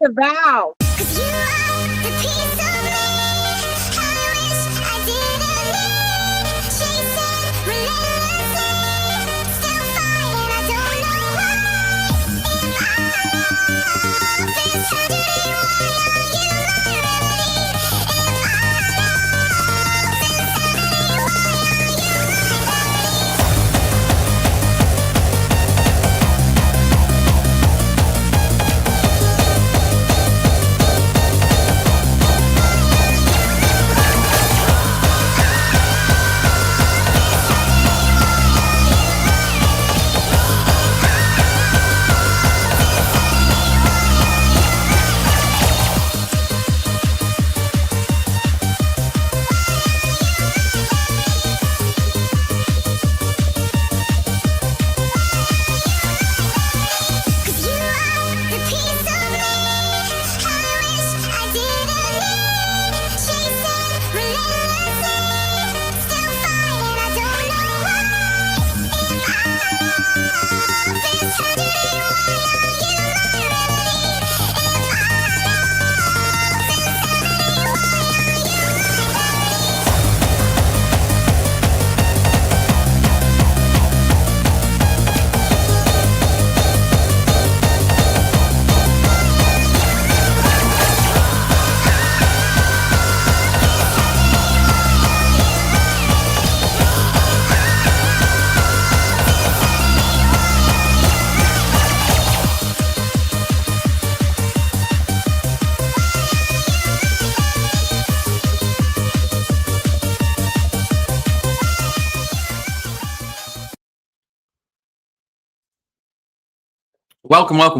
the vow.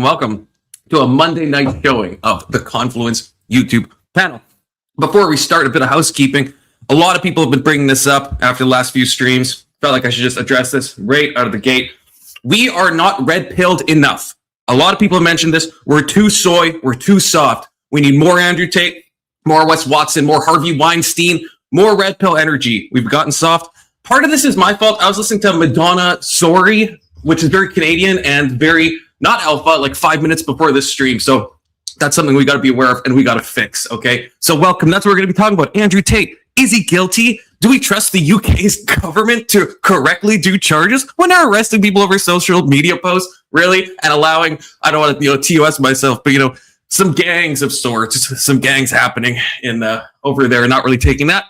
Welcome to a Monday night showing of the Confluence YouTube panel. Before we start, a bit of housekeeping. A lot of people have been bringing this up after the last few streams. Felt like I should just address this right out of the gate. We are not red-pilled enough. A lot of people have mentioned this. We're too soy. We're too soft. We need more Andrew Tate, more Wes Watson, more Harvey Weinstein, more red pill energy. We've gotten soft. Part of this is my fault. I was listening to Madonna Sorry, which is very Canadian and very not alpha, like 5 minutes before this stream. So that's something we got to be aware of and we got to fix, okay? So welcome. That's what we're going to be talking about. Andrew Tate, is he guilty? Do we trust the UK's government to correctly do charges when they're arresting people over social media posts? Really? And allowing, I don't want to, TOS myself, but, some gangs of sorts, some gangs happening in over there, not really taking that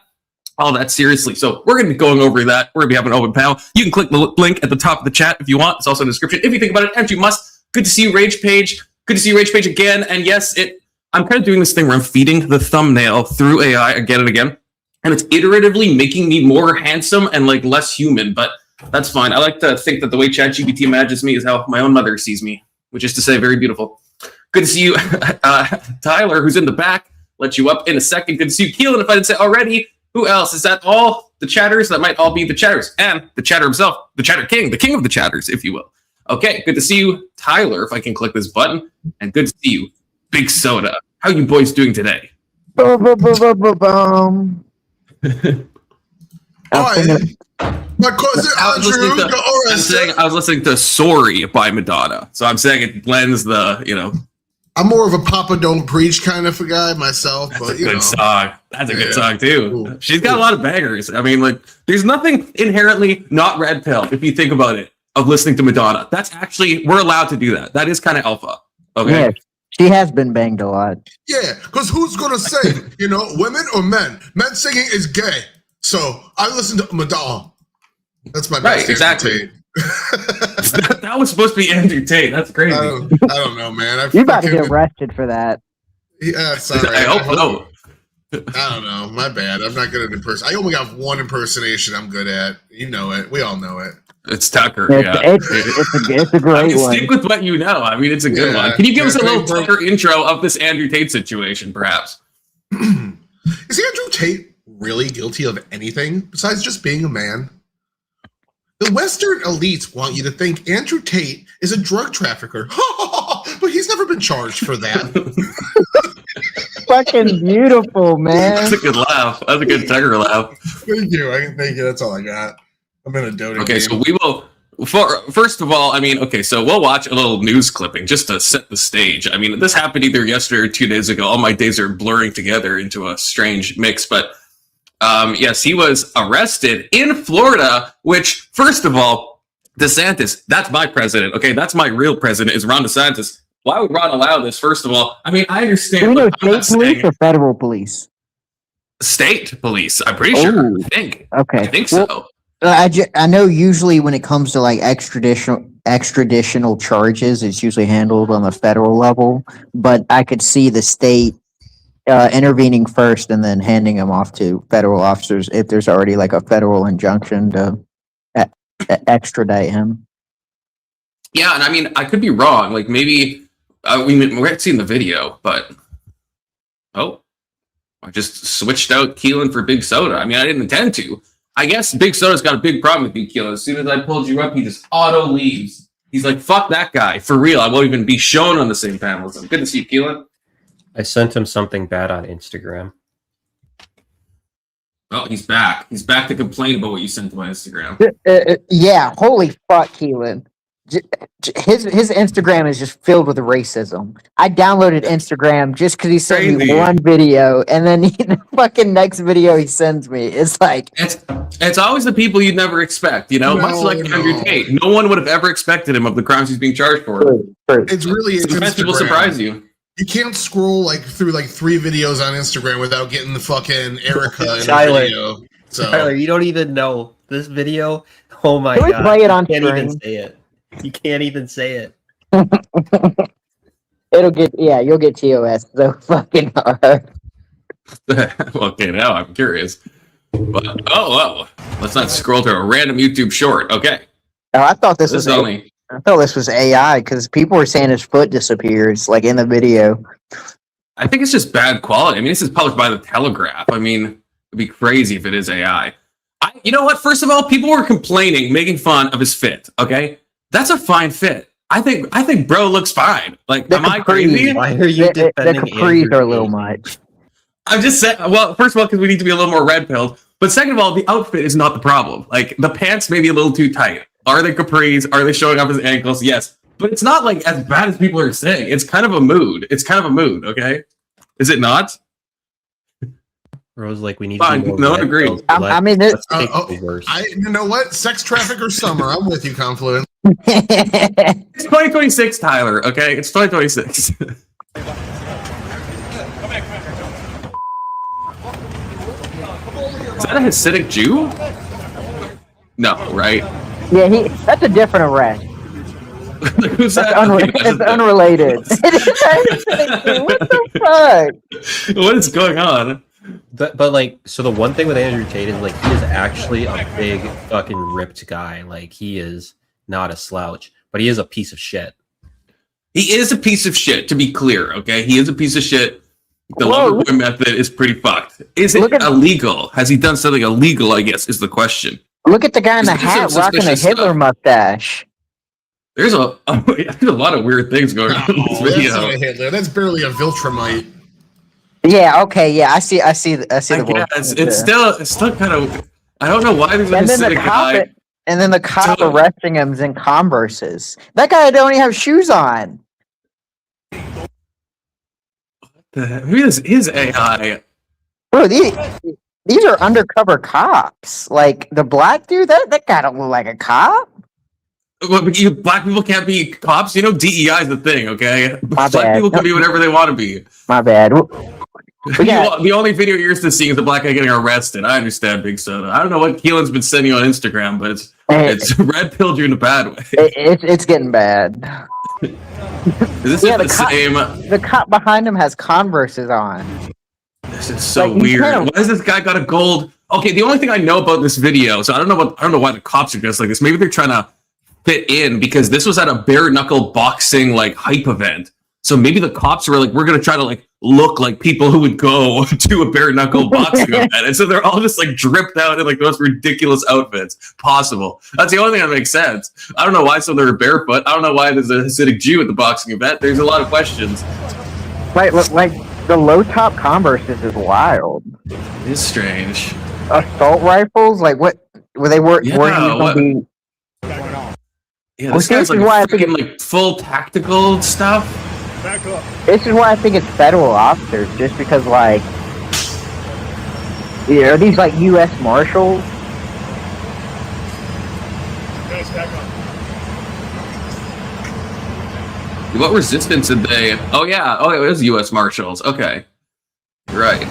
all that seriously. So we're going to be going over that. We're going to be having an open panel. You can click the link at the top of the chat if you want. It's also in the description. If you think about it, and you must. Good to see you, Rage Page. Good to see you, Rage Page, again. And yes, I'm kind of doing this thing where I'm feeding the thumbnail through AI again and again. And it's iteratively making me more handsome and like less human, but that's fine. I like to think that the way ChatGPT imagines me is how my own mother sees me, which is to say very beautiful. Good to see you, Tyler, who's in the back. Let you up in a second. Good to see you, Keelan, if I didn't say already. Who else? Is that all the chatters? That might all be the chatters. And the chatter himself, the chatter king, the king of the chatters, if you will. Okay, good to see you, Tyler, if I can click this button. And good to see you, Big Soda. How you boys doing today? My cousin Andrew, I was listening to Sorry by Madonna. So I'm saying it blends the, I'm more of a Papa Don't Preach kind of a guy myself. That's a good song. That's a good song, too. Ooh. She's got a lot of bangers. I mean, like, there's nothing inherently not red pill, if you think about it, of listening to Madonna. That's actually, we're allowed to do that. That is kind of alpha. Okay? Yeah, she has been banged a lot. Yeah, because who's going to say, women or men? Men singing is gay. So I listen to Madonna. That's my right, exactly. That was supposed to be Andrew Tate. That's crazy. I don't know, man. You about to get arrested for that. Yeah, sorry. I hope so. I don't know. My bad. I'm not good at impersonation. I only got one impersonation I'm good at. You know it. We all know it. It's Tucker. It's a great one. Stick with what you know. I mean, it's a good one. Can you give us a little Tucker intro of this Andrew Tate situation, perhaps? Is Andrew Tate really guilty of anything besides just being a man? The Western elites want you to think Andrew Tate is a drug trafficker, but he's never been charged for that. Fucking beautiful, man. That's a good laugh. That's a good Tucker laugh. Thank you. Thank you. That's all I got. I'm in a doting game. So First of all, I mean, okay, so we'll watch a little news clipping just to set the stage. I mean, this happened either yesterday or 2 days ago. All my days are blurring together into a strange mix, but yes, he was arrested in Florida, which, first of all, DeSantis, that's my president, okay? That's my real president, is Ron DeSantis. Why would Ron allow this, first of all? I mean, I understand. Do we know state police or federal police? State police, I'm pretty sure. Ooh. I think so. I know usually when it comes to like extraditional charges, it's usually handled on the federal level, but I could see the state intervening first and then handing them off to federal officers if there's already like a federal injunction to extradite him. Yeah, and I mean, I could be wrong. Like maybe we haven't seen the video, but I just switched out Keelan for Big Soda. I mean, I didn't intend to. I guess Big Soda's got a big problem with you, Keelan. As soon as I pulled you up, he just auto leaves. He's like, fuck that guy. For real, I won't even be shown on the same panel as him. Good to see you, Keelan. I sent him something bad on Instagram. Oh, he's back. He's back to complain about what you sent to my Instagram. Yeah, holy fuck, Keelan. His Instagram is just filled with racism. I downloaded Instagram just because he sent me one video, and then the fucking next video he sends me, it's like it's always the people you'd never expect, you know. Much like Andrew Tate, no one would have ever expected him of the crimes he's being charged for. It's really Instagram will surprise you. You can't scroll like through like 3 videos on Instagram without getting the fucking Erica in Tyler, the video. So Tyler, you don't even know this video. Oh my Can we god! play it on you can't screen? even say it. You can't even say it. You'll get TOS so fucking hard. Okay, now I'm curious. But, let's not scroll to a random YouTube short. Okay. Oh, I thought this was AI because people were saying his foot disappears like in the video. I think it's just bad quality. I mean, this is published by the Telegraph. I mean, it'd be crazy if it is AI. You know what? First of all, people were complaining, making fun of his fit. Okay, that's a fine fit. I think bro looks fine. Like, am I crazy? Why are you defending the capris are a little much. I'm just saying. Well, first of all, because we need to be a little more red pilled. But second of all, the outfit is not the problem. Like, the pants may be a little too tight. Are they capris? Are they showing off his ankles? Yes. But it's not like as bad as people are saying. It's kind of a mood. Okay? Is it not? Rose, like, we need Fine, to be more no, red agree. pills. I mean, let's take the worst. you know what? Sex trafficker summer. I'm with you, Confluent. It's 2026, Tyler. Okay, it's 2026. Is that a Hasidic Jew? No, right? Yeah, that's a different arrest. Who's that? It's unrelated. What the fuck? What is going on? But like, so the one thing with Andrew Tate is like he is actually a big fucking ripped guy. Like, he is not a slouch, but he is a piece of shit. He is a piece of shit, to be clear, okay? He is a piece of shit. The Loverboy method is pretty fucked. Is it illegal? Has he done something illegal, I guess, is the question. Look at the guy in the hat rocking a Hitler mustache. There's a lot of weird things going on in this video. That's not a Hitler. That's barely a Viltrumite. Yeah, okay, yeah, I see the It's still kind of, I don't know why there's a Hasidic guy. And then the cop arresting him is in Converses. That guy don't even have shoes on. Maybe this is AI. Bro, these are undercover cops. Like, the black dude, that guy don't look like a cop. Well, black people can't be cops. You know, DEI is the thing, okay? Black people can be whatever they want to be. My bad. The only video you're used to seeing is the black guy getting arrested. I understand, Big Soda. I don't know what Keelan's been sending you on Instagram, but it's red pilled you in a bad way. It's getting bad. Is this the same? The cop behind him has Converses on. This is so weird. Why has this guy got a gold? Okay, the only thing I know about this video, so I don't know why the cops are dressed like this. Maybe they're trying to fit in because this was at a bare knuckle boxing like hype event. So maybe the cops were like, we're gonna try to like look like people who would go to a bare knuckle boxing event, and so they're all just like dripped out in like the most ridiculous outfits possible. That's the only thing that makes sense. I don't know why some of them are barefoot. I don't know why there's a Hasidic Jew at the boxing event. There's a lot of questions. Like the low top Converses is wild. It is strange. Assault rifles, like what? Were they working? Yeah, this guy's like freaking like full tactical stuff. Back up. This is why I think it's federal officers, just because, like, are these like U.S. Marshals? Guys, back up. What resistance did they? Oh yeah, oh it was U.S. Marshals. Okay, right.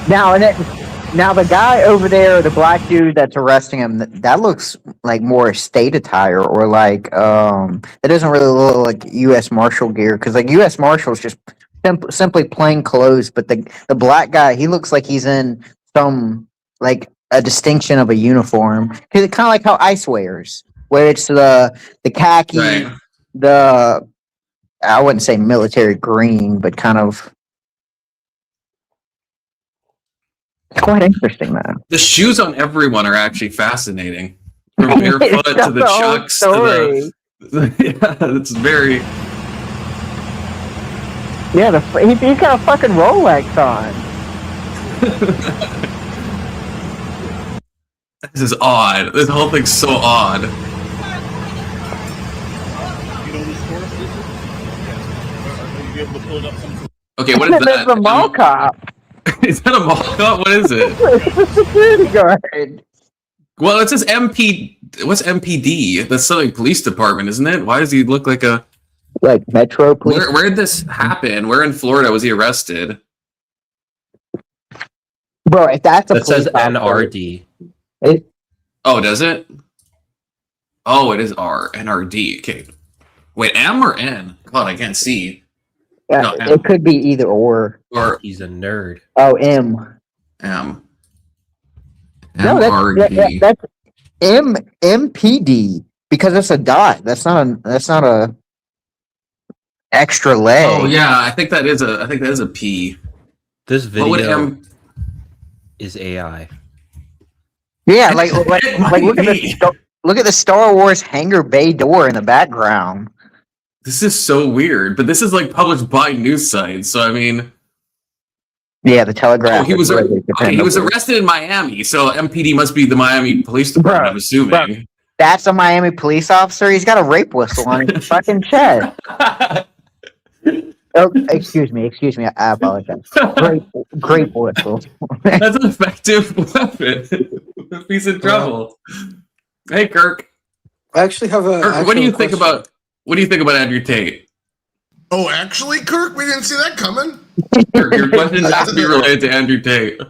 Now the guy over there, the black dude that's arresting him, that looks like more state attire, or like that doesn't really look like U.S. Marshal gear, because like U.S. Marshals just simply plain clothes, but the black guy, he looks like he's in some like a distinction of a uniform, because it's kind of like how ICE wears, where it's the khaki, Right. the I wouldn't say military green, but kind of. It's quite interesting, man. The shoes on everyone are actually fascinating. From barefoot to the chucks to the. Yeah, it's very. Yeah, he's got a fucking Rolex on. This is odd. This whole thing's so odd. You know this course? Are you able to pull it up some? Okay, what is that? That's a mall cop. Is that a mall cop? What is it? It's a security guard. Well, it says MP. What's MPD? That's Southern Police Department, isn't it? Why does he look like a? Like Metro Police. Where did this happen? Where in Florida was he arrested? Bro, if that's a That says police officer, NRD. Oh, does it? Oh, it is R. NRD. Okay. Wait, M or N? God, I can't see. yeah, No, it could be either or. Or He's a nerd. Oh, M. M. No, MRD. that's MPD, because it's a dot. That's not a extra leg. Oh yeah, I think that is a P. This What would video M? is AI. Yeah, like look at be. look at the Star Wars hangar bay door in the background. This is so weird, but this is like published by news sites. So I mean, Yeah, the Telegraph. oh, he was is really he was dependable. arrested in Miami, so MPD must be the Miami Police Department. Bro, I'm assuming. That's a Miami police officer. He's got a rape whistle on his fucking chest. Oh, excuse me. I apologize. Grape whistle. That's an effective weapon. If he's in trouble. Hey, Kirk. I actually have a. Kirk, what do you think question. about Andrew Tate? Oh, actually, Kirk, we didn't see that coming. Kirk, your question has to be related to Andrew Tate.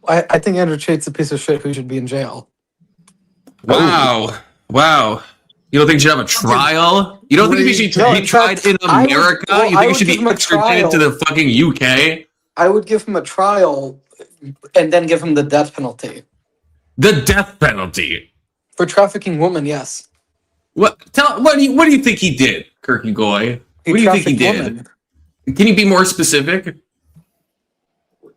I think Andrew Tate's a piece of shit who should be in jail. Wow. You don't think he should have a trial? You don't think he should No, be in tried fact, in I would- America? well, You I think he would should give be him a extradited to trial. the fucking UK? I would give him a trial and then give him the death penalty. The death penalty. For trafficking women, yes. What do you think he did, Kirky Goy? He What do you think he trafficked did? women. Can you be more specific?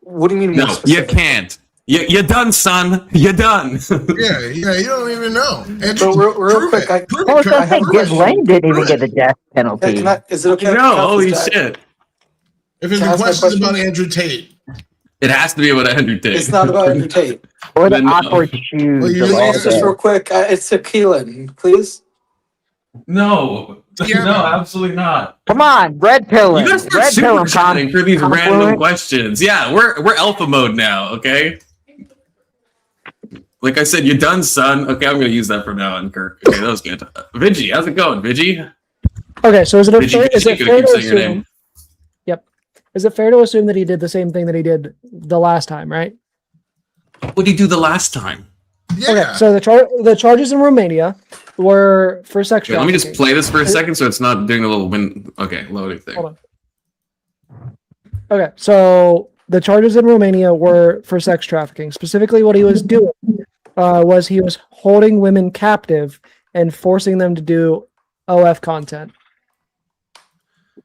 What do you mean? No, more you specific? can't. You're done, son. You're done. Yeah, you don't even know. And So real prove quick, it. I- Prove I was it, gonna Kirk. say, Prove Giz it. Lane didn't even Prove get the it. death penalty. Is it okay? No, to count holy this death? shit. If there's Can I any ask my questions about question? Andrew Tate, It has to be about Andrew Tate. It's not about Andrew Tate. Or the Then no. awkward shoes. Well, you of really all just Just that. real quick, it's Keelan, please. No. Yeah. No, absolutely not. Come on, red pill. You guys start super chatting for these random questions. Yeah, we're alpha mode now, okay? Like I said, you're done, son. Okay, I'm gonna use that from now on, Kirk. Okay, that was good. Vigi, how's it going, Vigi? Okay, so is it Vigi, fair, is Vigi, it gonna fair keep to saying your name. assume? Yep. Is it fair to assume that he did the same thing that he did the last time, right? What did he do the last time? yeah. Okay, so the charges in Romania were for sex Okay, let me just trafficking. play this for a second so it's not doing a little okay, loading thing. Hold on. Okay, so the charges in Romania were for sex trafficking. Specifically, what he was doing was he was holding women captive and forcing them to do OF content.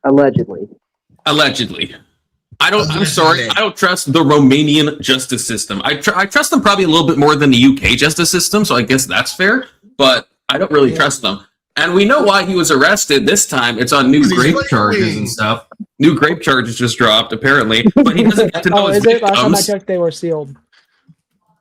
Allegedly. Allegedly. I'm sorry. I don't trust the Romanian justice system. I trust them probably a little bit more than the UK justice system, so I guess that's fair. But I don't really trust them. And we know why he was arrested this time. It's on new Because he's grape right charges wing. and stuff. New grape charges just dropped, apparently. But he doesn't get to know Oh, his is it? Last time I victims. checked, they were sealed.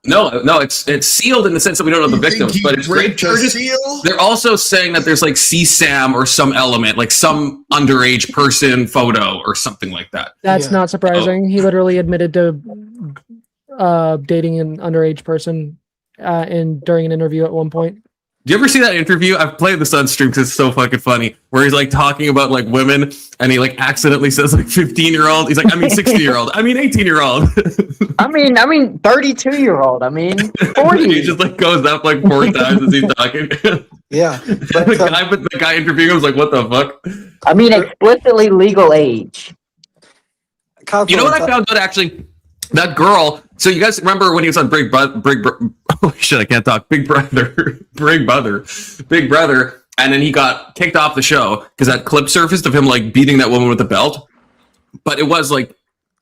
No, it's sealed in the sense that we don't know the You think victims, he but it's rape raped a charges. seal? They're also saying that there's like CSAM or some element, like some underage person photo or something like that. That's Yeah. not surprising. He literally admitted to dating an underage person during an interview at one point. Do you ever see that interview? I've played this on stream because it's so fucking funny. Where he's like talking about like women, and he like accidentally says like 15-year-old. He's like, I mean 60-year-old. I mean 18-year-old. I mean 32-year-old. I mean He 40. just like goes up like 4 times as he's talking. Yeah. But, the guy interviewing him was like, what the fuck? I mean explicitly legal age. You know what I found out actually? That girl. So you guys remember when he was on oh shit, I can't talk. Big Brother, and then he got kicked off the show because that clip surfaced of him like beating that woman with the belt. But it was like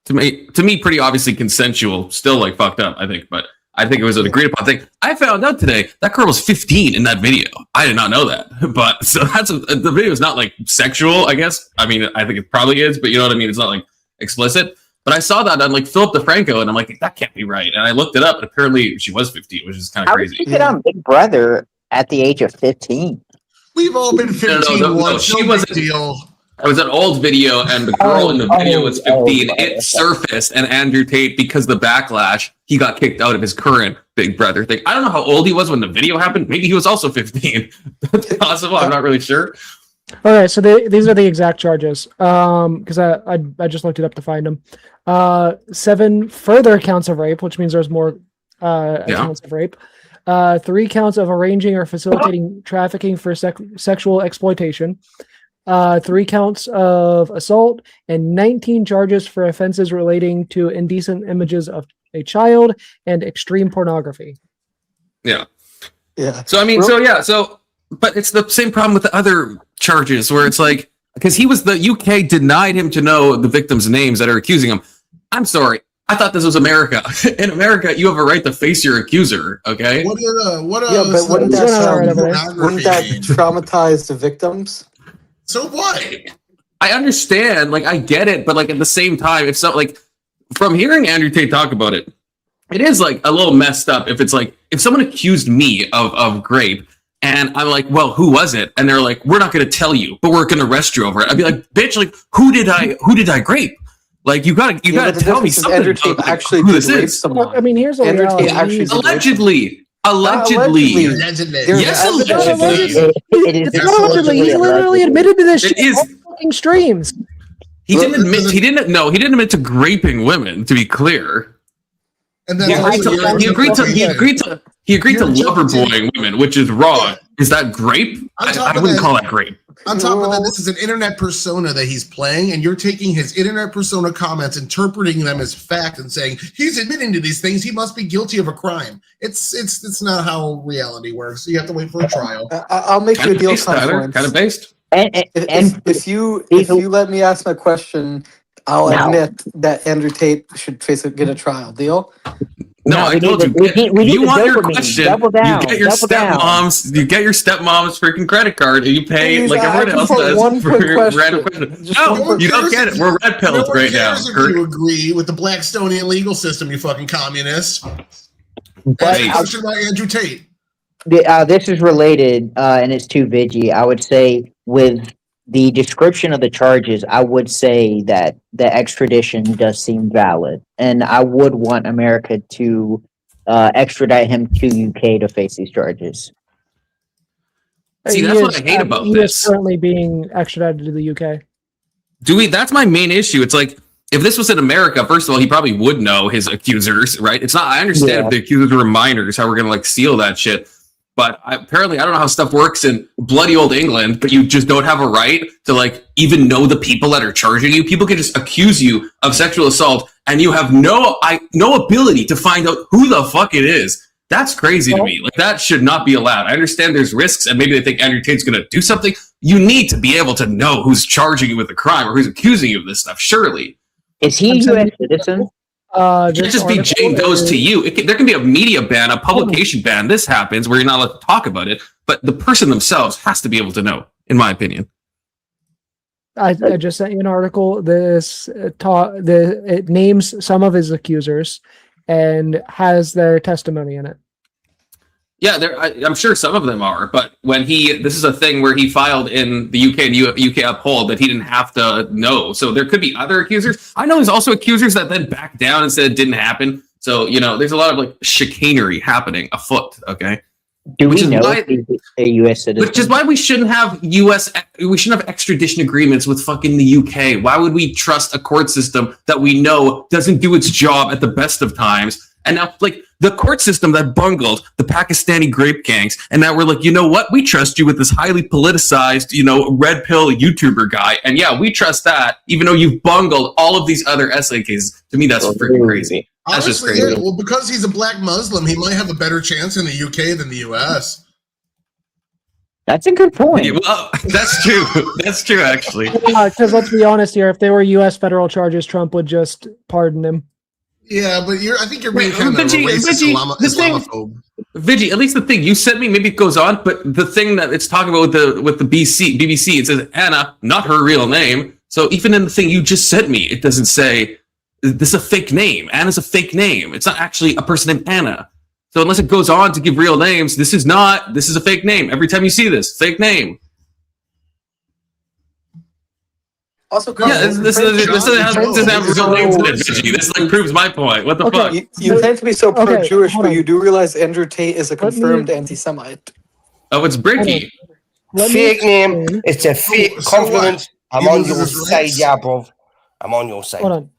to me pretty obviously consensual. Still like fucked up, I think. But I think it was an agreed upon thing. I found out today that girl was 15 in that video. I did not know that. But so the video is not like sexual, I guess. I mean, I think it probably is, but you know what I mean. It's not like explicit. But I saw that on like Philip DeFranco, and I'm like, that can't be right. And I looked it up, and apparently she was 15, which is kind of I crazy. was thinking on Big Brother at the age of 15. We've all been 15 No, once. she No wasn't. big deal. It was an old video, and the girl in the video was 15. It surfaced, and Andrew Tate, because of the backlash, he got kicked out of his current Big Brother thing. I don't know how old he was when the video happened. Maybe he was also 15. That's possible. I'm not really sure. Okay, so these are the exact charges. Because I just looked it up to find them. 7 further counts of rape, which means there's more counts of rape. 3 counts of arranging or facilitating trafficking for sexual exploitation. 3 counts of assault, and 19 charges for offenses relating to indecent images of a child and extreme pornography. Yeah. yeah. So, I mean, but it's the same problem with the other charges where it's like, because the UK denied him to know the victims' names that are accusing him. I'm sorry. I thought this was America. In America, you have a right to face your accuser, okay? But wouldn't that traumatize the victims? So what? I understand, like I get it, but like at the same time, if so, like from hearing Andrew Tate talk about it, it is like a little messed up. If it's like if someone accused me of grape, and I'm like, well, who was it? And they're like, we're not going to tell you, but we're going to arrest you over it. I'd be like, bitch, like who did I grape? Like you gotta tell me something. Andrew Tate about, actually who did this rape is. someone. Well, I mean, here's the Andrew reality. Tate actually did rape Allegedly. Allegedly. Yes, Allegedly. It's not allegedly. He literally admitted to this shit on fucking streams. He didn't admit to graping women, to be clear. And then He agreed to lover boying women, which is wrong. Is that grape? I wouldn't call that grape. On top of that, this is an internet persona that he's playing, and you're taking his internet persona comments, interpreting them as fact, and saying he's admitting to these things. He must be guilty of a crime. It's not how reality works. You have to wait for a trial. I'll make you a deal, Kind of based. If you let me ask my question, I'll admit that Andrew Tate should get a trial. Deal? No, I told you. You want your question? Double down, you get your stepmom's. You get your stepmom's freaking credit card, and you pay like everyone else does for random questions. No, you don't get it. We're red pilled right now. If you agree with the Blackstonian legal system, you fucking communist. But Question about Andrew Tate. this is related, and it's too Vigi. I would say with the description of the charges, I would say that the extradition does seem valid, and I would want America to extradite him to UK to face these charges. See, that's what I hate about He this. is currently being extradited to the UK. That's my main issue. It's like, if this was in America, first of all, he probably would know his accusers, right? It's not, I understand if the accusers were minors, how we're going to like seal that shit. But apparently, I don't know how stuff works in bloody old England, but you just don't have a right to like even know the people that are charging you. People can just accuse you of sexual assault, and you have no ability to find out who the fuck it is. That's crazy to me. Like that should not be allowed. I understand there's risks, and maybe they think Andrew Tate's going to do something. You need to be able to know who's charging you with a crime or who's accusing you of this stuff. Surely, is he a U.S. citizen? It can't just be Jane Doe's to you. There can be a media ban, a publication ban. This happens where you're not allowed to talk about it, but the person themselves has to be able to know, in my opinion. I just sent you an article. It names some of his accusers, and has their testimony in it. Yeah, I'm sure some of them are, but this is a thing where he filed in the UK and UK uphold that he didn't have to know. So there could be other accusers. I know there's also accusers that then backed down and said it didn't happen. So, there's a lot of like chicanery happening afoot. Okay. Do we know if he's a U.S. citizen? Which is why we shouldn't have extradition agreements with fucking the UK. Why would we trust a court system that we know doesn't do its job at the best of times? And now, like, the court system that bungled the Pakistani grape gangs, and now we're like, you know what? We trust you with this highly politicized, red pill YouTuber guy. And yeah, we trust that, even though you've bungled all of these other essay cases. To me, that's freaking crazy. That's Honestly, just crazy. Yeah, well, because he's a black Muslim, he might have a better chance in the UK than the US. That's a good point. Yeah, well, that's true. That's true, actually. Because let's be honest here, if they were U.S. federal charges, Trump would just pardon him. Yeah, but I think you're being Wait, kind of a Vigi, racist the thing- Islamophobe. Vigi, at least the thing you sent me, maybe it goes on, but the thing that it's talking about with the BBC, it says Anna, not her real name. So even in the thing you just sent me, it doesn't say this is a fake name. Anna's a fake name. It's not actually a person named Anna. So unless it goes on to give real names, this is a fake name. Every time you see this, fake name. Also, Yeah, this doesn't have real names in it, Vigi. This like proves my point. What the fuck? You claim to be so Okay, pro-Jewish, hold but on. you do realize Andrew Tate is a Let me- confirmed anti-Semite. Oh, it's Bricky. Let me Fake name. explain- It's a fake So what? compliment. I'm He on loses your his side, rights? yeah, bro. I'm on your side. Hold on.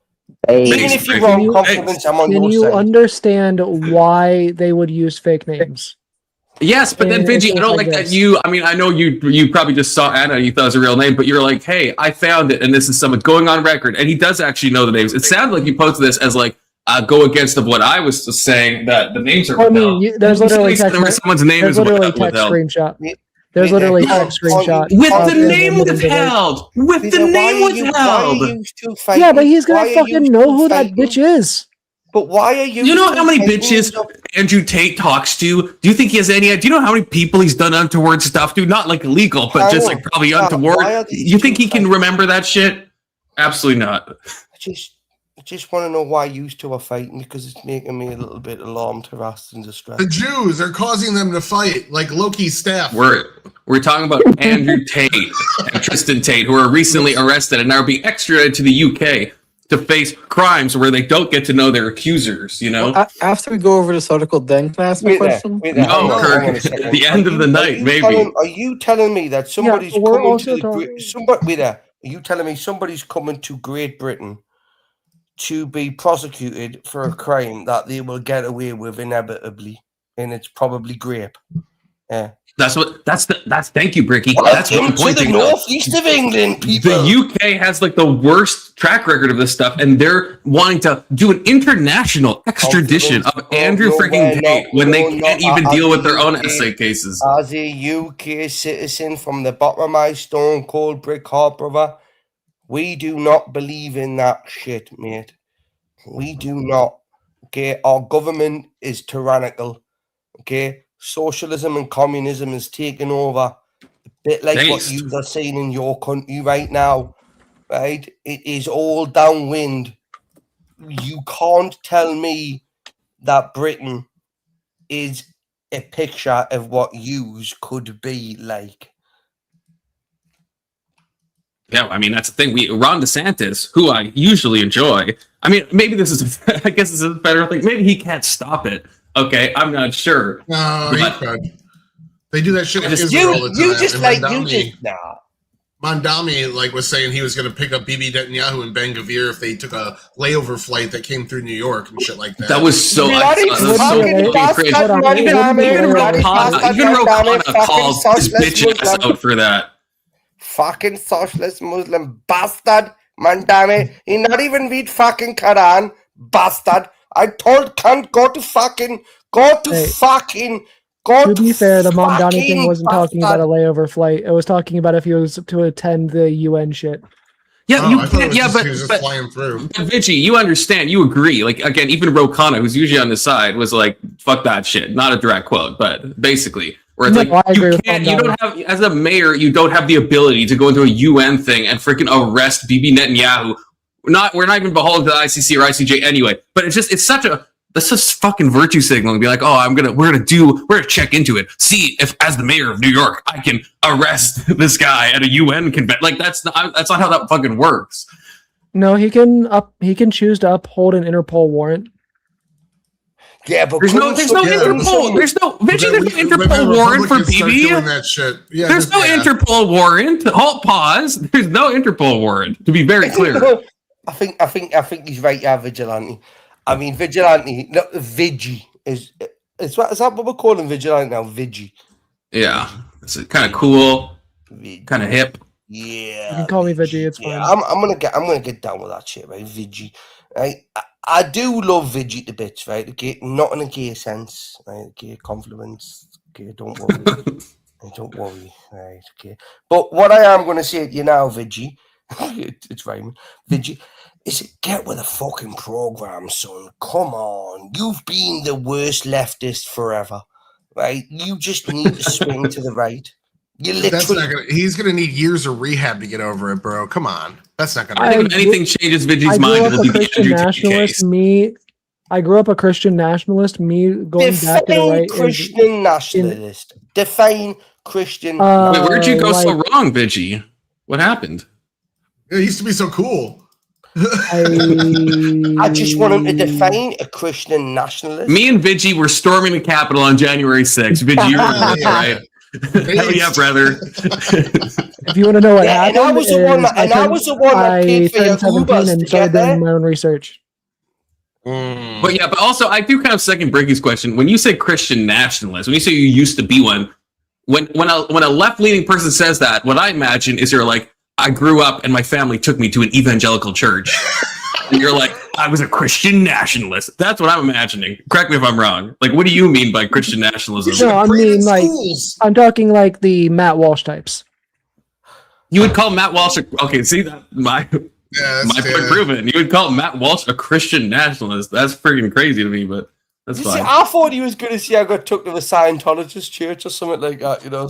Hey, Even if you're Can wrong you- compliments, I'm on Can your you side. understand why they would use fake names? Yes, but then And Vigi, it's I don't like like that this. I know you probably just saw Anna and you thought it was a real name, but you're like, hey, I found it and this is someone going on record, and he does actually know the names. It sounded like you posted this as like go against of what I was saying, that the names are Well, I withheld. mean, there's You said literally there was text. someone's name There's is literally text withheld. screenshot. Yeah. There's Yeah, literally yeah. text screenshot. With of the him name admitting to it. withheld. With the Peter, name why are withheld. you two fighting? Yeah, but he's Why gonna are fucking you know two who that fighting? bitch is. But why are you? You know two how many fighting? bitches Andrew Tate talks to? Do you think he has any idea? Do you know how many people he's done untoward stuff to? Not like illegal, but just like probably Yeah, untoward. why are these You think two he can fighting? remember that shit? Absolutely not. I just want to know why you two are fighting, because it's making me a little bit alarmed, harassed, and distressed. The Jews are causing them to fight, like Loki's staff. We're talking about Andrew Tate and Tristan Tate, who were recently arrested and are being extradited to the UK to face crimes where they don't get to know their accusers. After we go over this article, then can I ask my question? Wait there. No, Hang Kirk, on a second. at the end of the night, maybe. Are you telling me that somebody's but we're coming also to talking- wait there. Are you telling me somebody's coming to Great Britain to be prosecuted for a crime that they will get away with inevitably, and it's probably grape? Yeah. Thank you, Bricky. Well, That's what I'm into the pointing out. northeast of England, people. The UK has like the worst track record of this stuff, and they're wanting to do an international extradition of Andrew freaking Tate when they can't even deal with their own essay cases. As a UK citizen from the bottom of my stone cold brick heart, brother, we do not believe in that shit, mate. We do not. Okay, our government is tyrannical. Okay, socialism and communism is taking over. A bit like what Taste. you are seeing in your country right now. Right? It is all downwind. You can't tell me that Britain is a picture of what yous could be like. Yeah, I mean that's the thing. Ron DeSantis, who I usually enjoy. I mean, maybe this is. I guess this is a better thing. Maybe he can't stop it. Okay, I'm not sure. No, he But- could. They do that shit in Just- Israel all the time. You just And like you Mandami- just nah. Mandami was saying he was going to pick up Bibi Netanyahu and Ben Gvir if they took a layover flight that came through New York and shit like that. That was so. Bloody that was so fucking fucking crazy. bastard, Even Mandami, bloody Rokana fucking called his socialist bitch ass Muslim. out for that. Fucking socialist Muslim bastard, Mandami. He not even read fucking Quran, bastard. I told cunt go to Hey, fucking. To be fair, the Mamdani thing fucking wasn't talking about a layover flight. It was talking about if he was to attend the UN shit. Yeah, Oh, you I thought it can't. was Yeah, just, he was just but flying through. Vinci, you understand, you agree. Like again, even Rokana, who's usually on the side, was like, "Fuck that shit." Not a direct quote, but basically, where it's No, like I agree you with can't. You Mamdani. don't have, as a mayor, you don't have the ability to go into a UN thing and freaking arrest Bibi Netanyahu. We're not even beholden to the ICC or ICJ anyway. But it's such a That's just fucking virtue signaling. Be like, oh, we're gonna check into it. See if, as the mayor of New York, I can arrest this guy at a UN convention. Like that's not how that fucking works. No, he can choose to uphold an Interpol warrant. Yeah, but there's no Interpol. There's no Interpol warrant for PB. Doing that shit. Yeah, there's no Interpol warrant. Halt. Pause. There's no Interpol warrant. To be very clear. I think he's right. Yeah, vigilante. I mean, vigilante. No, Vigi is that what we're calling vigilante now? Vigi. Yeah, it's kind of cool, kind of hip. Yeah, you can call me Vigi. It's fine. I'm gonna get down with that shit, right? Vigi. Right. I do love Vigi to bits, right? Okay, not in a gay sense, right? Okay, confluence. Okay, don't worry. Don't worry, right? Okay, but what I am going to say to you now, Vigi, it's rhyming, Vigi, is get with a fucking program, son. Come on, you've been the worst leftist forever, right? You just need to swing to the right. He's gonna need years of rehab to get over it, bro. Come on, that's not gonna. I think if anything changes Vigi's mind, it'll be the Andrew Tate case. I grew up a Christian nationalist. Me going back to the right. Christian nationalist. Define Christian. Wait, where'd you go so wrong, Vigi? What happened? It used to be so cool. I just want him to define a Christian nationalist. Me and Vigi were storming the Capitol on January 6th. Vigi, you remember, right? Hell yeah, brother. If you want to know what happened, I was the one that paid for your Ubers and started doing my own research. But also I do kind of second Bricky's question. When you say Christian nationalist, when you say you used to be one, when a left-leaning person says that, what I imagine is you're like, I grew up and my family took me to an evangelical church. And you're like, I was a Christian nationalist. That's what I'm imagining. Correct me if I'm wrong. Like, what do you mean by Christian nationalism? No, I mean, like, I'm talking like the Matt Walsh types. You would call Matt Walsh okay, see that my point proven. You would call Matt Walsh a Christian nationalist. That's freaking crazy to me, but that's fine. See, I thought he was going to say I got took to a Scientologist church or something like that, you know.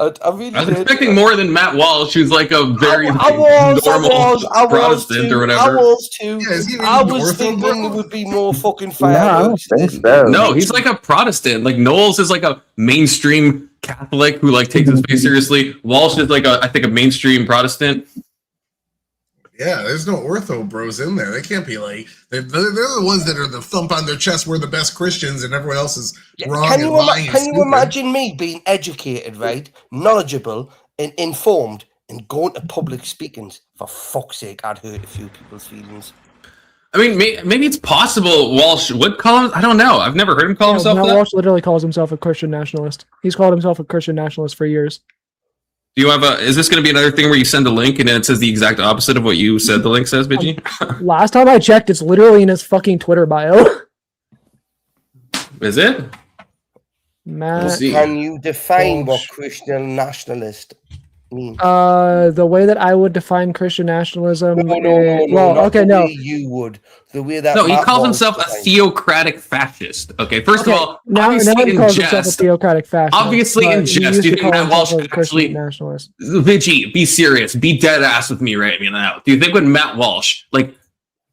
I was expecting more than Matt Walsh, who's like a very normal Protestant or whatever. I was too. Yeah, I was thinking it would be more fucking fireworks. No, he's like a Protestant. Like Knowles is like a mainstream Catholic who like takes his faith seriously. Walsh is like I think a mainstream Protestant. Yeah, there's no ortho bros in there. They can't be like they're the ones that are the thump on their chest. We're the best Christians, and everyone else is wrong and lying. Can you imagine me being educated, right, knowledgeable, and informed, and going to public speakings? For fuck's sake, I'd hurt a few people's feelings. I mean, maybe it's possible Walsh would call him. I don't know. I've never heard him call himself that. Walsh literally calls himself a Christian nationalist. He's called himself a Christian nationalist for years. Do you have is this going to be another thing where you send a link and then it says the exact opposite of what you said the link says, Vigi? Last time I checked, it's literally in his fucking Twitter bio. Is it? Matt, can you define what Christian nationalist means? The way that I would define Christian nationalism. No. You would. The way that he calls himself a theocratic fascist. Okay, first of all, now he calls himself a theocratic fascist. Obviously, in jest, do you think Matt Walsh actually? Nationalist. Vigi, be serious. Be dead ass with me right now. Do you think when Matt Walsh, like,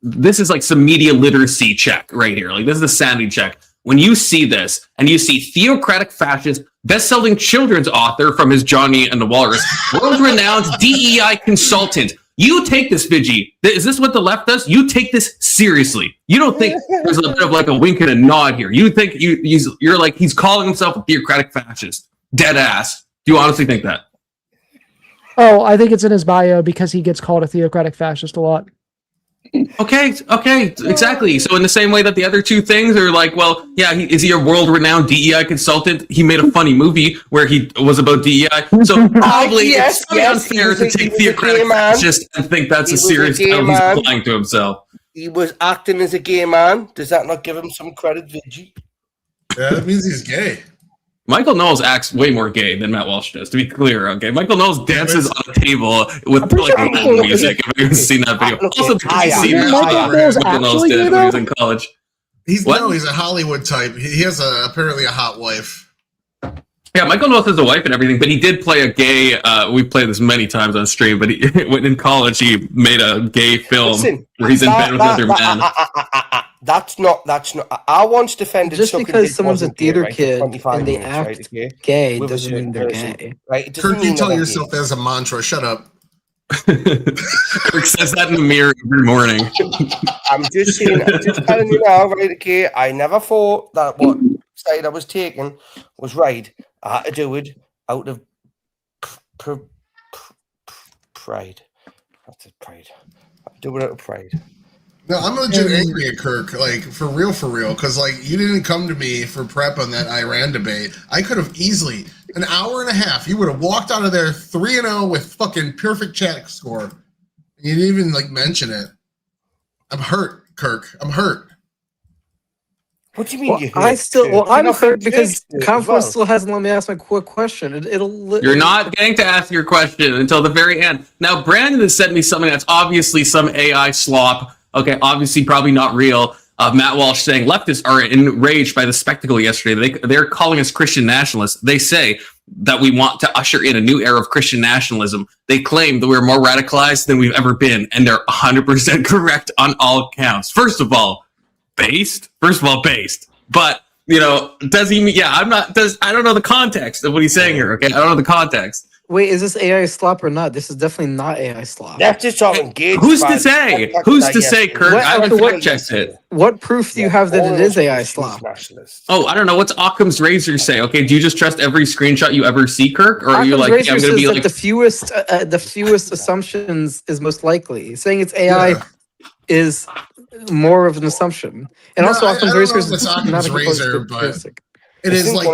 this is like some media literacy check right here. Like, this is a sanity check. When you see this and you see theocratic fascist, best-selling children's author from his Johnny and the Walrus, world-renowned DEI consultant. You take this, Vigi. Is this what the left does? You take this seriously. You don't think there's a bit of like a wink and a nod here. You think you're like he's calling himself a theocratic fascist. Dead ass. Do you honestly think that? Oh, I think it's in his bio because he gets called a theocratic fascist a lot. Okay, exactly. So in the same way that the other two things are like, well, yeah, is he a world-renowned DEI consultant? He made a funny movie where he was about DEI. So probably it's unfair to take theocratic fascist and think that's a serious how he's applying to himself. He was acting as a gay man. Does that not give him some credit, Vigi? Yeah, that means he's gay. Michael Knowles acts way more gay than Matt Walsh does, to be clear, okay? Michael Knowles dances on a table with like Latin music. Have you seen that video? Also, because you've seen Michael Knowles did when he was in college. He's a Hollywood type. He has apparently a hot wife. Yeah, Michael Knowles has a wife and everything, but he did play a gay, we played this many times on stream, but when in college he made a gay film where he's in bed with other men. That's not. I once defended Just sucking because dick someone's a wasn't gay, theater right, for kid 25 and they minutes, act right, okay? gay With a doesn't mean they're certain person, gay. right? It doesn't Kirk, you mean tell they're yourself gay. that as a mantra. Shut up. Kirk says that in the mirror every morning. I'm just saying. I'm just telling you now, right? Okay. I never thought that what side I was taking was right. I had to do it out of pride. That's it, pride. I do it out of pride. No, I'm legit angry at Kirk, like for real, because like you didn't come to me for prep on that Iran debate. I could have easily an hour and a half. You would have walked out of there 3-0 with fucking perfect chat score. You didn't even like mention it. I'm hurt, Kirk. I'm hurt. What do you mean Well, you hurt? I still, well, I'm hurt because Confluence Confluence still hasn't let me ask my quick question. You're not getting to ask your question until the very end. Now, Brandon has sent me something that's obviously some AI slop. Okay, obviously probably not real. Matt Walsh saying leftists are enraged by the spectacle yesterday. They're calling us Christian nationalists. They say that we want to usher in a new era of Christian nationalism. They claim that we're more radicalized than we've ever been, and they're 100% correct on all counts. First of all, based. But, you know, does he, yeah, I don't know the context of what he's saying here, okay? I don't know the context. Wait, is this AI slop or not? This is definitely not AI slop. That's just all engaged. Who's to say? Who's to say, Kirk? I haven't fact checked it. What proof do you have that it is AI slop? Oh, I don't know. What's Occam's razor say? Okay, do you just trust every screenshot you ever see, Kirk? Or are you like, yeah, I'm going to be like... the fewest assumptions is most likely. Saying it's AI is more of an assumption. And also, Occam's razor is not a razor, but it is like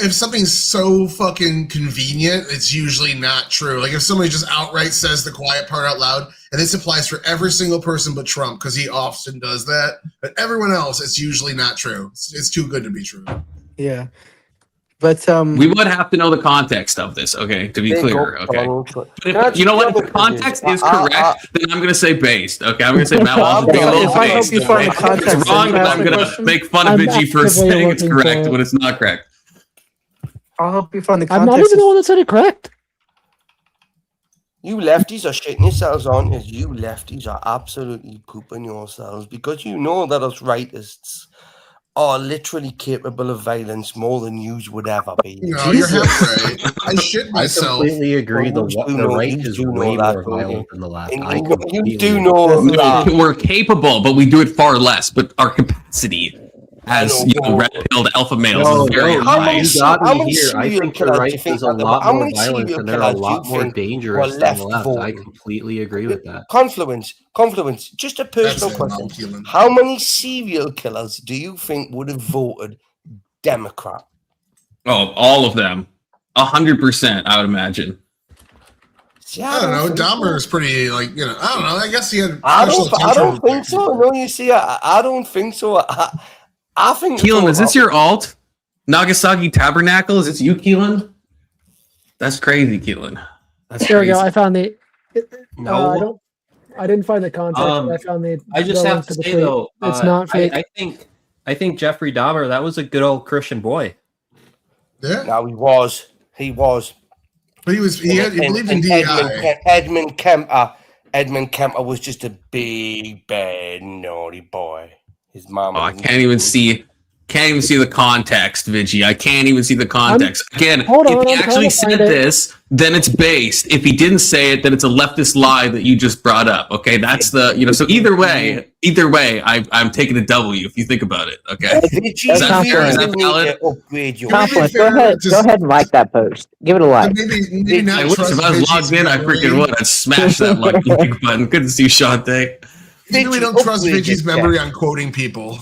if something's so fucking convenient, it's usually not true. Like if somebody just outright says the quiet part out loud, and this applies for every single person but Trump because he often does that. But everyone else, it's usually not true. It's too good to be true. Yeah. But we would have to know the context of this, okay, to be clear, okay. But if, you know what? If the context is correct, then I'm going to say based, okay. I'm going to say Matt Walsh is being a little based. If it's wrong, then I'm going to make fun of Vigi for saying it's correct when it's not correct. I'll help you find the context. I'm not even the one that said it correct. You lefties are shitting yourselves on because you lefties are absolutely pooping yourselves because you know that us rightists are literally capable of violence more than you would ever be. No, you're half right. I shit myself. I completely agree. The right is way more violent than the left. You do know that. We're capable, but we do it far less. But our capacity as red-pilled alpha males is very high. How many I think the right is a lot more violent and they're a lot more dangerous than the left. I completely agree with that. Confluence. Just a personal question. How many serial killers do you think would have voted Democrat? Oh, all of them. 100%, I would imagine. See, I don't know. Dahmer is pretty, like, you know, I don't know. I guess he had. I don't think so. No, you see, I don't think so. I think. Keelan, is this your alt? Nagasaki Tabernacle? Is this you, Keelan? That's crazy, Keelan. That's there crazy. we go. I found the. No. I didn't find the context. I found the. I just have to say though, it's not fake. I think Jeffrey Dahmer, that was a good old Christian boy. Yeah. No, he was. But he believed in DEI. Edmund Kemper was just a big, bad, naughty boy. His mom. Oh, I can't even see the context, Vigi. I can't even see the context. Again, if he actually said this, then it's based. If he didn't say it, then it's a leftist lie that you just brought up. Okay, that's the, you know, so either way, I'm taking a W if you think about it. Okay. Is that fair? Is that valid? Go ahead and like that post. Give it a like. Maybe not. I wish if I was logged in, I freaking would. I'd smash that like button. Good to see you, Shante. Maybe we don't trust Vigi's memory on quoting people.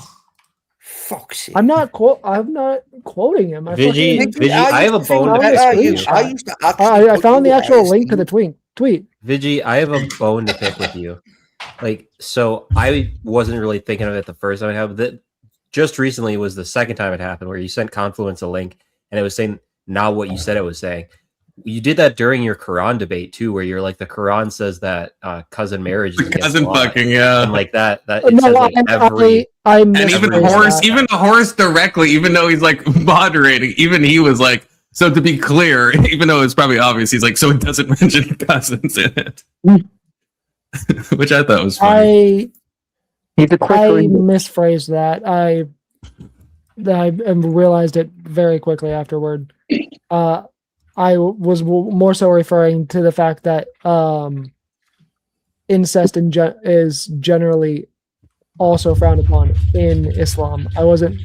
I'm not quoting him. Vigi, I have a bone to pick with you. I found the actual link to the tweet. Vigi, I have a bone to pick with you. Like, so I wasn't really thinking of it the first time it happened. That just recently was the second time it happened, where you sent Confluence a link and it was saying not what you said it was saying. You did that during your Quran debate too, where you're like, the Quran says that cousin marriage is cousin fucking, yeah, and like that. And even the horse directly, even though he's like moderating, even he was like, so to be clear, even though it's probably obvious, he's like, so it doesn't mention cousins in it, which I thought was funny. He's a quick I reader. misphrased that. I realized it very quickly afterward. I was more so referring to the fact that incest is generally also frowned upon in Islam. I wasn't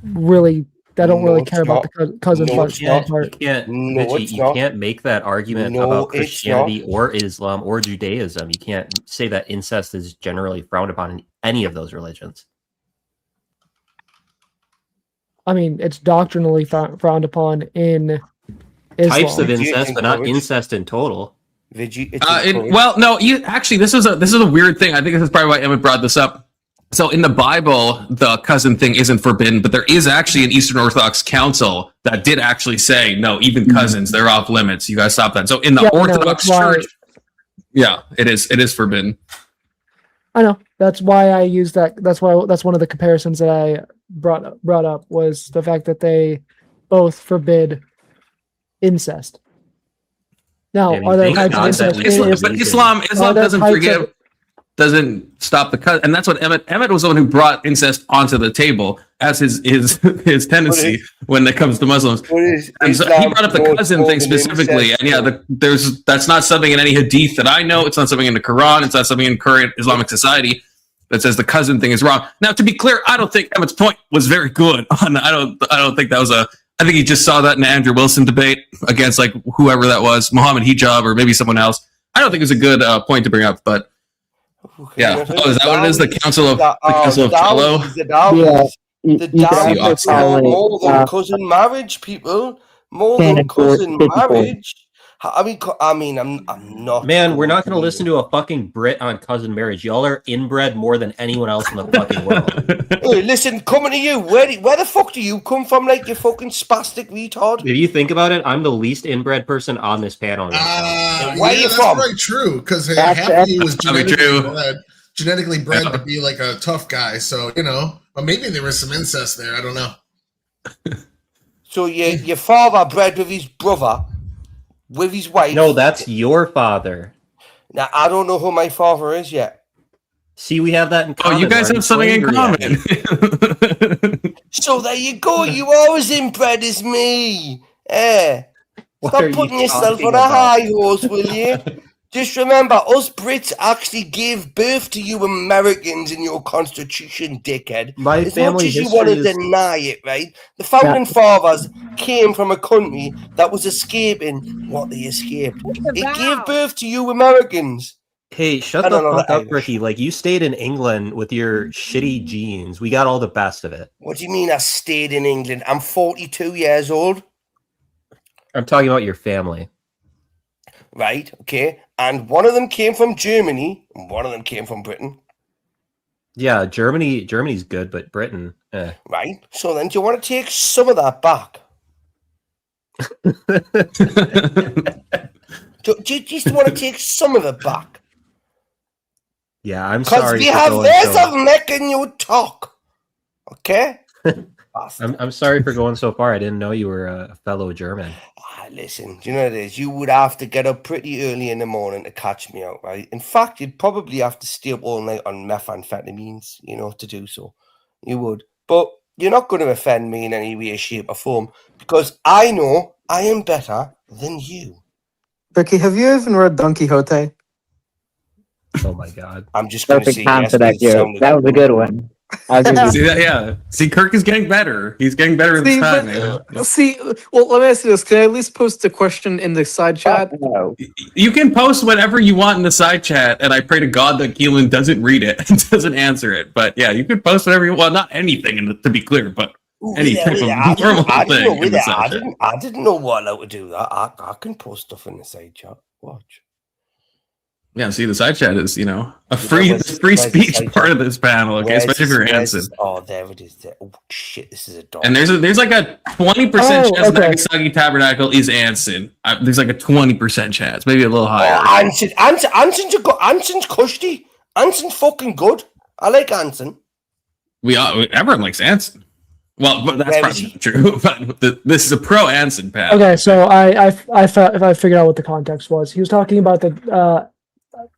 really. I don't really care about the cousin part. You can't, Richie, you can't make that argument about Christianity or Islam or Judaism. You can't say that incest is generally frowned upon in any of those religions. I mean, it's doctrinally frowned upon in Islam. Types of incest, but not incest in total. Well, no, this is a weird thing. I think this is probably why Emmett brought this up. So in the Bible, the cousin thing isn't forbidden, but there is actually an Eastern Orthodox council that did actually say, no, even cousins, they're off limits. You guys stop that. So in the Orthodox Church, it is forbidden. I know. That's why I used that. That's one of the comparisons that I brought up was the fact that they both forbid incest. Now, are there types of incest? But Islam doesn't stop the cousin, and that's what Emmett was the one who brought incest onto the table as his tendency when it comes to Muslims. And so he brought up the cousin thing specifically, and that's not something in any hadith that I know. It's not something in the Quran. It's not something in current Islamic society that says the cousin thing is wrong. Now, to be clear, I don't think Emmett's point was very good. I don't think that was I think he just saw that in the Andrew Wilson debate against like whoever that was, Muhammad Hijab or maybe someone else. I don't think it was a good point to bring up, but. Yeah. Is that what it is? The Council of Cello? The Daoists are more than cousin marriage, people. More than cousin marriage. I mean, I'm not. Man, we're not going to listen to a fucking Brit on cousin marriage. Y'all are inbred more than anyone else in the fucking world. Hey, listen, coming to you. Where the fuck do you come from, like you fucking spastic retard? If you think about it, I'm the least inbred person on this panel. Where are you from? That's very true, because half of you was genetically bred to be like a tough guy. So but maybe there was some incest there. I don't know. So your father bred with his brother. With his wife. No, that's your father. Now, I don't know who my father is yet. See, we have that in common. Oh, you guys have something in common. So there you go. You always inbred as me. Stop putting yourself on a high horse, will you? Just remember, us Brits actually gave birth to you Americans in your constitution, dickhead. As much as you want to deny it, right? The founding fathers came from a country that was escaping what they escaped. It gave birth to you Americans. Hey, shut the fuck up, Ricky. Like, you stayed in England with your shitty genes. We got all the best of it. What do you mean I stayed in England? I'm 42 years old. I'm talking about your family. Right, okay. And one of them came from Germany, and one of them came from Britain. Yeah, Germany's good, but Britain, Right. So then do you want to take some of that back? do you just want to take some of it back? Yeah, I'm sorry. Because we have ways of making you talk. Okay? I'm sorry for going so far. I didn't know you were a fellow German. Listen, do you know what it is? You would have to get up pretty early in the morning to catch me out, right? In fact, you'd probably have to stay up all night on methamphetamines, to do so. You would. But you're not going to offend me in any way, shape, or form because I know I am better than you. Ricky, have you even read Don Quixote? Oh my god. I'm just going to say yes. That was a good one. See that? Yeah. See, Kirk is getting better. He's getting better in time. Well, let me ask you this: can I at least post a question in the side chat? No. You can post whatever you want in the side chat, and I pray to God that Keelan doesn't read it and doesn't answer it. But yeah, you can post whatever you want. Not anything, to be clear, but any type of normal thing. I didn't know what allowed to do that. I can post stuff in the side chat. Watch. Yeah, see, the side chat is, a free speech part of this panel, okay? Especially if you're Hanson. Oh, there it is. Oh, shit, this is a dog. And there's like a 20% chance Nagasaki Tabernacle is Anson. There's like a 20% chance, maybe a little higher. Oh, Anson's cushy. Anson's fucking good. I like Anson. Everyone likes Anson. Well, but that's probably not true. But this is a pro Anson panel. Okay, so I figured out what the context was. He was talking about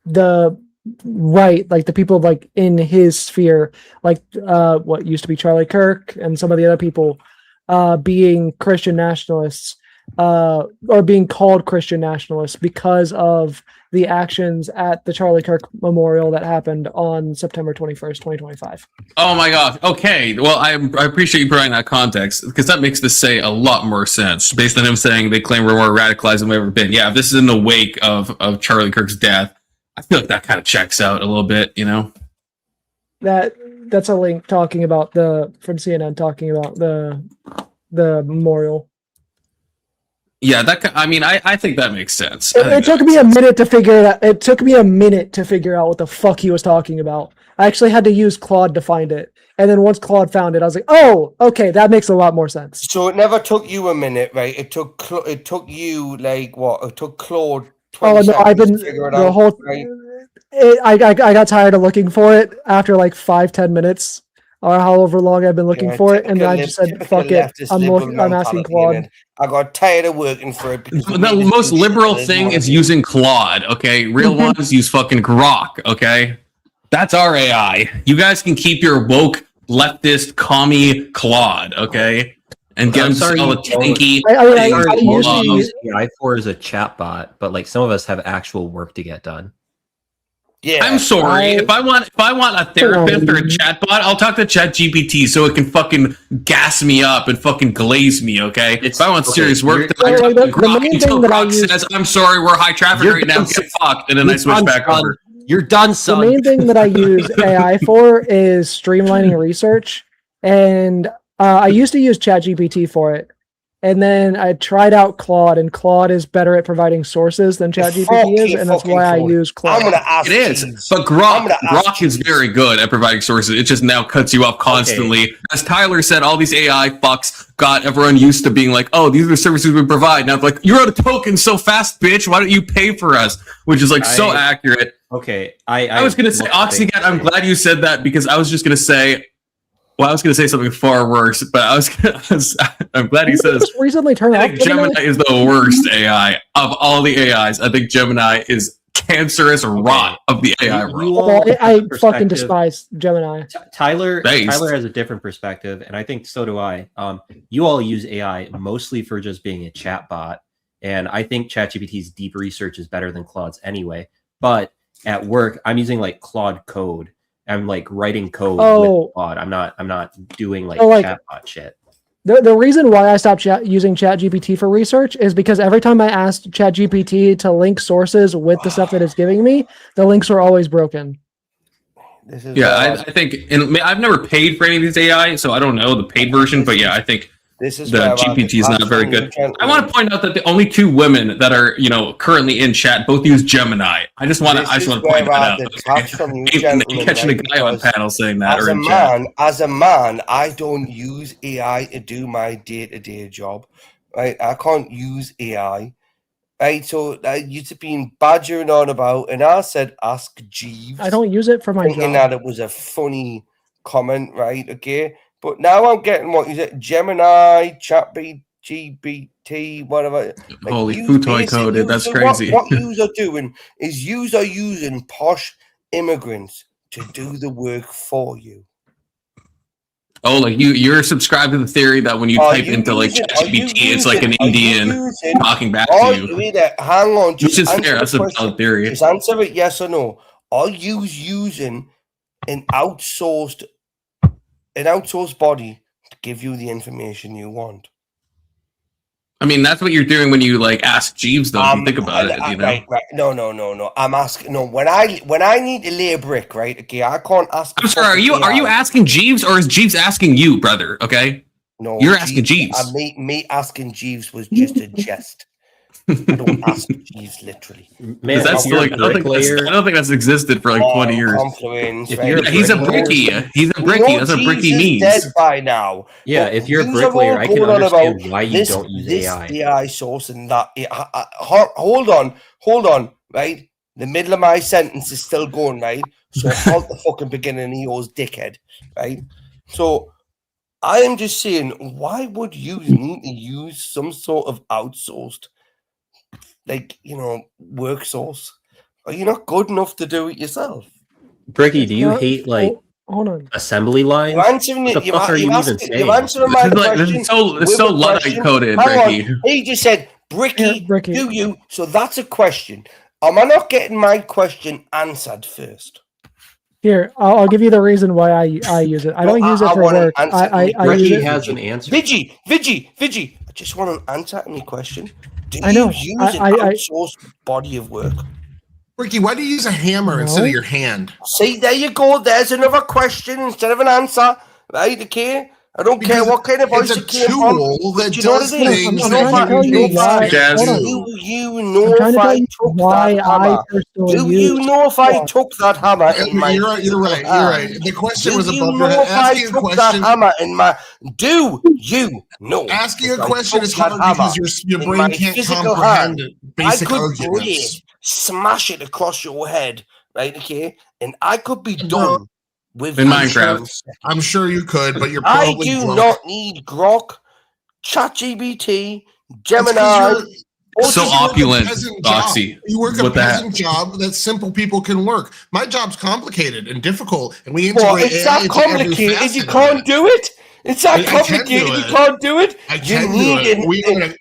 the right, like the people like in his sphere, like what used to be Charlie Kirk and some of the other people being Christian nationalists or being called Christian nationalists because of the actions at the Charlie Kirk Memorial that happened on September 21st, 2025. Oh my gosh. Okay. Well, I appreciate you providing that context because that makes this say a lot more sense based on him saying they claim we're more radicalized than we've ever been. Yeah, if this is in the wake of Charlie Kirk's death, I feel like that kind of checks out a little bit, you know? That's a link talking about from CNN talking about the memorial. Yeah, I think that makes sense. It took me a minute to figure it out. It took me a minute to figure out what the fuck he was talking about. I actually had to use Claude to find it. And then once Claude found it, I was like, oh, okay, that makes a lot more sense. So it never took you a minute, right? It took you like what? It took Claude 20 Oh no, seconds I've been to figure it the out, whole. right? I got tired of looking for it after like 5-10 minutes or however long I've been looking for it, and then I just said, "Fuck it, I'm asking Claude." I got tired of working for it. The most liberal thing is using Claude. Okay, real ones use fucking Grok. Okay, that's our AI. You guys can keep your woke leftist commie Claude. Okay. And get all the tanky. I usually use AI for as a chatbot, but like some of us have actual work to get done. Yeah, I'm sorry. If I want a therapist or a chatbot, I'll talk to ChatGPT so it can fucking gas me up and fucking glaze me. Okay. If I want serious work, then I talk to Grok until Grok says, "I'm sorry, we're high traffic right now. Get fucked," and then I switch back over. You're done, son. The main thing that I use AI for is streamlining research, and I used to use ChatGPT for it. And then I tried out Claude, and Claude is better at providing sources than ChatGPT is, and that's why I use Claude. I'm gonna ask it is, but Grok is very good at providing sources. It just now cuts you off constantly. Okay. As Tyler said, all these AI fucks got everyone used to being like, "Oh, these are the services we provide." Now it's like, "You're out of tokens so fast, bitch. Why don't you pay for us?" Which is like so accurate. Okay, I was gonna say, Oxygat, I'm glad you said that because I was just gonna say. Well, I was going to say something far worse, but I'm glad he says. Recently turned I think Gemini is the worst AI of all the AIs. I think Gemini is cancerous rot of the AI world. I fucking despise Gemini. Tyler has a different perspective, and I think so do I. You all use AI mostly for just being a chat bot, and I think ChatGPT's deep research is better than Claude's anyway. But at work, I'm using like Claude Code. I'm like writing code with Claude. I'm not doing like chatbot shit. The reason why I stopped using ChatGPT for research is because every time I asked ChatGPT to link sources with the stuff that it's giving me, the links were always broken. I think, and I've never paid for any of these AI, so I don't know the paid version, but yeah, I think the GPT is not very good. I want to point out that the only two women that are, currently in chat both use Gemini. I just want to point that out. Catching a guy on panel saying that. As a man, I don't use AI to do my day-to-day job. Right, I can't use AI. Right, so you've been badgering on about, and I said, "Ask Jeeves." I don't use it for my thinking job. that it was a funny comment, right? Okay. But now I'm getting what you said, Gemini, ChatGPT, whatever. Like, holy Futoy coded, that's crazy. What yous are doing is yous are using posh immigrants to do the work for you. Oh, like you're subscribed to the theory that when you type into like ChatGPT, it's like an Indian talking back to you. Hang on, which is fair. That's a valid theory. Just answer it yes or no. Are you using an outsourced body to give you the information you want? I mean, that's what you're doing when you like ask Jeeves, though. If you think about it, Right. No. I'm asking. No, when I need to lay a brick, right? Okay, I can't ask. I'm sorry. Are you asking Jeeves, or is Jeeves asking you, brother? Okay. No, you're asking Jeeves. Me asking Jeeves was just a jest. I don't ask Jeeves literally. Man, that's still like, I don't think that's existed for like 20 years. He's a brickie. He's a brickie. That's what brickie means. Dead by now. Yeah, if you're a bricklayer, I can understand why you don't use AI. This AI source and that. Hold on. Right, the middle of my sentence is still going right. So halt the fucking beginning of yours, dickhead. Right. So I am just saying, why would you need to use some sort of outsourced, like, work source, Are you not good enough to do it yourself? Bricky, do you Well, hate like Hold on. assembly lines? You're answering What it. the fuck are you even saying? You're answering my question. This is so with a Luddite question. coded, Hang on. Ricky. He just said, Bricky, Yeah, Bricky. do you? So that's a question. Am I not getting my question answered first? Here, I'll give you the reason why I use it. I don't use it for want an work. answer. I use Ricky it. has an answer. Vigi. I just want an answer to my question. Do I know. you use an outsourced body of work? Ricky, why do you use a hammer instead of your hand? See, there you go. There's another question instead of an answer. Right, okay? I don't care what kind of voice it came from. Tool that You know does what it is? things I'm that trying to tell you need why. Jazz. Hold on. You I'm know trying if to tell I you took why that I hammer. personally Do use. you know if I took that hammer in my You're right. You're right. The question Do was you above know your if head. I Asking a took that question. hammer in my? Do you know? Asking if a I question took is that hard hammer because your in brain my can't physical comprehend hand, basic I could arguments. smash it across your head, right? Okay, and I could be Bro, done with In you Minecraft. in a second. I'm sure you could, but you're I probably do drunk. not need Grok, ChatGPT, It's 'cause Gemini. you're- it's So 'cause you work a opulent, peasant job. Oxy. You work a What the heck? peasant job that simple people can work. My job's complicated and difficult, and we Well, integrate it's AI that into every complicated. facet You of can't it. do it. It's that I can do complicated. You it. can't do it. I You can do need it. We're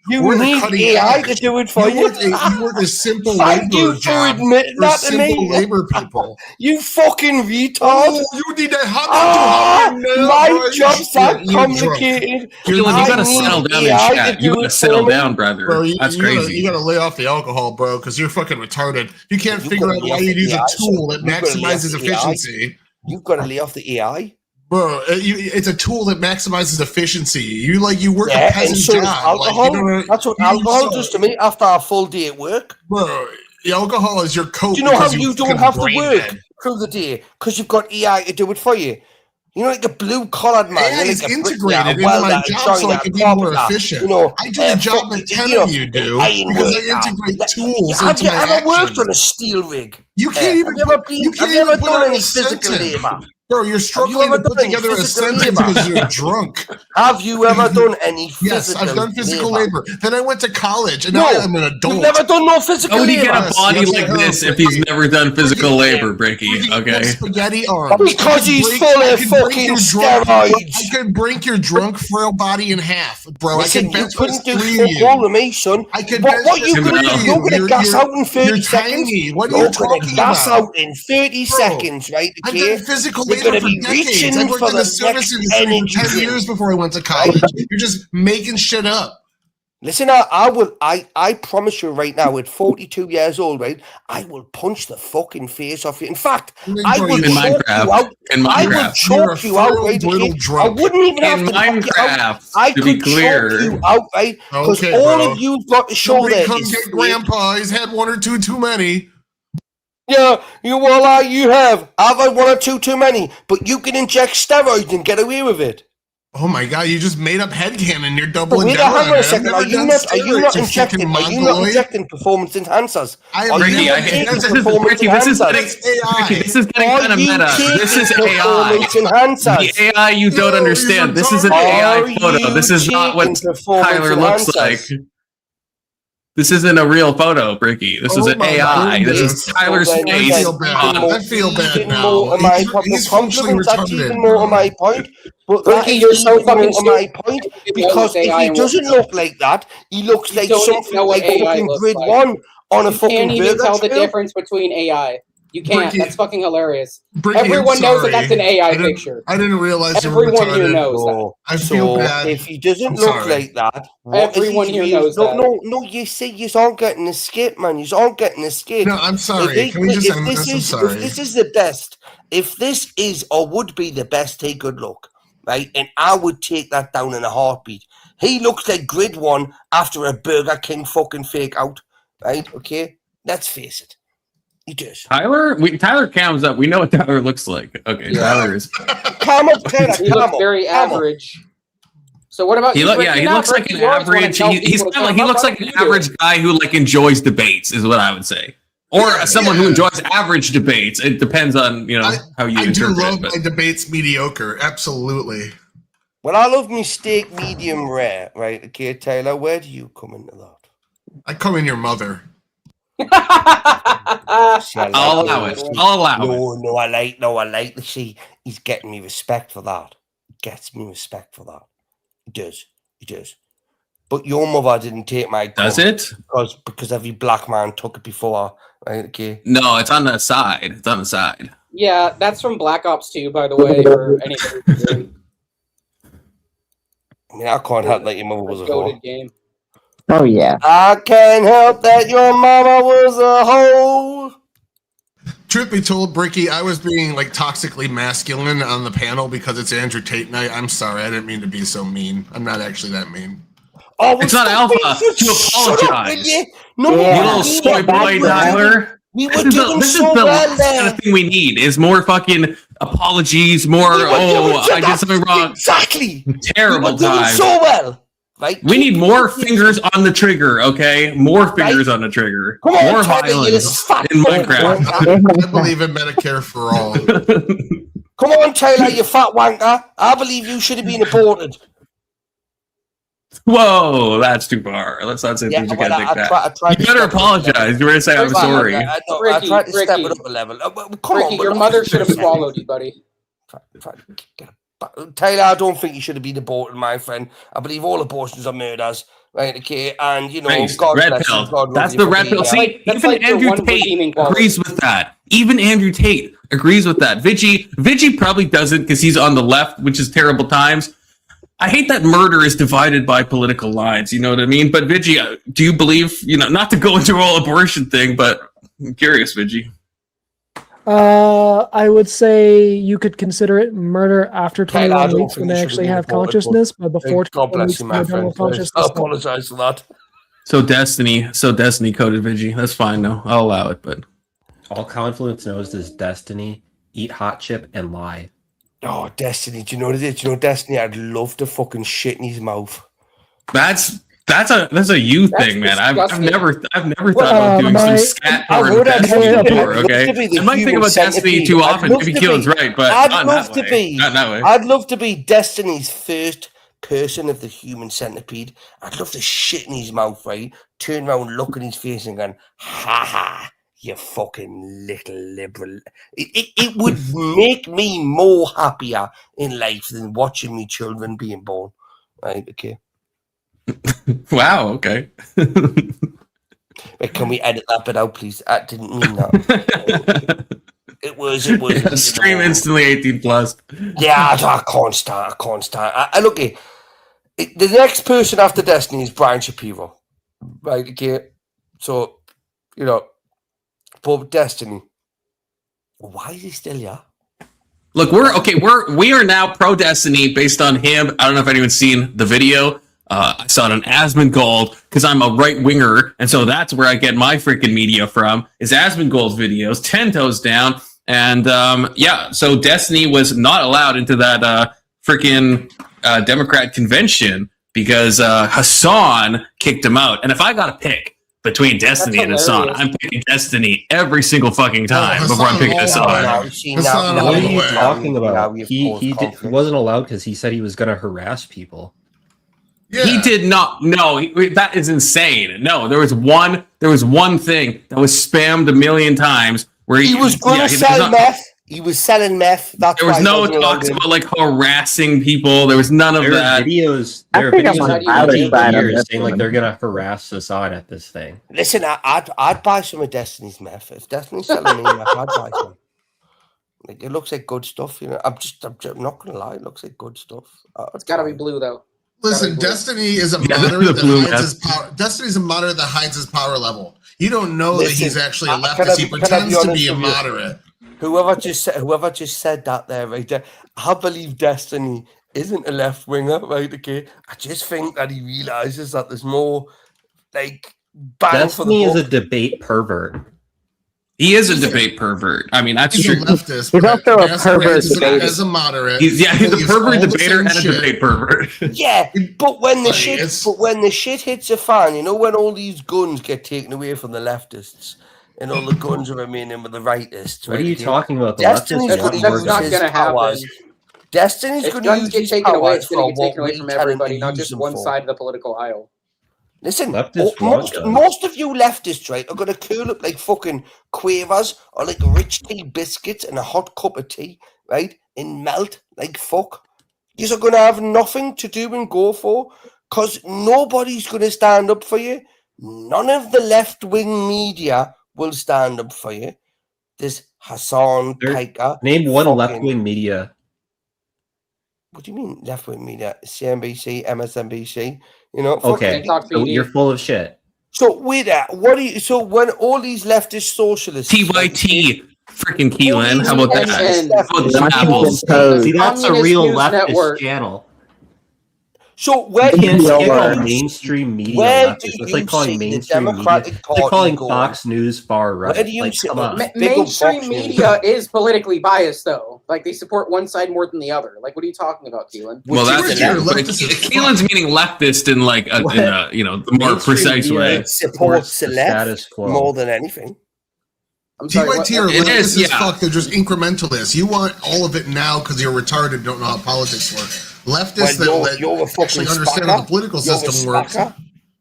you the need cutting AI edge. to do it for you. You work a simple Thank you labor for job admitting for that to simple me. labor people. You fucking retard. Oh, you need to hop into My job's that You're complicated. You're Dylan, you I gotta need settle down in AI to chat. do You gotta it settle for me. down, brother. Bro, That's you crazy. gotta lay off the alcohol, bro, because you're fucking retarded. You can't You figure gotta out lay why off you'd the use a AI, tool that so you gotta lay off maximizes the AI. efficiency. You've got to lay off the AI. Bro, it's a tool that maximizes efficiency. You work a Yeah, and peasant so does job. alcohol. That's what alcohol does to me after a full day at work. Bro, the alcohol is your coke. Do you know how because you don't fucking have to brain work dead. through the day? Because you've got AI to do it for you. You know, like a blue-collared man. AI like is a integrated into welder, my a job so I joiner, can a be more carpenter, efficient. You know, I do the job that 10 of you do because I integrate tools Have into you my ever worked actions. on a steel rig? You can't even Have you you can't ever even put done out any a physical sentence. labor? Bro, you're struggling ever to put done any together a physical sentence labor? because you're drunk. Have you ever done any physical Yes, I've done physical labor. Then I went to college, and No, now I'm an adult. you've never done no physical How would he labor. get a body Yes, like I have, this if he's Ricky. never done physical Ricky, labor, Bricky? Ricky, you have Okay. spaghetti arms. Because he's full of fucking steroids. I could break your drunk, frail body in half, bro. Listen, I can you bench couldn't do three of fuck all you. to me, son. I could What bench you press gonna do? three of You're you. gonna gas out in 30 you're seconds? tiny. What are You're you gonna talking gas about? out in 30 Bro, seconds, right? I've Okay? done physical You're labor gonna for be decades. reaching I've worked for in the the service next industry for energy 10 drink. years before I went to college. You're just making shit up. Listen, I promise you right now, at 42 years old, right, I will punch the fucking face off you. In fact, I will In choke you out. In I will Minecraft. choke you out, right? Brittle Okay? I drunk. wouldn't even have In to knock you out. Minecraft, I to be could clear. choke you out, right? Because Okay, all bro. of you've got to show Somebody there come is get fake. Grandpa. He's had one or two too many. Yeah, you have. I've had one or two too many, but you can inject steroids and get away with it. Oh my god, you just made up headcanon. You're But doubling wait, down hang on on a it. I've second. never Are you done not steroids, injecting performance enhancers? I Are Ricky, you I not hate taking this. performance Ricky, this is enhancers? AI. This is getting Are kind of you meta. taking This is AI. performance enhancers? The AI you don't No, understand. you're This is an Are AI photo. you This is not what taking performance Tyler looks enhancers? like. This isn't a real photo, Bricky. This is Oh an my AI. This goodness. is Tyler's Well, then, face. I feel bad. on- I feel bad even now. more to my He's point. functionally Compliments, that's retarded, even more bro. to my point. But Ricky, that is you're so even more fucking to my point. Because if he doesn't look like that, he looks You like don't even something know what like AI fucking looks Grid like. 1 on a You fucking can't even burger tell the grill. difference between AI. You can't. Bricky- That's fucking hilarious. Bricky, I'm Everyone knows that sorry. that's an AI I didn't- picture. I didn't realize you were Everyone here retarded. knows that. So, I feel bad. if he doesn't I'm look sorry. like that, what is Everyone his here real- knows no, that. No, you see, you aren't getting a skip, man. You aren't getting a skip. No, I'm sorry. If Can we just if end this this? I'm is sorry. if this is the best, if this is or would be the best, he could look, right? And I would take that down in a heartbeat. He looks like Grid 1 after a Burger King fucking fake out, right? Okay, let's face it, he does. Tyler cams up. We know what Tyler looks like. Okay, Yeah. Tyler is. Come up, Tyler. He looks very average. So what about He you? looks Ricky? like Ricky, an you always wanna average. tell He's people to kind of like come he up. looks Why like don't an you do it? average guy who like enjoys debates. Is what I would say. Or someone who yeah. enjoys average debates. It depends on how you I do interpret love it. But my debates mediocre. Absolutely. Well, I love my steak medium rare, right? Okay, Taylor, where do you come into that? I come in your mother. See, I I'll like allow it. it. I'll allow it. No, I like. See, he's getting me respect for that. Gets me respect for that. He does. But your mother didn't take my Does cum it? because every black man took it before. Right? Okay. No, it's on the side. It's on the side. Yeah, that's from Black Ops 2, by the way, or anything. I mean, I can't help that your mother was a whore. Goated game. Oh yeah. I can't help that your mama was a hoe. Truth be told, Bricky, I was being like toxically masculine on the panel because it's Andrew Tate night. I'm sorry, I didn't mean to be so mean. I'm not actually that mean. Oh, It's not alpha to apologize. No, You Yeah. little soy boy, Tyler. We were This is doing the so well last kind there. of thing we need is more fucking apologies, more, I did something wrong. Exactly. Terrible We were doing time. so well. Right? We need more fingers on the trigger, okay? More fingers on the trigger. Come on, More Tyler, you violence fat in fuck. Minecraft. I believe in Medicare for all. Come on, Taylor, you fat wanker. I believe you should have been aborted. Whoa, that's too far. Let's not say Yeah, things you well, can't take I that. tried You to better step it up a apologize. You better say I'm Ricky, sorry. I Ricky, tried to step Ricky. it up a level. Come Ricky, on, your mother should have swallowed you, buddy. Taylor, I don't think you should have been aborted, my friend. I believe all abortions are murders. Right, okay, and you know, Thanks. God Red bless you, pill. God That's love the you, red but pill. yeah. See, That's even like the Andrew one Tate redeeming quality. agrees with that. Even Andrew Tate agrees with that. Vigi probably doesn't because he's on the left, which is terrible times. I hate that murder is divided by political lines. You know what I mean? But Vigi, do you believe, not to go into a whole abortion thing, but I'm curious, Vigi. I would say you could consider it murder after Taylor, I 21 don't weeks think when you they should actually have have been aborted, consciousness, but before God 21 bless weeks you, when my they're done with friend. I consciousness. apologize for that. So Destiny coded Vigi. That's fine, though. I'll allow it, but All Confluence knows is Destiny, eat hot chip, and lie. Oh, Destiny, do you know what it is? Do you know Destiny? I'd love to fucking shit in his mouth. that's a you That's thing, man. I've disgusting. never thought about doing some scat I porn would have Destiny loved before, to okay? be the I might think human about Destiny centipede. too I'd often. love Maybe to Keelan's be- right, but I'd not love that to way. be. Not that way. I'd love to be Destiny's first person of the human centipede. I'd love to shit in his mouth, right? Turn around, look in his face, and go, "Ha ha, you fucking little liberal." It would make me more happier in life than watching me children being born. Right? Okay. Wow, okay. Wait, can we edit that bit out, please? I didn't mean that. It was. Stream instantly 18 plus. Yeah, I can't stand. I look at the next person after Destiny is Brian Shapiro, right? Okay, so but Destiny, why is he still here? Look, we are now pro Destiny based on him. I don't know if anyone's seen the video. I saw it on Asmongold because I'm a right winger, and so that's where I get my freaking media from. Is Asmongold's videos, 10 toes down, and so Destiny was not allowed into that freaking Democrat convention because Hassan kicked him out. And if I got to pick between Destiny and Hassan, I'm picking Destiny every single fucking time before I'm picking Hassan. What are you talking about? He wasn't allowed because he said he was going to harass people. Yeah. He did not. No, that is insane. No, there was one thing that was spammed a million times where he was going to sell meth. He was selling meth. That's there was no talks about like harassing people. There was none of that. There are videos saying like they're gonna harass Hassan at this thing. Listen, I'd buy some of Destiny's meth. If Destiny's selling me meth, I'd buy some. Like, it looks like good stuff, I'm not gonna lie, it looks like good stuff. It's gotta be blue though. Listen, Destiny is a moderate that hides his power. Destiny's a moderate that hides his power level. You don't know that he's actually a leftist. He pretends to be a moderate. Whoever just said that there, right there, I believe Destiny isn't a left winger, right? Okay, I just think that he realizes that there's more like Destiny is a debate pervert. He is a debate pervert. I mean, that's true. He's a leftist. He's also a pervert debater. As a moderate. He's a pervert debater and a debate pervert. Yeah, but when the shit hits a fan, when all these guns get taken away from the leftists and all the guns are remaining with the rightists. What are you talking about? The Destiny's leftists going to that's use not his gonna happen. powers. Destiny's If going to guns use get his taken away, powers it's going to for get what taken away we from tell him everybody, to not use just them one for. side of the political aisle. Listen, Leftists want guns. most of you leftists, right, are going to curl up like fucking quavers or like rich tea biscuits and a hot cup of tea, right, and melt like fuck. You're going to have nothing to do and go for because nobody's going to stand up for you. None of the left-wing media will stand up for you. This Hassan Piker. Name one left-wing media. What do you mean left-wing media? CNBC, MSNBC. You know, okay, so you're full of shit. So wait, what do you? So when all these leftist socialists, TYT, freaking Keelan, how about that? See, that's a real leftist channel. So where you can't call mainstream media leftist. It's like calling mainstream media. It's like calling Fox News far right. Where do you like, come on. Mainstream media is politically biased, though. Like they support one side more than the other. Like, what are you talking about, Keelan? Well, that's true. Keelan's meaning leftist in like in a the more precise way. Supports the status quo more than anything. TYT are leftists as fuck. They're just incrementalists. You want all of it now because you're retarded, don't know how politics work. Leftists that actually understand how the political system works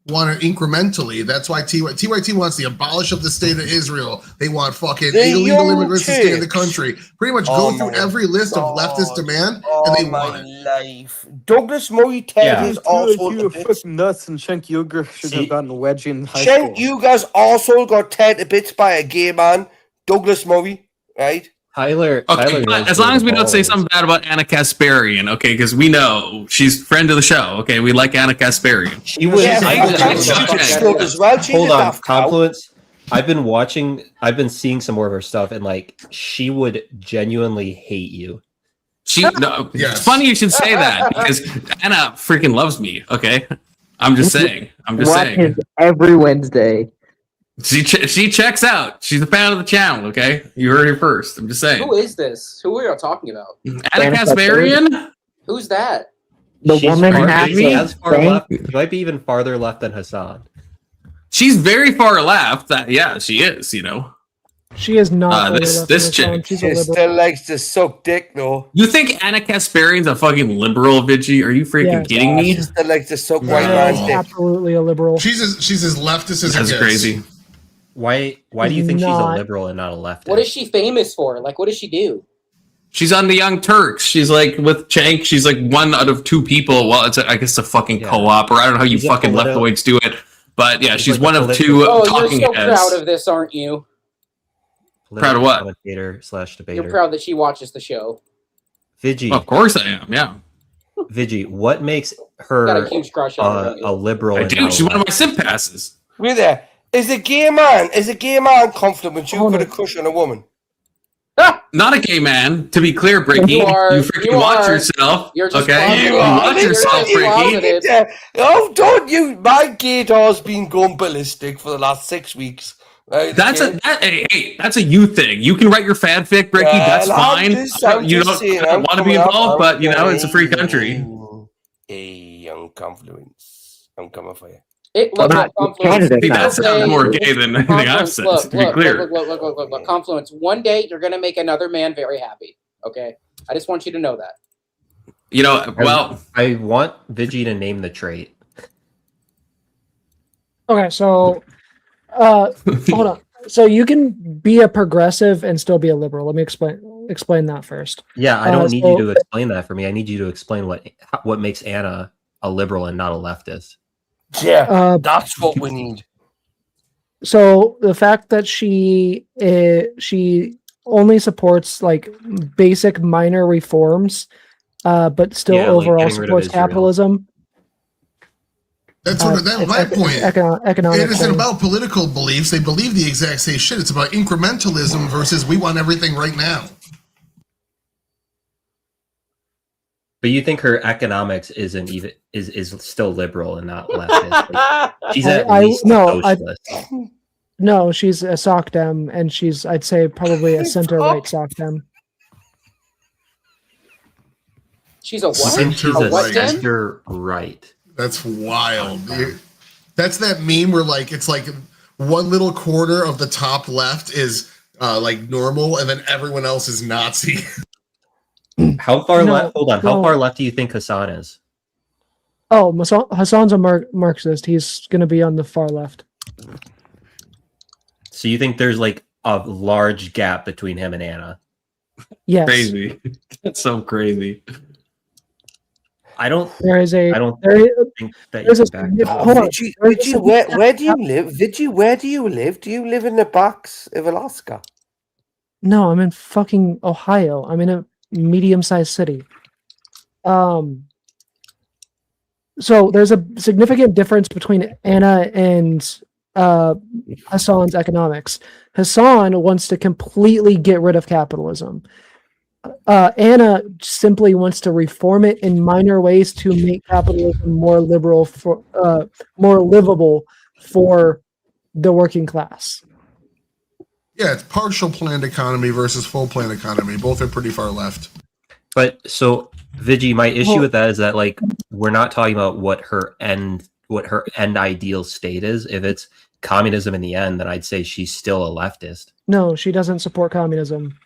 want it incrementally. That's why TYT wants the abolish of the state of Israel. They want fucking illegal immigrants to stay in the country. Pretty much go through every list of leftist demand, and they want it. Life. Douglas Murray Ted is also you fucking nuts, and Cenk Uygur should have gotten a wedgie in high Cenk school. Uyghur's also got teared to bits by a gay man, Douglas Murray, right? Tyler, but as long as we don't say something bad about Anna Kasparian, okay, because we know she's friend of the show, okay, we like Anna Kasparian. She was. Hold on, Confluence. I've been seeing some more of her stuff, and like she would genuinely hate you. It's funny you should say that because Anna freaking loves me. Okay, I'm just saying. His every Wednesday. She checks out. She's a fan of the channel. Okay, you heard it first. I'm just saying. Who is this? Who are you talking about? Anna Kasparian. Who's that? The woman she might be even farther left than Hassan. She's very far left. Yeah, she is. She is not. This chick. She still likes to suck dick, though. You think Anna Kasparian's a fucking liberal, Vigi? Are you freaking kidding me? She still likes to suck white man's dick. Absolutely a liberal. She's as leftist as That's crazy. Why do you think she's a liberal and not a leftist? What is she famous for? Like, what does she do? She's on the Young Turks. She's like with Cenk. She's like one out of two people. Well, I guess a fucking co-op, or I don't know how you fucking leftoids do it. But yeah, she's one of two talking you're so heads. Proud of this, aren't you? Proud of what? Commentator/debater. You're proud that she watches the show. Vigi. Of course I am. Yeah. Vigi, what makes her got a huge crush on her, a liberal? I do. She's one of my sim passes. Wait there. Is a gay man confident when you put a crush on a woman? Not a gay man, to be clear, Bricky. You freaking watch yourself. Okay, you watch yourself, Bricky. Oh, don't you? My gaydar's been going ballistic for the last 6 weeks. Right? That's a you thing. You can write your fanfic, Bricky. That's fine. You don't want to be involved, but it's a free country. Hey, young Confluence, I'm coming for you. That sounds more gay than anything I've said. To be clear, look, Confluence. One day you're gonna make another man very happy. Okay, I just want you to know that. Well, I want Vigi to name the trait. Okay, so hold on. So you can be a progressive and still be a liberal. Let me explain that first. Yeah, I don't need you to explain that for me. I need you to explain what makes Anna a liberal and not a leftist. Yeah, that's what we need. So the fact that she only supports like basic minor reforms, but still overall supports capitalism. That's my point. Economic. It isn't about political beliefs. They believe the exact same shit. It's about incrementalism versus we want everything right now. But you think her economics is still liberal and not leftist? Like, she's at least socialist. No, she's a soc dem, and I'd say probably a center right soc dem. She's a what? Center right. That's wild. That's that meme where it's like one little corner of the top left is like normal, and then everyone else is Nazi. How far left? Hold on. How far left do you think Hassan is? Oh, Hassan's a Marxist. He's going to be on the far left. So you think there's like a large gap between him and Anna? Yes. Crazy. That's so crazy. I don't. There is a. I don't there is, think that there's you a can back that up. hold on. Vidgy, where do you live? Vidgy, where do you live? Do you live in the backs of Alaska? No, I'm in fucking Ohio. I'm in a medium-sized city. So there's a significant difference between Anna and Hassan's economics. Hassan wants to completely get rid of capitalism. Anna simply wants to reform it in minor ways to make capitalism more liberal, for more livable for the working class. Yeah, it's partial planned economy versus full planned economy. Both are pretty far left. But so Vigi, my issue with that is that like we're not talking about what her end ideal state is. If it's communism in the end, then I'd say she's still a leftist. No, she doesn't support communism.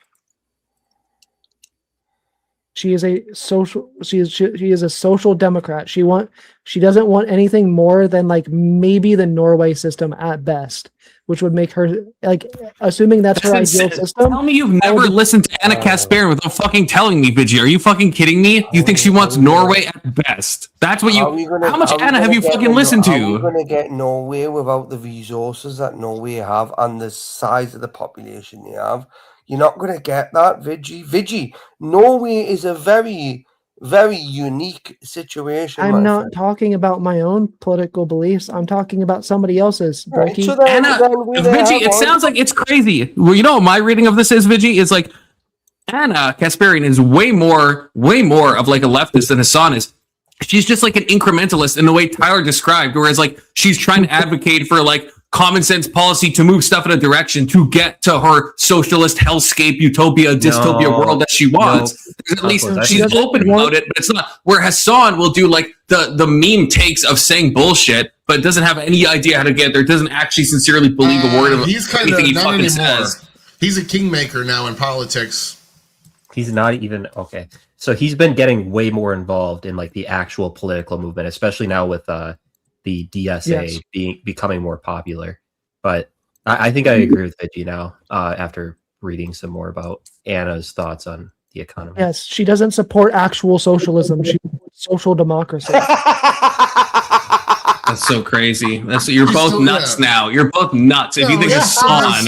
She is a social. She is a social democrat. She doesn't want anything more than like maybe the Norway system at best, which would make her like assuming that's her ideal system. Tell me you've never listened to Anna Kasparian without fucking telling me, Vigi. Are you fucking kidding me? You think she wants Norway at best? That's what you. How much Anna have you fucking listened to? Are we going to get Norway without the resources that Norway have and the size of the population they have? You're not going to get that, Vigi. Vigi, Norway is a very, very unique situation. I'm not talking about my own political beliefs. I'm talking about somebody else's. Right, Berkey. so then- Anna, then we Vigi, have it one. sounds like it's crazy. Well, you know what my reading of this is, Vigi? Is like Anna Kasparian is way more of like a leftist than Hassan is. She's just like an incrementalist in the way Tyler described, whereas like she's trying to advocate for like common sense policy to move stuff in a direction to get to her socialist hellscape, utopia, dystopia world that she wants. At least she's open about it, but it's not where Hassan will do like the meme takes of saying bullshit, but doesn't have any idea how to get there, doesn't actually sincerely believe a word of anything he fucking says. He's a kingmaker now in politics. He's not even okay. So he's been getting way more involved in like the actual political movement, especially now with the DSA becoming more popular. But I think I agree with Vigi now after reading some more about Anna's thoughts on the economy. Yes, she doesn't support actual socialism. She supports social democracy. That's so crazy. You're both nuts now. You're both nuts. If you think Hassan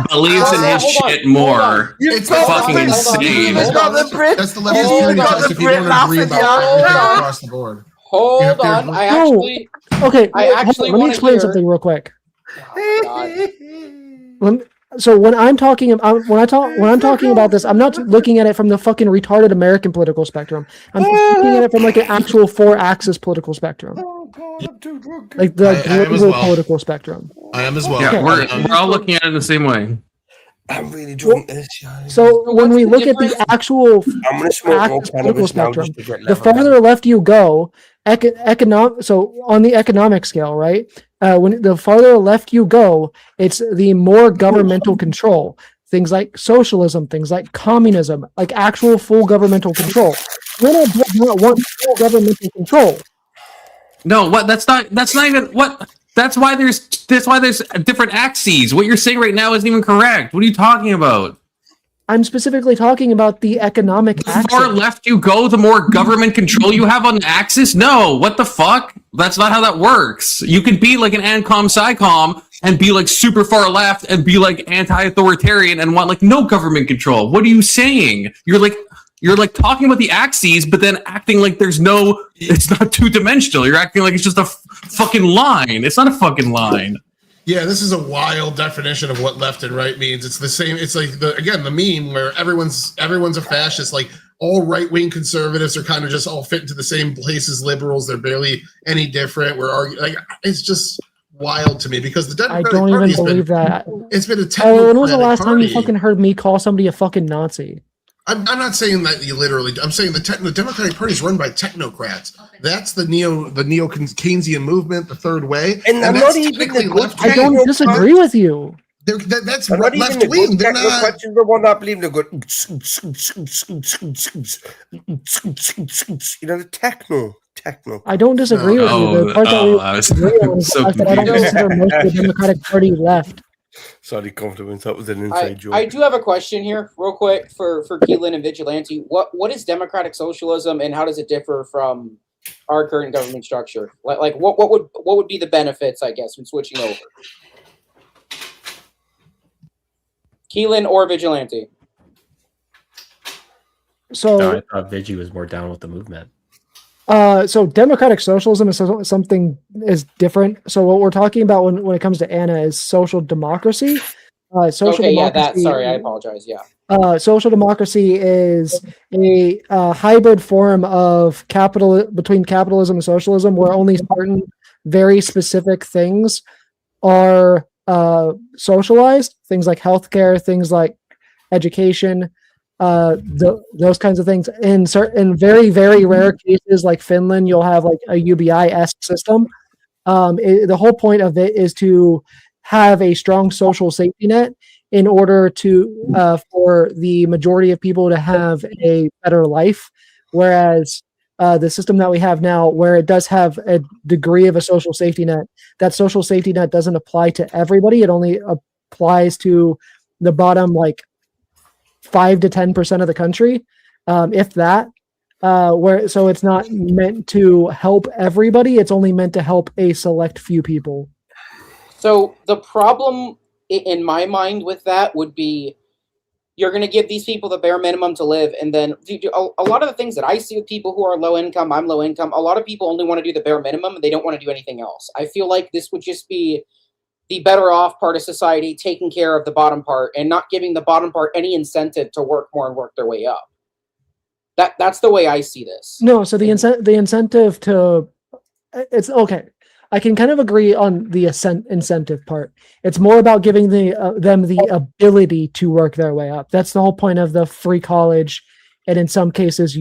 believes in his shit more, it's fucking insane. That's the leftist purity test if you don't agree about everything across the board. Hold on. I actually Okay, want let me explain something real quick. God. So when I'm talking about this, I'm not looking at it from the fucking retarded American political spectrum. I'm looking at it from like an actual 4-axis political spectrum, like the global political spectrum. I am as well. Yeah, we're all looking at it in the same way. I'm really drunk this. So when we look at the actual I'm gonna smoke more political cannabis now spectrum, just to get the farther left you go, so on the economic scale, right? When the farther left you go, it's the more governmental control. Things like socialism, things like communism, like actual full governmental control. Women does not want full governmental control. No, what? That's not even what. That's why there's different axes. What you're saying right now isn't even correct. What are you talking about? I'm specifically talking about the economic The axis. far left you go, the more government control you have on the axis? No, what the fuck? That's not how that works. You can be like an ANCOM-SciComm and be like super far left and be like anti-authoritarian and want like no government control. What are you saying? You're like talking about the axes, but then acting like it's not two-dimensional. You're acting like it's just a fucking line. It's not a fucking line. Yeah, this is a wild definition of what left and right means. It's the same. It's like the meme where everyone's a fascist. Like all right-wing conservatives are kind of just all fit into the same place as liberals. They're barely any different. It's just wild to me because the Democratic I don't Party even believe that. It's been a Oh, when was the last time you party. fucking heard me call somebody a fucking Nazi? I'm not saying that you literally. I'm saying the Democratic Party is run by technocrats. That's the neo Keynesian movement, the third way, And that's not even technically the good left. I don't disagree with you. That's They're not even left the wing. good They're technical not. questions. The one that believe they're good. You know, the techno. I don't disagree with you. The part that we I was agree on is the so fact that I don't confused. consider most of the Democratic Party left. Sorry, compliments. That was an inside joke. I do have a question here, real quick, for Keelan and Vigilante. What is democratic socialism, and how does it differ from our current government structure? Like what would be the benefits, I guess, from switching over? Keelan or Vigilante? So No, I thought Vigi was more down with the movement. So democratic socialism is something is different. So what we're talking about when it comes to Anna is social democracy. Social Okay, yeah, democracy, sorry, I apologize. Yeah. Social democracy is a hybrid form of between capitalism and socialism, where only certain very specific things are socialized. Things like healthcare, things like education, those kinds of things. In very, very rare cases like Finland, you'll have like a UBI-esque system. The whole point of it is to have a strong social safety net in order to for the majority of people to have a better life, whereas the system that we have now, where it does have a degree of a social safety net, that social safety net doesn't apply to everybody. It only applies to the bottom like 5 to 10% of the country, if that. So it's not meant to help everybody. It's only meant to help a select few people. So the problem in my mind with that would be you're going to give these people the bare minimum to live, and then a lot of the things that I see with people who are low income, I'm low income, a lot of people only want to do the bare minimum and they don't want to do anything else. I feel like this would just be the better off part of society taking care of the bottom part and not giving the bottom part any incentive to work more and work their way up. That's the way I see this. No, so the incentive to it's okay. I can kind of agree on the incentive part. It's more about giving them the ability to work their way up. That's the whole point of the free college, and in some cases,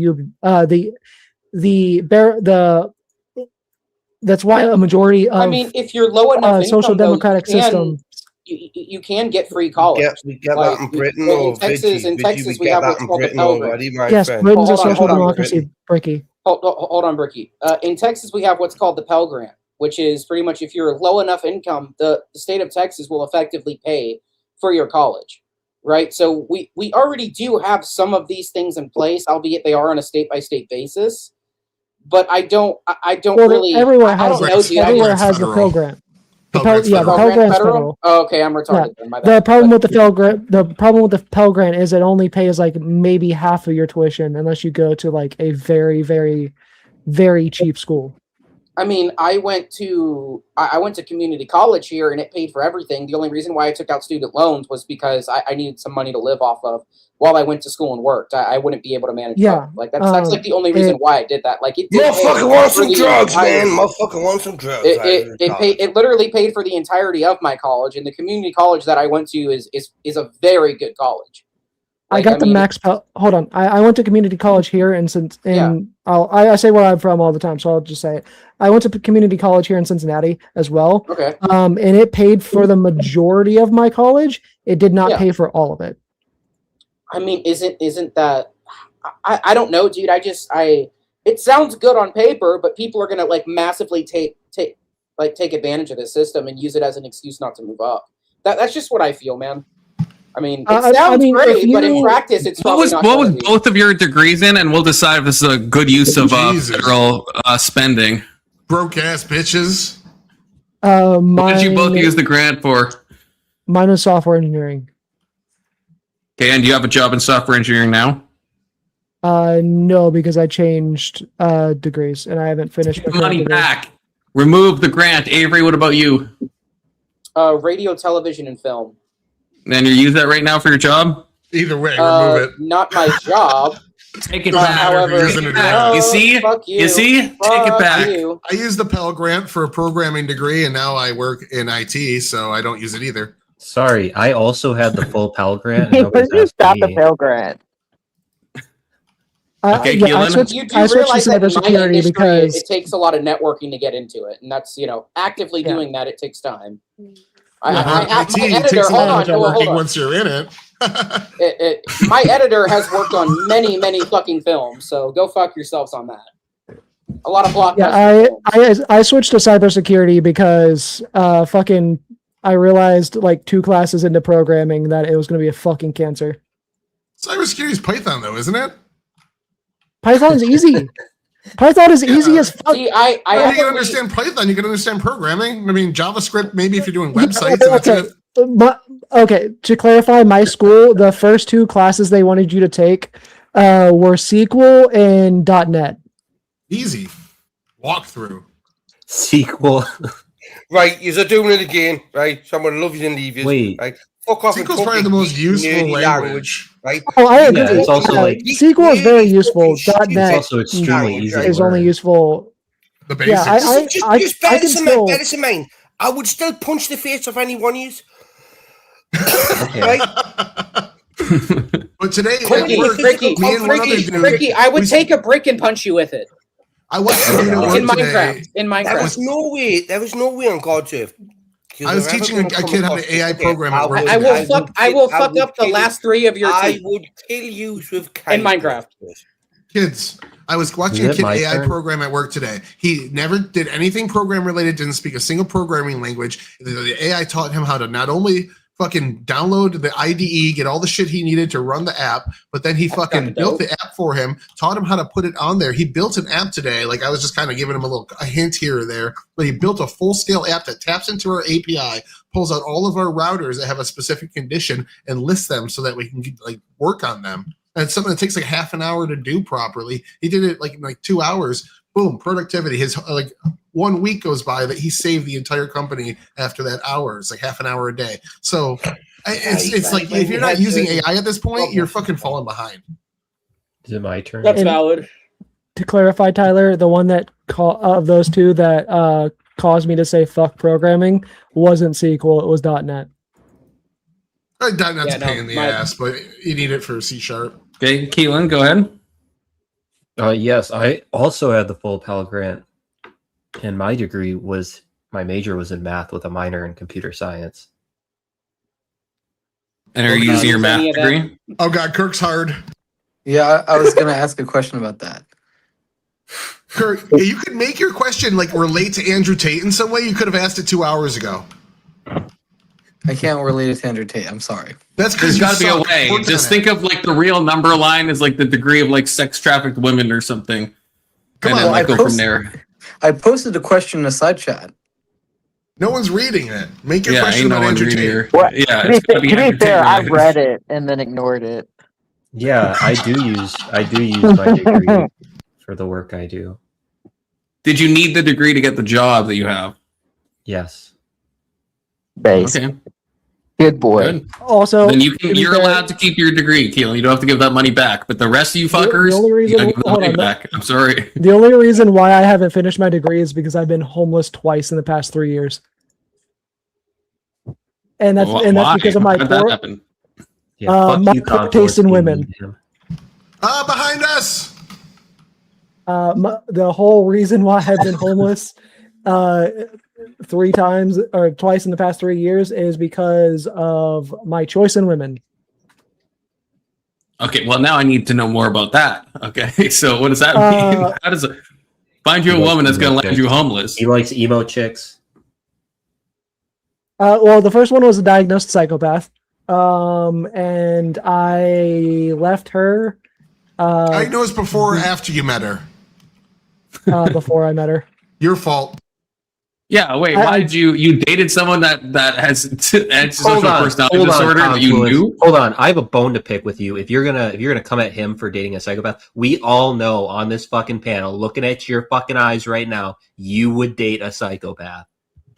that's why a majority of if you're low enough social income, democratic system. You can get free college. We get that in Britain, in Texas, we have what's called the Pell Grant. Yes, Britain's a social democracy, Bricky. Hold on, Bricky. In Texas, we have what's called the Pell Grant, which is pretty much if you're low enough income, the state of Texas will effectively pay for your college, right? So we already do have some of these things in place, albeit they are on a state-by-state basis. But I don't really. Everywhere has the Pell Grant. The Pell Grant's federal. Oh, okay, I'm retarded. Yeah. My bad. The problem with the Pell Grant is it only pays like maybe half of your tuition unless you go to like a very, very, very cheap school. I mean, I went to community college here, and it paid for everything. The only reason why I took out student loans was because I needed some money to live off of while I went to school and worked. I wouldn't be able to manage. Yeah, like that's like the only reason why I did that. Like it. Motherfucker wants some drugs, man. Motherfucker wants some drugs. It literally paid for the entirety of my college, and the community college that I went to is a very good college. Like, I got the max Pell. Hold on, I went to community college here, and I say where I'm from all the time, so I'll just say it. I went to community college here in Cincinnati as well. Okay. And it paid for the majority of my college. It did not pay for all of it. I mean, isn't that? I don't know, dude. It sounds good on paper, but people are gonna like massively take advantage of this system and use it as an excuse not to move up. That's just what I feel, man. I mean, it sounds great, but in practice, it's probably not. What was both of your degrees in, and we'll decide if this is a good use of federal spending. Broke ass bitches. What did you both use the grant for? Mine was software engineering. Okay, and do you have a job in software engineering now? No, because I changed degrees and I haven't finished. Take the money back. Remove the grant. Avery, what about you? Radio, television, and film. And you use that right now for your job? Either way, remove it. Not my job. Take it back. However, You see? You see? Take it back. I used the Pell Grant for a programming degree, and now I work in IT, so I don't use it either. Sorry, I also had the full Pell Grant. When you stop the Pell Grant? Okay, I switched to cybersecurity because it takes a lot of networking to get into it, and that's actively doing that. It takes time. My It editor, takes a hold while on, to hold working on. once you're in it. My editor has worked on many fucking films, so go fuck yourselves on that. A lot of blockbuster Yeah, films. I switched to cybersecurity because I realized like 2 classes into programming that it was going to be a fucking cancer. Cybersecurity is Python, though, isn't it? Python's easy. Python is easy as fuck. See, I If you actually, can understand Python, you can understand programming. I mean, JavaScript, maybe if you're doing websites. And that's Okay. it. But okay, to clarify, my school, the first 2 classes they wanted you to take were SQL and .NET. Easy. Walkthrough. Sequel. Right, you're doing it again, right? Someone loves you and leave you. Wait. Right? Fuck off. SQL's probably the most useful language. Right? Oh, I agree. Yeah, it's also like SQL is very useful. it's .NET also extremely easy. to is only learn. useful. The basics. Yeah, Just I bear can this still. in mind. I would still punch the face of any one of you. Okay. Right? But today, Ricky, at work, me and one other dude, I would we- take a brick and punch you with it. I watched a dude at In work Minecraft. today. In There Minecraft. was no way on God's earth. I was teaching a kid how to AI program at work. I will fuck up the last 3 of your I teeth would kill you with in Minecraft. Kids, I was watching Is a it kid my AI turn? program at work today. He never did anything program related, didn't speak a single programming language. The AI taught him how to not only fucking download the IDE, get all the shit he needed to run the app, but then he fucking kinda built dope. the app for him, taught him how to put it on there. He built an app today. Like I was just kind of giving him a hint here or there, but he built a full scale app that taps into our API, pulls out all of our routers that have a specific condition and lists them so that we can like work on them. And it's something that takes like half an hour to do properly. He did it like in like 2 hours. Boom, productivity. His like 1 week goes by that he saved the entire company after that hour. It's like half an hour a day. So it's like if you're not using AI at this point, you're fucking falling behind. Is it my turn? That's And- valid. To clarify, Tyler, the one that of those 2 that caused me to say fuck programming wasn't SQL. It was .NET. That's Yeah, a no, pain in the my- ass, but you need it for C#. Okay, Keelan, go ahead. Yes, I also had the full Pell Grant, and my major was in math with a minor in computer science. And are you using your math Any of that? degree? Oh god, Kirk's hard. Yeah, I was gonna ask a question about that. Kirk, you could make your question like relate to Andrew Tate in some way. You could have asked it 2 hours ago. I can't relate it to Andrew Tate. I'm sorry. That's There's because got to be a way. Just think of like the real number line is like the degree of like sex trafficked women or something. Come and on, then like I go from post- there. I posted a question in a side chat. no one's reading it. Make your Yeah, question ain't no about one Andrew reading Tate. your. What? Yeah, To be, it's gotta be to be Andrew fair, Tate, I right? read it and then ignored it. Yeah, I do use my degree for the work I do. Did you need the degree to get the job that you have? Yes. Base. Okay, Good boy. good. Also, Then to be you're fair, allowed to keep your degree, Keelan. You don't have to give that money back. But the rest of you The- fuckers, the only you reason- gotta give the hold money on, back. I'm sorry. The only reason why I haven't finished my degree is because I've been homeless twice in the past 3 years. And that's Why? because of my How did that poor, happen? Yeah. my fuck you, poor Confluence, taste in you women. need him. Behind us. the whole reason why I've been homeless 3 times or twice in the past 3 years is because of my choice in women. Okay, well now I need to know more about that. Okay, so what does that mean? How does it find you a woman that's going to land you homeless? He likes emo chicks. Well, the first one was a diagnosed psychopath. And I left her I know it's before or after you met her. before I met her. Your fault. Yeah, wait. Why did you dated someone that has antisocial personality disorder that you Confluence. knew? Hold on, I have a bone to pick with you. If you're gonna come at him for dating a psychopath, we all know on this fucking panel, looking at your fucking eyes right now, you would date a psychopath.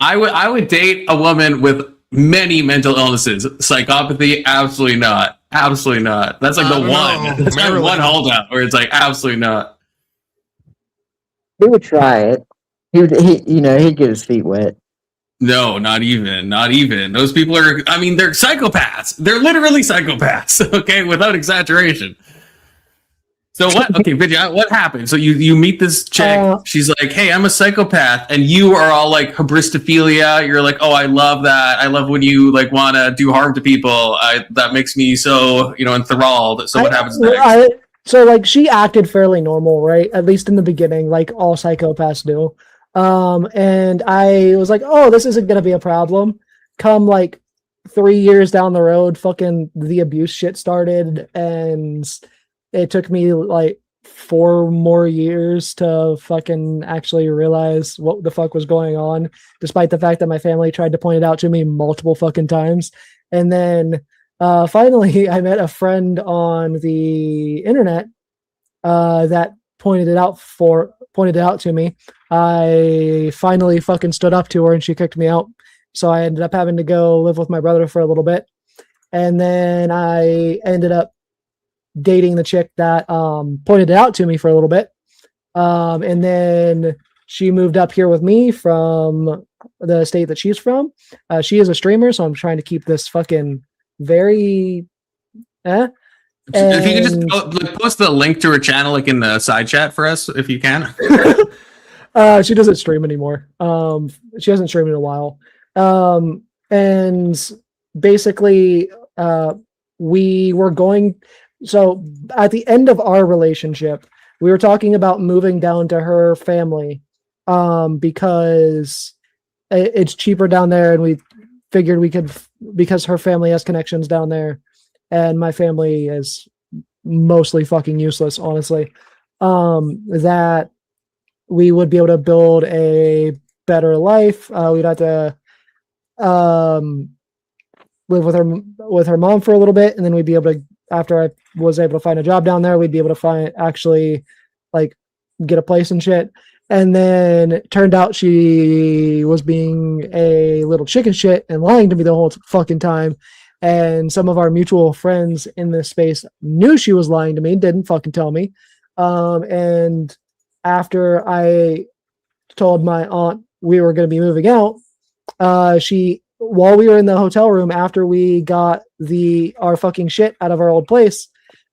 I would date a woman with many mental illnesses. Psychopathy, absolutely not. Absolutely not. That's like the one. That's like one holdout where it's like absolutely not. He would try it. He'd get his feet wet. No, not even. Not even. Those people are, I mean, they're psychopaths. They're literally psychopaths, okay, without exaggeration. So what? Okay, Vidya, what happened? So you meet this chick. She's like, "Hey, I'm a psychopath," and you are all like hybristophilia. You're like, "Oh, I love that. I love when you like want to do harm to people. That makes me so enthralled." So what happens next? So like she acted fairly normal, right? At least in the beginning, like all psychopaths do. And I was like, "Oh, this isn't gonna be a problem." Come like 3 years down the road, fucking the abuse shit started, and it took me like 4 more years to fucking actually realize what the fuck was going on, despite the fact that my family tried to point it out to me multiple fucking times. And then finally, I met a friend on the internet that pointed it out to me. I finally fucking stood up to her, and she kicked me out. So I ended up having to go live with my brother for a little bit, and then I ended up dating the chick that pointed it out to me for a little bit, and then she moved up here with me from the state that she's from. She is a streamer, so I'm trying to keep this fucking very If you can just post the link to her channel like in the side chat for us, if you can. She doesn't stream anymore. She hasn't streamed in a while. And basically, we were going. So at the end of our relationship, we were talking about moving down to her family, because it's cheaper down there, and we figured we could, because her family has connections down there, and my family is mostly fucking useless, honestly. That we would be able to build a better life. We'd have to live with her mom for a little bit, and then we'd be able to, after I was able to find a job down there, we'd be able to actually get a place and shit. And then it turned out she was being a little chicken shit and lying to me the whole fucking time. And some of our mutual friends in this space knew she was lying to me, didn't fucking tell me. And after I told my aunt we were going to be moving out, while we were in the hotel room, after we got our fucking shit out of our old place,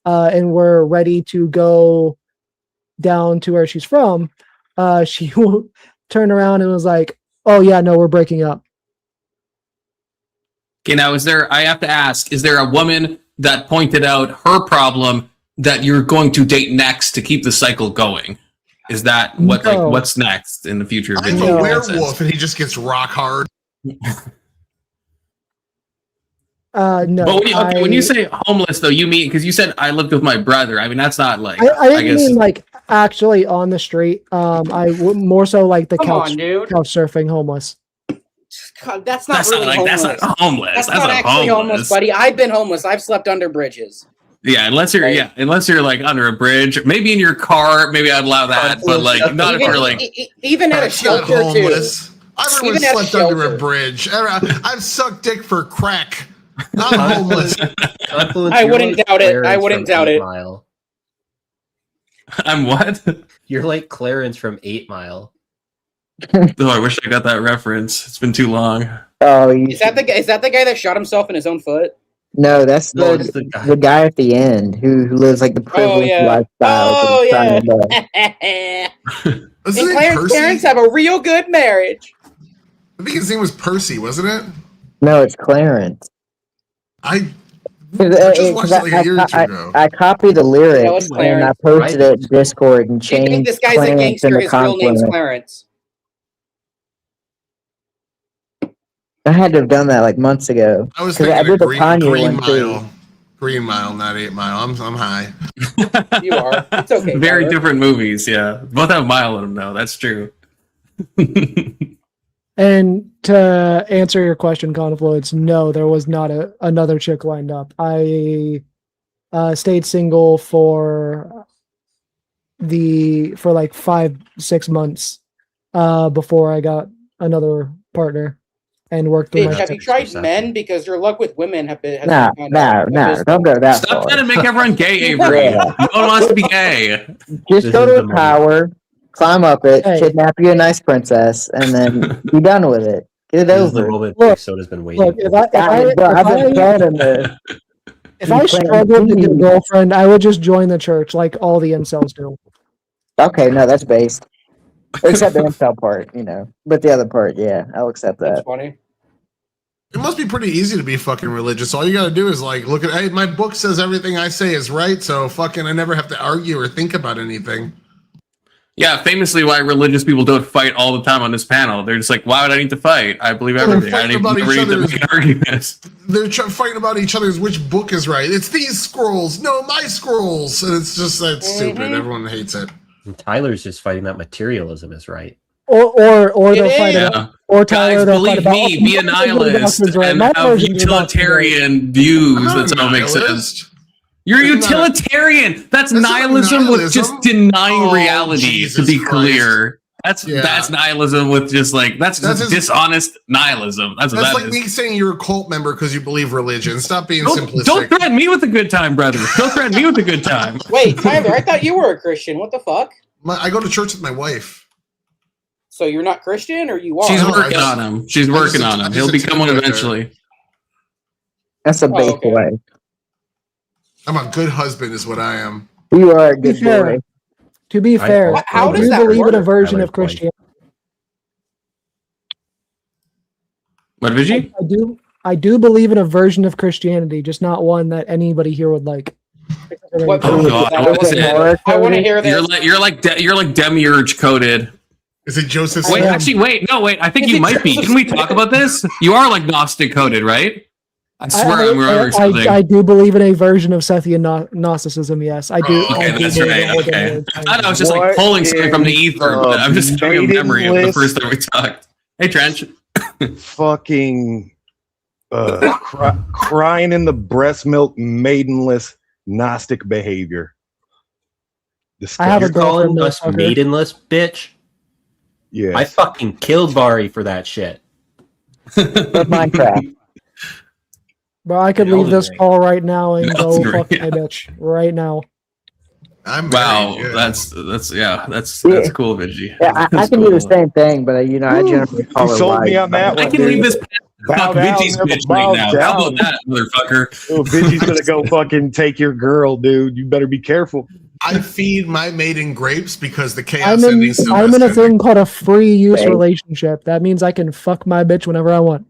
and we're ready to go down to where she's from, she turned around and was like, "Oh yeah, no, we're breaking up." Okay, now I have to ask, is there a woman that pointed out her problem that you're going to date next to keep the cycle going? Is that what's next in the future? I'm a werewolf and he just gets rock hard. No. But when you say homeless, though, you mean, because you said I lived with my brother. I mean, that's not like I didn't mean like actually on the street. More so like the couch surfing homeless. God, that's not really homeless. That's not homeless. That's not actually homeless, buddy. I've been homeless. I've slept under bridges. Yeah, unless you're like under a bridge, maybe in your car, maybe I'd allow that, but like not if you're like even at a shelter too. I've slept under a bridge. I've sucked dick for crack. I'm homeless. I wouldn't doubt it. I wouldn't doubt it. Mile. I'm what? You're like Clarence from 8 Mile. Oh, I wish I got that reference. It's been too long. Oh, is that the guy that shot himself in his own foot? No, that's the guy at the end who lives like the privileged lifestyle. Oh yeah. And Clarence have a real good marriage. I think his name was Percy, wasn't it? No, it's Clarence. I just watched it like a year or two ago. I copied the lyrics and I posted it in Discord and changed. You think this guy's a gangster? His real name's Clarence. I had to have done that like months ago. I was thinking of Green Mile. Green Mile, not 8 Mile. I'm high. You are. It's okay. Very different movies, yeah. Both have Mile in them, though. That's true. And to answer your question, Confluence, no, there was not another chick lined up. I stayed single for like 5-6 months before I got another partner and worked through Have you tried men? Because your luck with women have been. No, don't go that Stop far. trying to make everyone gay, Avery. No one wants to be gay. Just go to a tower, climb up it, kidnap you a nice princess, and then be done with it. Get it over. Soda's been waiting. Look, If I struggled to get a girlfriend, I would just join the church like all the incels do. Okay, no, that's based. Except the incel part, but the other part, yeah, I'll accept That's that. funny. It must be pretty easy to be fucking religious. All you gotta do is like look at, hey, my book says everything I say is right, so fucking I never have to argue or think about anything. Yeah, famously, why religious people don't fight all the time on this panel. They're just like, why would I need to fight? I believe everything. I don't never need to make arguments. They're fighting about each other's which book is right. It's these scrolls, no, my scrolls. And it's just that's stupid. Everyone hates it. And Tyler's just fighting that materialism is right. Or they'll fight about, or Tyler, Guys, believe me, be a nihilist and have utilitarian views. That's how it makes sense. You're a utilitarian. That's nihilism with just denying reality. To be clear, that's nihilism with just like that's dishonest nihilism. That's what that like is. me saying you're a cult member because you believe religion. Stop being simplistic. Don't threaten me with a good time, brother. Don't threaten me with a good time. Wait, Tyler, I thought you were a Christian. What the fuck? I go to church with my wife. So you're not Christian, or you are? She's working on him. She's working on him. He'll become one eventually. That's a base way. I'm a good husband, is what I am. You are a good boy. To be fair, how I does do that believe work? in a version of Christianity. What, Vigi? I do believe in a version of Christianity, just not one that anybody here would like. What Oh God! I want to hear this. You're like demiurge coded. Is it Joseph? Wait, actually, wait. I think you might be. Can we talk about this? You are like Gnostic coded, right? I swear I'm remembering something. I do believe in a version of Sethian Gnosticism. Yes, I do. Okay, that's right. Okay, I thought I was just like pulling something from the ether, but I'm just having a memory of the first time we talked. Hey, Trench. Fucking crying in the breast milk, maidenless Gnostic behavior. I have a calling us motherfucker. maidenless, bitch. Yeah, I fucking killed Bari for that shit. But Minecraft. Bro, I could leave this call right now and go fuck my bitch right now. Wow, that's cool, Vigi. Yeah, I can do the same thing, but I generally call her sold me wife. on that one. I can leave this fuck Vigi's bitch right now. How about that, motherfucker? Oh, Vigi's gonna go fucking take your girl, dude. You better be careful. I feed my maiden grapes because the chaos ending. I'm in a thing called a free use relationship. That means I can fuck my bitch whenever I want.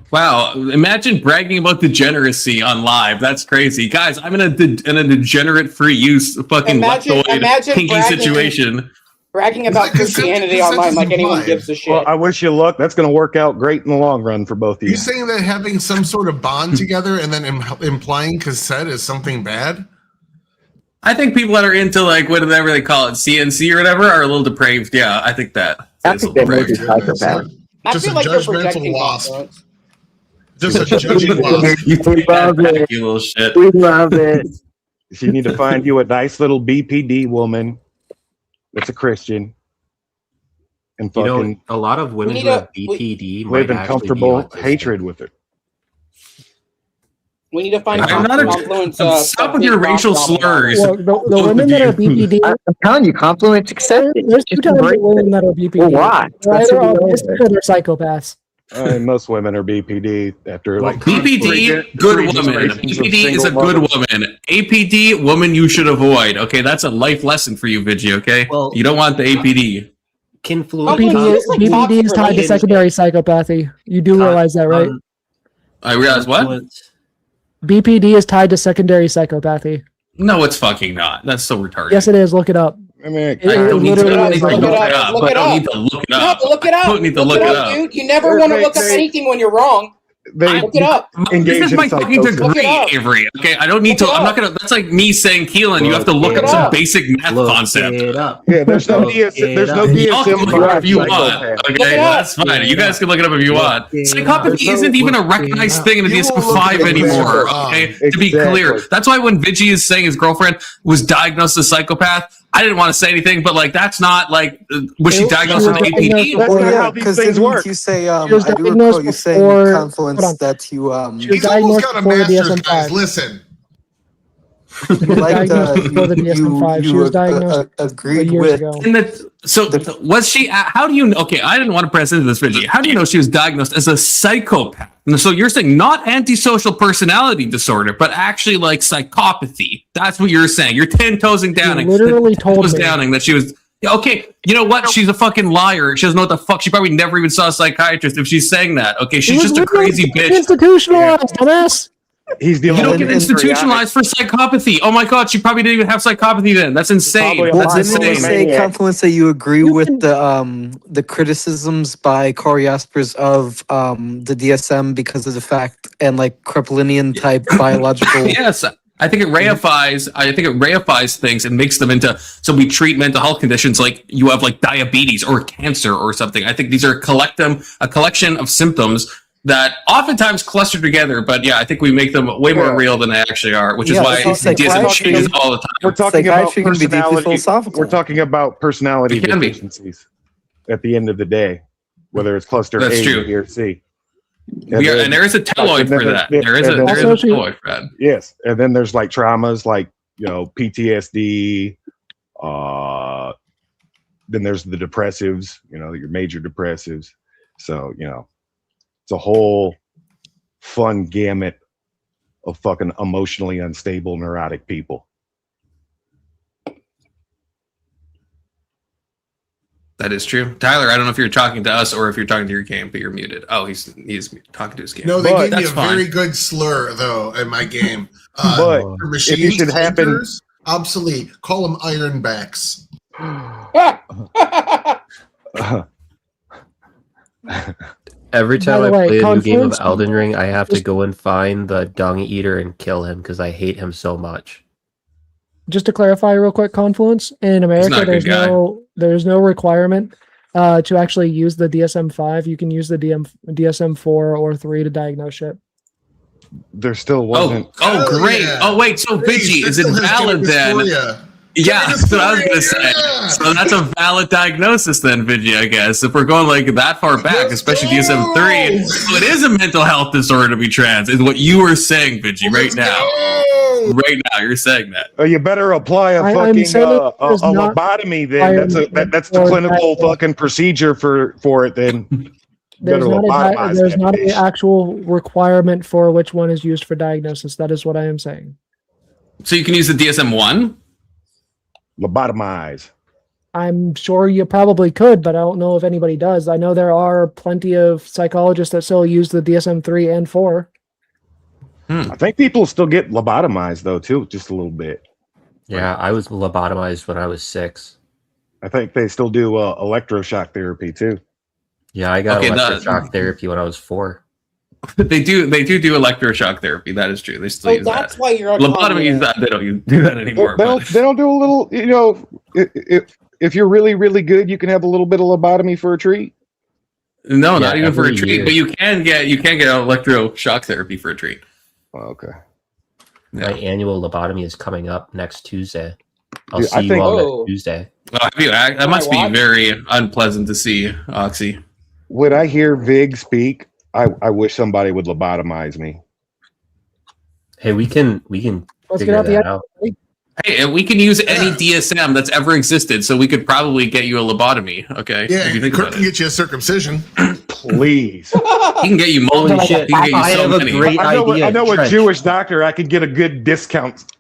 Wow, imagine bragging about degeneracy on live. That's crazy. Guys, I'm in a degenerate free use fucking leptoid kinky situation. Bragging about Christianity online like anyone gives a shit. Well, I wish you luck. That's going to work out great in the long run for both of you. You're saying that having some sort of bond together and then implying cassette is something bad? I think people that are into like whatever they call it, CNC or whatever, are a little depraved. Yeah, I think that. I think they may be psychopaths. Just a like you're judgmental projecting wasp. confidence. Just a judging wasp. We love it. You little shit. We love it. You need to find you a nice little BPD woman that's a Christian and fucking a lot of women who have BPD live in might comfortable actually be autistic. hatred with it. We need to find I'm not confluence. Stop with your racial slurs. Well, the women that are BPD, I'm telling you, compliments accepted. there's two types of women that are BPD. Well, why? They're either autistic or they're psychopaths. Most women are BPD after like BPD, good woman. BPD is a good woman. APD, woman you should avoid. Okay, that's a life lesson for you, Vigi. Okay, Well, you don't want the APD. BPD is tied to secondary psychopathy. You do realize that, right? I realize what? BPD is tied to secondary psychopathy. No, it's fucking not. That's so retarded. Yes, it is. Look it up. I mean, I don't need to look it up. Look I it don't up. need to look it up. No, look it up. I don't need to look it up. Dude. You never want to look up anything when you're wrong. Look it up. This is my fucking degree, Avery. Okay, I don't need to. I'm not gonna. That's like me saying, Keelan, you have to look up some basic math concept. Yeah, there's no DSM. Look it up if you want. Okay, that's fine. You guys can look it up if you want. Psychopathy isn't even a recognized thing in the DSM-5 anymore. Okay, to be clear, that's why when Vigi is saying his girlfriend was diagnosed as a psychopath, I didn't want to say anything, but like that's not like was she diagnosed with APD? That's not how these things work. You say She was I do diagnosed recall you saying before- confluence that you She was He's almost diagnosed got a before the master's, DSM-5. guys. Listen. Like before the DSM-5. She was diagnosed agreed years with. ago. Was she? How do you? Okay, I didn't want to press into this, Vinci. How do you know she was diagnosed as a psychopath? So you're saying not antisocial personality disorder, but actually like psychopathy. That's what you're saying. You're 10-toesing downing. Literally told me. Downing that she was. Okay, you know what? She's a fucking liar. She doesn't know what the fuck. She probably never even saw a psychiatrist if she's saying that. Okay, she's just a crazy bitch. Institutionalized, dumbass. He's the You only don't get institutionalized for psychopathy. Oh my god, she probably didn't even have psychopathy then. That's insane. That's Didn't you insane. say, Confluence, that you agree with the criticisms by Corey Jaspers of the DSM because of the fact and like Kreplinian type biological? Yes. I think it reifies things and makes them into, so we treat mental health conditions like you have like diabetes or cancer or something. I think these are a collection of symptoms that oftentimes cluster together, but yeah, I think we make them way more real than they actually are, which is why DSM changes all the time. We're talking about Psychiatry can be deeply personality. philosophical. We're talking about personality It can be. deficiencies at the end of the day, whether it's cluster That's A, true. B, or C. And there is a teloid for that. There is a teloid for that. Yes, and then there's like traumas like PTSD. Then there's the depressives. Your major depressives. So it's a whole fun gamut of fucking emotionally unstable, neurotic people. That is true. Tyler, I don't know if you're talking to us or if you're talking to your game, but you're muted. Oh, he's talking to his game. No, they gave me a fine. very good slur though in my game. But for if it should happen, tankers, obsolete. Call them ironbacks. Every time By I the way, play a new game of Confluence- Elden Ring, I have to go and find the Dung Eater and kill him because I hate him so much. Just to clarify real quick, Confluence, in not America a good there's no requirement to actually use the DSM-5. You can use the DSM-4 or 3 to diagnose shit. there still wasn't. Oh, great. yeah. Oh, wait. So, Vinci, is it valid then? Yeah, that's what I was going to say. So that's a valid diagnosis then, Vinci, I guess. If we're going like that far back, especially DSM-3, so it is a mental health disorder to be trans, is what you were saying, Vinci, right now. Right now, you're saying that. You better apply a I'm fucking saying a there's not lobotomy then. That's the or clinical that- fucking procedure for it then. There's Better not, lobotomize there's that not an bitch. actual requirement for which one is used for diagnosis. That is what I am saying. So you can use the DSM-1? Lobotomize. I'm sure you probably could, but I don't know if anybody does. I know there are plenty of psychologists that still use the DSM-3 and 4. I think people still get lobotomized though too, just a little bit. Yeah, I was lobotomized when I was 6. I think they still do electroshock therapy too. Yeah, I got electroshock therapy when I was 4. They do electroshock therapy. That is true. They still use that. That's why you're a Lobotomy is that. They don't do that anymore. They don't do a little. If you're really really good, you can have a little bit of lobotomy for a treat. No, not even for a every treat. year. But you can get electroshock therapy for a treat. Okay. My annual lobotomy is coming up next Tuesday. I'll Yeah, I see you think- all next Tuesday. That must be very unpleasant to see, Oxy. When I hear Vig speak, I wish somebody would lobotomize me. Hey, we can Let's figure get out the that out. Hey, and we can use any DSM that's ever existed, so we could probably get you a lobotomy. Okay, Yeah, if you think Kirk about can it, get you a circumcision. Please. he can get you multiple. Holy shit! He can get you I so have a many. great idea. I know a Trench. Jewish doctor. I could get a good discount.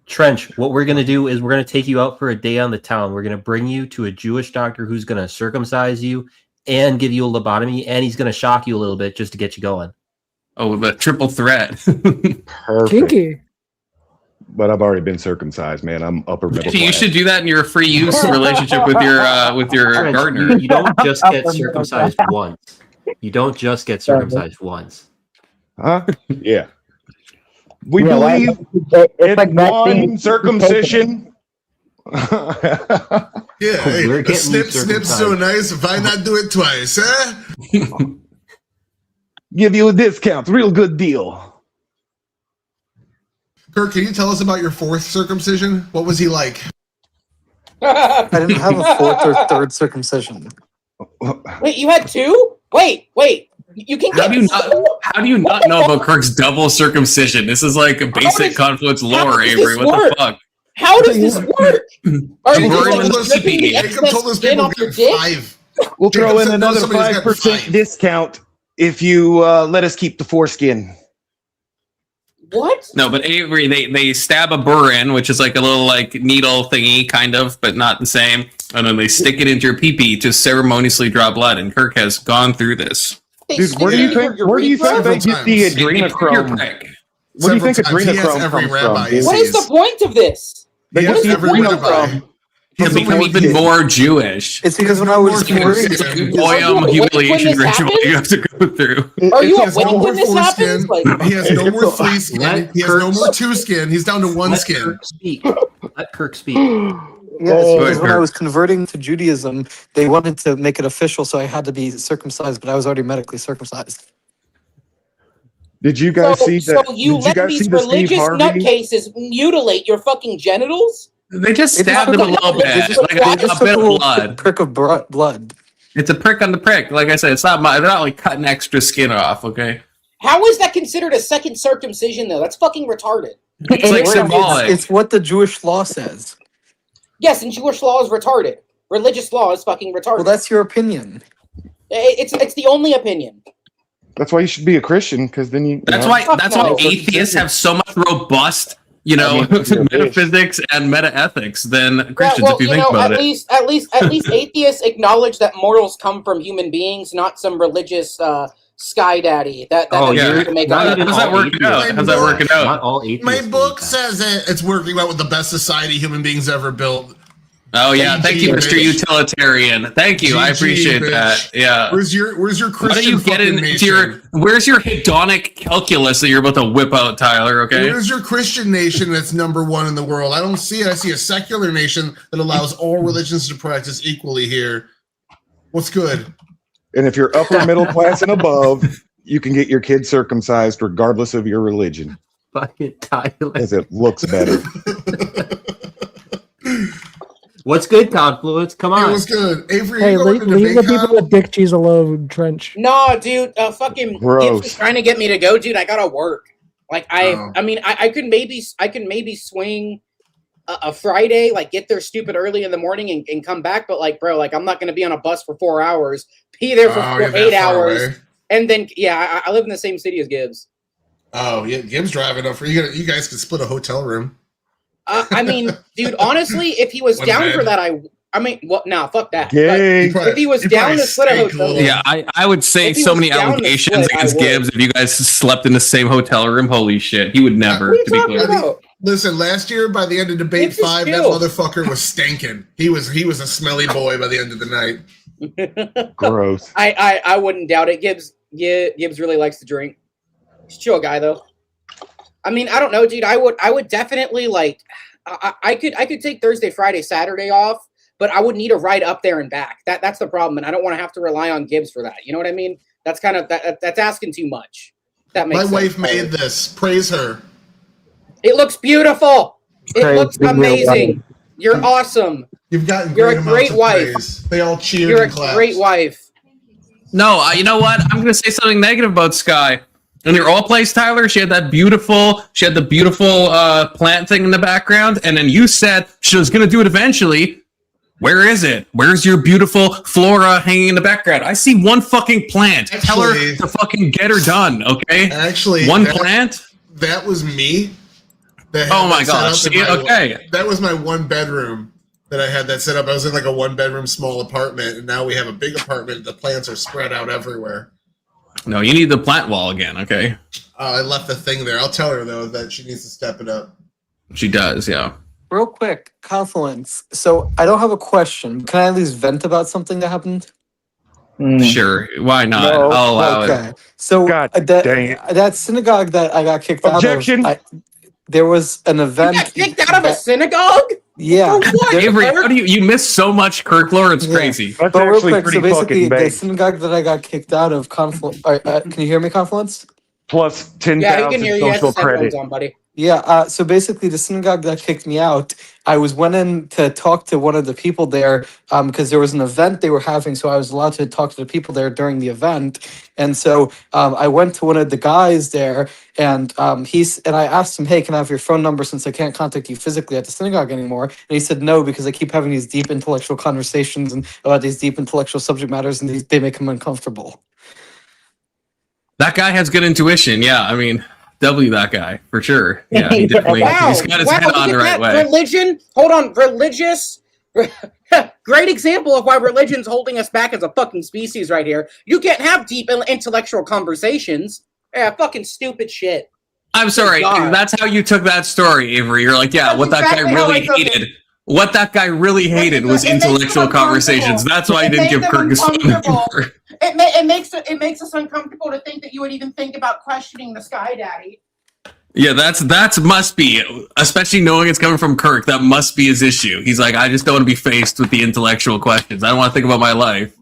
Trench, what we're gonna do is we're gonna take you out for a day on the town. We're gonna bring you to a Jewish doctor who's gonna circumcise you and give you a lobotomy, and he's gonna shock you a little bit just to get you going. Oh, the triple threat. Perfect. Kinky. But I've already been circumcised, man. I'm upper middle You class. should do that in your free use relationship with your Trench, gardener. you don't just get circumcised once. You don't just get circumcised once. Huh? Yeah. We Yeah, why- believe it's in like vaccine. one circumcision. Yeah, hey, We're a getting snip, you snip, so circumcised. nice. If I not do it twice, huh? Give you a discount. Real good deal. Kirk, can you tell us about your 4th circumcision? What was he like? I didn't have a 4th or 3rd circumcision. Wait, you had 2? Wait. You can How get do you not know about Kirk's double circumcision? This is like a basic confluence lore, Avery. What the fuck? How does this work? Are you just like ripping the Jacob told us skin people off your get dick? 5. We'll Jacob throw in said another somebody's got 5% 5. discount if you let us keep the foreskin. What? No, but Avery, they stab a burr in, which is like a little like needle thingy, kind of, but not the same. And then they stick it into your pee-pee to ceremoniously draw blood. And Kirk has gone through this. Dude, where do you think they get the adrenochrome? Where do you think adrenochrome comes from? Dude? What is the point of this? They What get is the the point of adrenochrome. To become even more Jewish. It's because when I was Goyim humiliation ritual you have to go through. Are you He has awake no more when this happens? foreskin. Like, He has no more flea skin. Let He has no Kirk more 2 skin. He's down to 1 Let skin. Kirk speak. Let Kirk speak. Yeah, it's Oh, because when Kirk. I was converting to Judaism, they wanted to make it official, so I had to be circumcised, but I was already medically circumcised. Did you guys see that? So you did you let guys these see the Steve religious Harvey? nutcases mutilate your fucking genitals? They just They just stabbed him a took little they bit, just like a took bit a of little blood. prick of blood. It's a prick on the prick. Like I said, it's not they're not like cutting extra skin off. Okay, How is that considered a second circumcision, though? That's fucking retarded. it's like symbolic. It's what the Jewish law says. Yes, and Jewish law is retarded. Religious law is fucking retarded. Well, that's your opinion. It's the only opinion. That's why you should be a Christian, because then you. That's why atheists have so much robust, metaphysics and meta ethics than Christians. If you think about at it, least atheists acknowledge that mortals come from human beings, not some religious sky daddy. That yeah. to make How's that working out? How's that working out? Not all atheists. My book believe that. says that it's working out with the best society human beings ever built. Oh yeah, thank you, GG, Mr. Utilitarian. Thank you, I GG, appreciate bitch. that. Yeah. Where's your Christian Why don't you get fucking into nation? where's your hedonic calculus that you're about to whip out, Tyler? Okay. Where's your Christian nation that's number 1 in the world? I don't see it. I see a secular nation that allows all religions to practice equally here. What's good? And if you're upper middle class and above, you can get your kid circumcised regardless of your religion, Fucking Tyler. as it looks better. What's good, Confluence? Come It on. was good. Avery, Hey, you going to leave the debate people con? with dick cheese alone, Trench. No, dude, fucking Gross. Gibbs was trying to get me to go, dude. I gotta work. Like Oh. I mean, I could maybe swing a Friday, like get there stupid early in the morning and come back. But like, bro, like I'm not gonna be on a bus for 4 hours, be there for Oh, you're that 8 far hours, away? and then I live in the same city as Gibbs. Oh, yeah, Gibbs driving up for you. You guys could split a hotel room. I mean, dude, honestly, if he was One down bed. for that, I mean, well, no, fuck that. Gay. But if he was down to split a hotel room, Yeah, I would say If he so was many down to allegations split, I against would. Gibbs if you guys slept in the same hotel room. Holy shit, he would never. what are you To be talking clear, about? Listen, last year by the end of debate Gibbs is 5, that chill. motherfucker was stinking. He was a smelly boy by the end of the night. Gross. I wouldn't doubt it. Gibbs really likes to drink. He's a chill guy though. I mean, I don't know, dude. I would definitely like. I could take Thursday, Friday, Saturday off, but I would need a ride up there and back. That's the problem, and I don't want to have to rely on Gibbs for that. You know what I mean? That's kind of that's asking too much. That makes My sense. wife made this. Praise her. It looks beautiful. It Praise looks the Lord. amazing. You're awesome. You've gotten You're a amounts great of wife. praise. They all cheered You're a and clapped. great wife. no, you know what? I'm gonna say something negative about Sky. In your all place, Tyler, she had the beautiful plant thing in the background, and then you said she was gonna do it eventually. Where is it? Where's your beautiful flora hanging in the background? I see one fucking plant. Tell her Actually- to fucking get her done, okay? Actually, One plant? That was me. that had Oh my that set gosh. up in my- Okay. That was my 1 bedroom that I had that set up. I was in like a 1 bedroom small apartment, and now we have a big apartment. The plants are spread out everywhere. No, you need the plant wall again, okay? I left the thing there. I'll tell her though that she needs to step it up. She does, yeah. Real quick, Confluence. So I don't have a question. Can I at least vent about something that happened? Sure. Why not? No? I'll allow it. Okay. So God dang it. that synagogue that I got kicked Objection. out of, there was an You event. got kicked out of a synagogue? Yeah. For what? There- Avery, how do you miss so much Kirk lore? It's Yeah. crazy. That's But real actually quick, pretty so basically, fucking the big. synagogue that I got kicked out of, can you hear me, Confluence? Plus Yeah, he can 10,000 hear you. He has social his headphones credit. on, buddy. Yeah, so basically the synagogue that kicked me out, I went in to talk to one of the people there because there was an event they were having, so I was allowed to talk to the people there during the event. And so I went to one of the guys there, and I asked him, "Hey, can I have your phone number since I can't contact you physically at the synagogue anymore?" And he said no because I keep having these deep intellectual conversations and about these deep intellectual subject matters, and they make him uncomfortable. That guy has good intuition. Yeah, I mean, W that guy for sure. Yeah, he definitely he's got his head on the right way. Religion, hold on, religious. Great example of why religion's holding us back as a fucking species right here. You can't have deep intellectual conversations. Yeah, fucking stupid shit. I'm sorry, that's how you took that story, Avery. You're like, yeah, what that guy really hated. What that guy really hated was intellectual conversations. That's why I didn't give Kirk his phone number. It makes us uncomfortable to think that you would even think about questioning the Sky Daddy. Yeah, that's must be, especially knowing it's coming from Kirk. That must be his issue. He's like, I just don't want to be faced with the intellectual questions. I don't want to think about my life.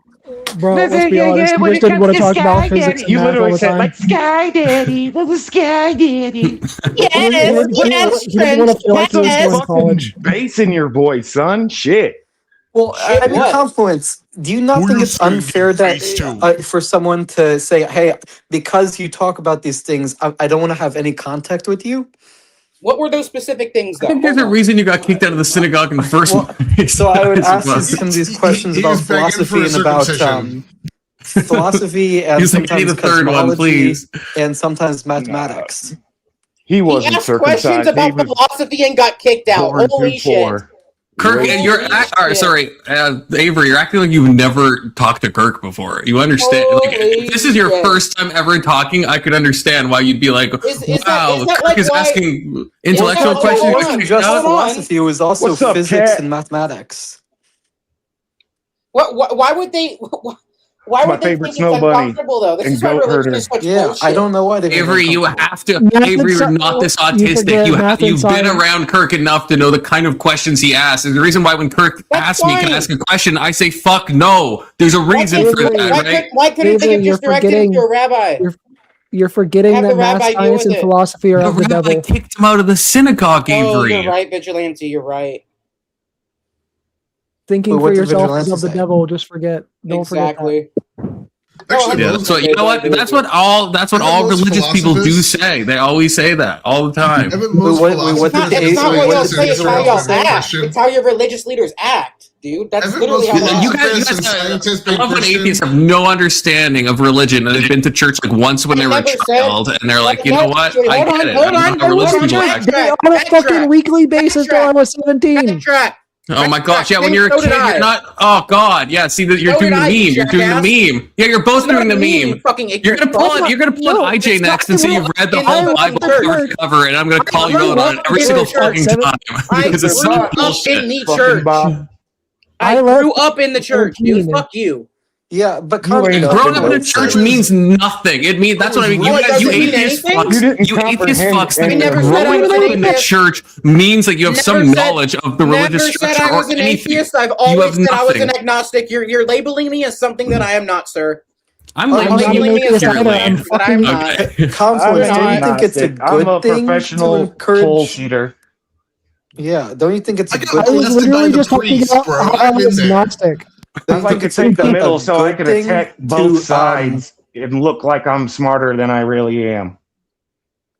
Bro, let's be honest. You just didn't want to talk about physics. You literally said, like, Sky Daddy, little Sky Daddy. Yes, he didn't want to feel like he was going to college. Bass in your voice, son. Shit. Well, I mean, Confluence, do you not think it's unfair that for someone to say, hey, because you talk about these things, I don't want to have any contact with you? What were those specific things, though? I think there's a reason you got kicked out of the synagogue in the first place. So I would ask you some of these questions about philosophy and about philosophy and sometimes cosmology and sometimes mathematics. He wasn't asked questions about philosophy and got kicked out. Holy shit. Kirk, sorry, Avery, you're acting like you've never talked to Kirk before. You understand? Like, if this is your first time ever talking, I could understand why you'd be like, wow, Kirk is asking intellectual questions. It wasn't just philosophy, it was also physics and mathematics. Why would they... Why would they think it's uncomfortable, though? This is why religion is such bullshit. I don't know why they... Avery, you have to... Avery, you're not this autistic. You've been around Kirk enough to know the kind of questions he asks. And the reason why when Kirk asks me, can I ask a question, I say, fuck no. There's a reason for that, right? Why couldn't they have just directed him to a rabbi? You're forgetting that math, science, and philosophy are of the devil. The rabbi kicked him out of the synagogue, Avery. Oh, you're right, Vigilante, you're right. Thinking for yourself is of the devil. Just forget. Don't forget that. Actually, yeah, so you know what? That's what all religious people do say. They always say that all the time. It's not what y'all say. It's how y'all act. It's how your religious leaders act, dude. That's literally how you guys I love when atheists have no understanding of religion and they've been to church like once when they were a child, and they're like, you know what? I get it. I know how religious people act. On a fucking weekly basis till I was 17. Oh my gosh! Yeah, when you're a kid, you're not. Oh god! Yeah, see that you're doing the meme. You're doing the meme. Yeah, you're both doing the meme. You're gonna pull it. You're gonna pull IJ next and say you've read the whole Bible cover to cover, and I'm gonna call you out on it every single fucking time because it's so bullshit. In the church. I grew up in the church, dude. Fuck you. Yeah, but growing up in a church means nothing. It means that's what I mean. You atheist fucks. You atheist fucks. Growing up in the church means that you have some knowledge of the religious structure or anything. Atheist. I've always said I was an agnostic. You're labeling me as something that I am not, sir. I'm labeling me as something that I am not. Confluence, don't you think it's a good thing to encourage? Bullshitter. Yeah, don't you think it's a good thing? I was literally just talking about how I was agnostic. I'd like to take the middle so I can attack both sides and look like I'm smarter than I really am.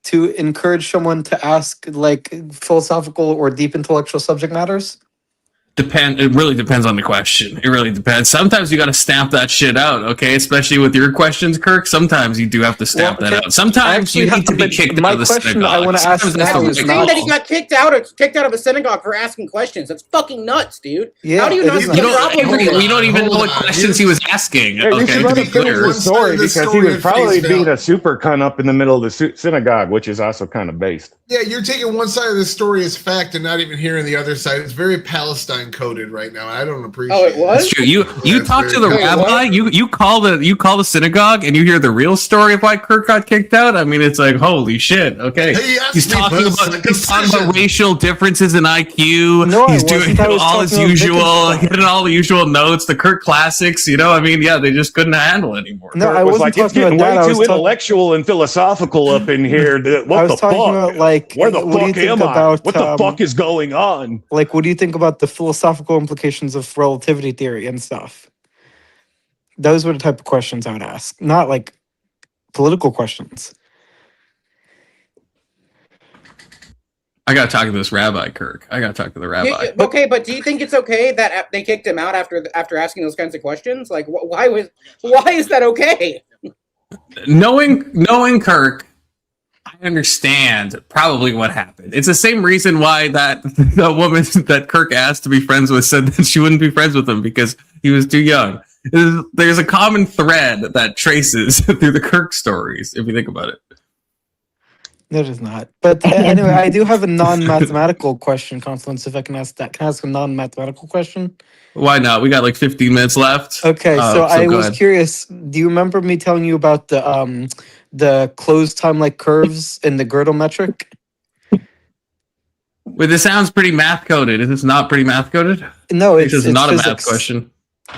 To encourage someone to ask like philosophical or deep intellectual subject matters? It really depends on the question. It really depends. Sometimes you got to stamp that shit out, okay? Especially with your questions, Kirk. Sometimes you do have to stamp that out. Sometimes you need to be kicked out of the synagogue. I want to ask now is saying that he got kicked out of a synagogue for asking questions. That's fucking nuts, dude. Yeah, how do you not? We don't even know what questions he was asking. Yeah, you should run a clear story because he was probably being a super cunt up in the middle of the synagogue, which is also kind of based. Yeah, you're taking one side of the story as fact and not even hearing the other side. It's very Palestine rabbi coded right now. I don't appreciate. Oh, it was? That's true. You That's talk to the very true. rabbi. You call the synagogue, and you hear the real story of why Kirk got kicked out. I mean, it's like holy shit. Okay, he's talking about racial differences in IQ. No, I he's wasn't. doing I was all his talking about usual, Wittgenstein. hitting all the usual notes, the Kirk classics. You know, I mean, yeah, they just couldn't handle it anymore. No, Kirk I was wasn't like, it's talking getting about way that. I too was talking. intellectual and philosophical up in here. I What the was talking fuck? about like Where the what do you fuck think am I? about What the fuck is going on? like what do you think about the philosophical implications of relativity theory and stuff? Those were the type of questions I would ask, not like political questions. I gotta talk to this rabbi, Kirk. I gotta talk to the rabbi. Okay, but do you think it's okay that they kicked him out after asking those kinds of questions? Like, why is that okay? Knowing Kirk, I understand probably what happened. It's the same reason why that the woman that Kirk asked to be friends with said that she wouldn't be friends with him because he was too young. There's a common thread that traces through the Kirk stories, if you think about it. No, it is not. But anyway, I do have a non-mathematical question, Confluence, if I can ask that. Can I ask a non-mathematical question? Why not? We got like 15 minutes left. Okay, so I go was ahead. curious. Do you remember me telling you about the closed time-like curves in the Gödel metric? Wait, this sounds pretty math coded. Is this not pretty math coded? No, This is it's not a physics. math question.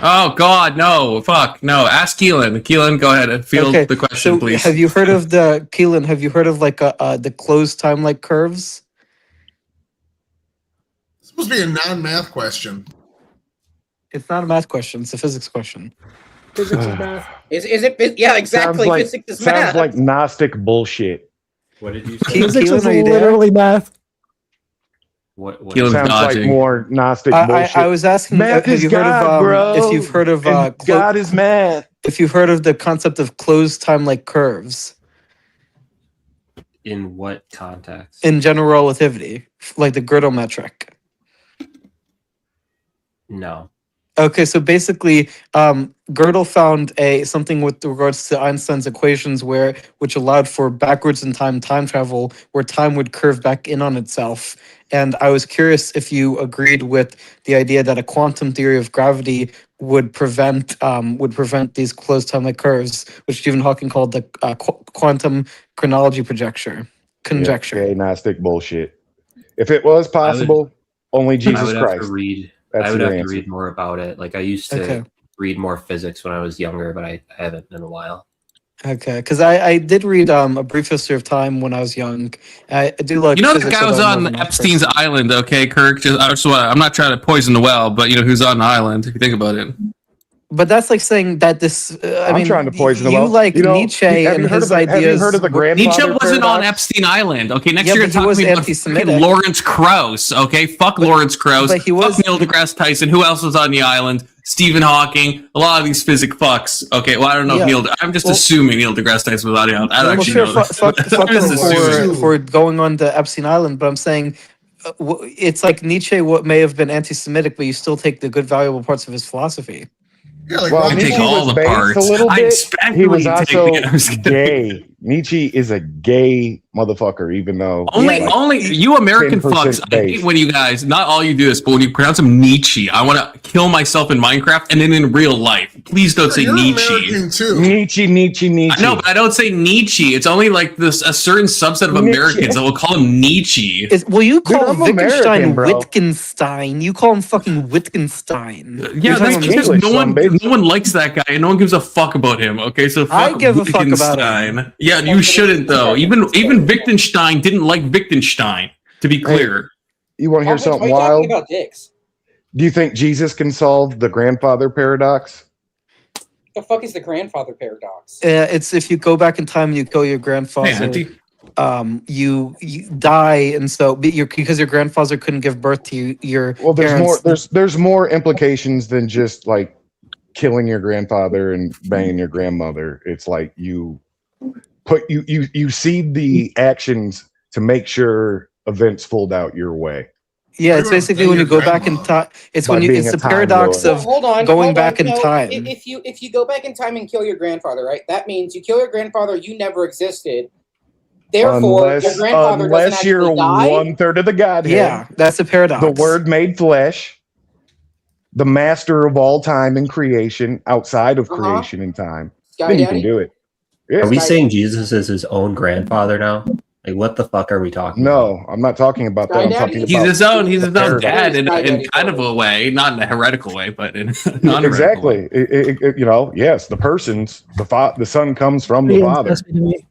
Oh God, no! Fuck, no! Ask Keelan. Keelan, go ahead and field the question, so please. have you heard of Keelan? Have you heard of like the closed time-like curves? It's supposed to be a non-math question. It's not a math question. It's a physics question. Physics is math. Is it? Yeah, exactly. Physics is math. Sounds like Gnostic bullshit. What did you Physics Keelan, is are you there? literally math. What Keelan's Sounds dodging. like more Gnostic bullshit. I was asking Math have is you heard God, of bro. if you've heard of And God is math. if you've heard of the concept of closed time-like curves in what context? in general relativity, like the Gödel metric. No. Okay, so basically, Gödel found something with regards to Einstein's equations which allowed for backwards in time travel, where time would curve back in on itself. And I was curious if you agreed with the idea that a quantum theory of gravity would prevent these closed time-like curves, which Stephen Hawking called the quantum chronology conjecture. Yeah, gay Gnostic bullshit. If it was possible, only I Jesus would have Christ. to read. That's I would your have to answer. read more about it. Like I used to read more physics when I was younger, but I haven't in a while. Okay, because I did read A Brief History of Time when I was young. I do like You know that physics, guy was although I'm more on of a math Epstein's person. island, okay, Kirk? I'm not trying to poison the well, but you know who's on the island? If you think about it. But that's like saying that this. I'm trying to poison the you well. like You know, Nietzsche have you and heard his of the- have you ideas. heard of the grandfather Nietzsche wasn't on paradox? Epstein Island. Okay, next Yeah, year but you're he was talking about anti-Semitic. fucking Lawrence Krauss. Okay, fuck Lawrence Krauss. but he was- fuck Neil deGrasse Tyson. Who else was on the island? Stephen Hawking. A lot of these physic fucks. Okay, well I don't know Yeah. if Neil. I'm just assuming Neil deGrasse Tyson was on the island. I don't Well, actually sure, know. fuck I'm them just assuming. for going on to Epstein Island, but I'm saying it's like Nietzsche may have been anti-Semitic, but you still take the good, valuable parts of his philosophy. Yeah, like Well, Ron take Nietzsche Paul. all was the based parts. a little I bit. He was especially also take- I'm just kidding. gay. Nietzsche is a gay motherfucker, even though Only you American 10% fucks. I hate based. when you guys. Not all you do this, but when you pronounce him Nietzsche, I want to kill myself in Minecraft and then in real life. Please don't say You're Nietzsche. American too. Nietzsche. I know, but I don't say Nietzsche. It's only like this a certain subset of Nietzsche. Americans that will call him Nietzsche. Well, you call I'm Wittgenstein American, bro. Wittgenstein. You call him fucking Wittgenstein. Yeah, You're that's talking just because English, no one, bitch. no one likes that guy and no one gives a fuck about him. Okay, so fuck I give a fuck about Wittgenstein. Yeah, you shouldn't though. Even Wittgenstein didn't like Wittgenstein. To be clear, You want to hear something Why are you wild? talking about dicks? Do you think Jesus can solve the grandfather paradox? The fuck is the grandfather paradox? It's if you go back in time and you kill your grandfather, Hey, Auntie. you die, and so because your grandfather couldn't give birth to you, your Well, there's parents, more. There's more implications than just like killing your grandfather and banging your grandmother. It's like you seed the actions to make sure events fold out your way. Yeah, it's basically when you go back in time. It's By when you. being It's a the time paradox lord. of Hold on, going hold back on. in No, time. If you go back in time and kill your grandfather, right? That means you kill your grandfather. You never existed. Therefore, your grandfather doesn't unless you're actually die. 1/3 of the Godhead. Yeah, that's the paradox. The Word made flesh. the master of all time and creation, outside of creation and time, then you can do it. Yeah. Are we saying Jesus is his own grandfather now? Like, what the fuck are we talking about? No, I'm not talking about that. I'm talking about He's his own dad in Daddy kind of a way, not in a heretical way, but in a non-heretical exactly. way. Yes, the person's the son comes from the father. That's me to me.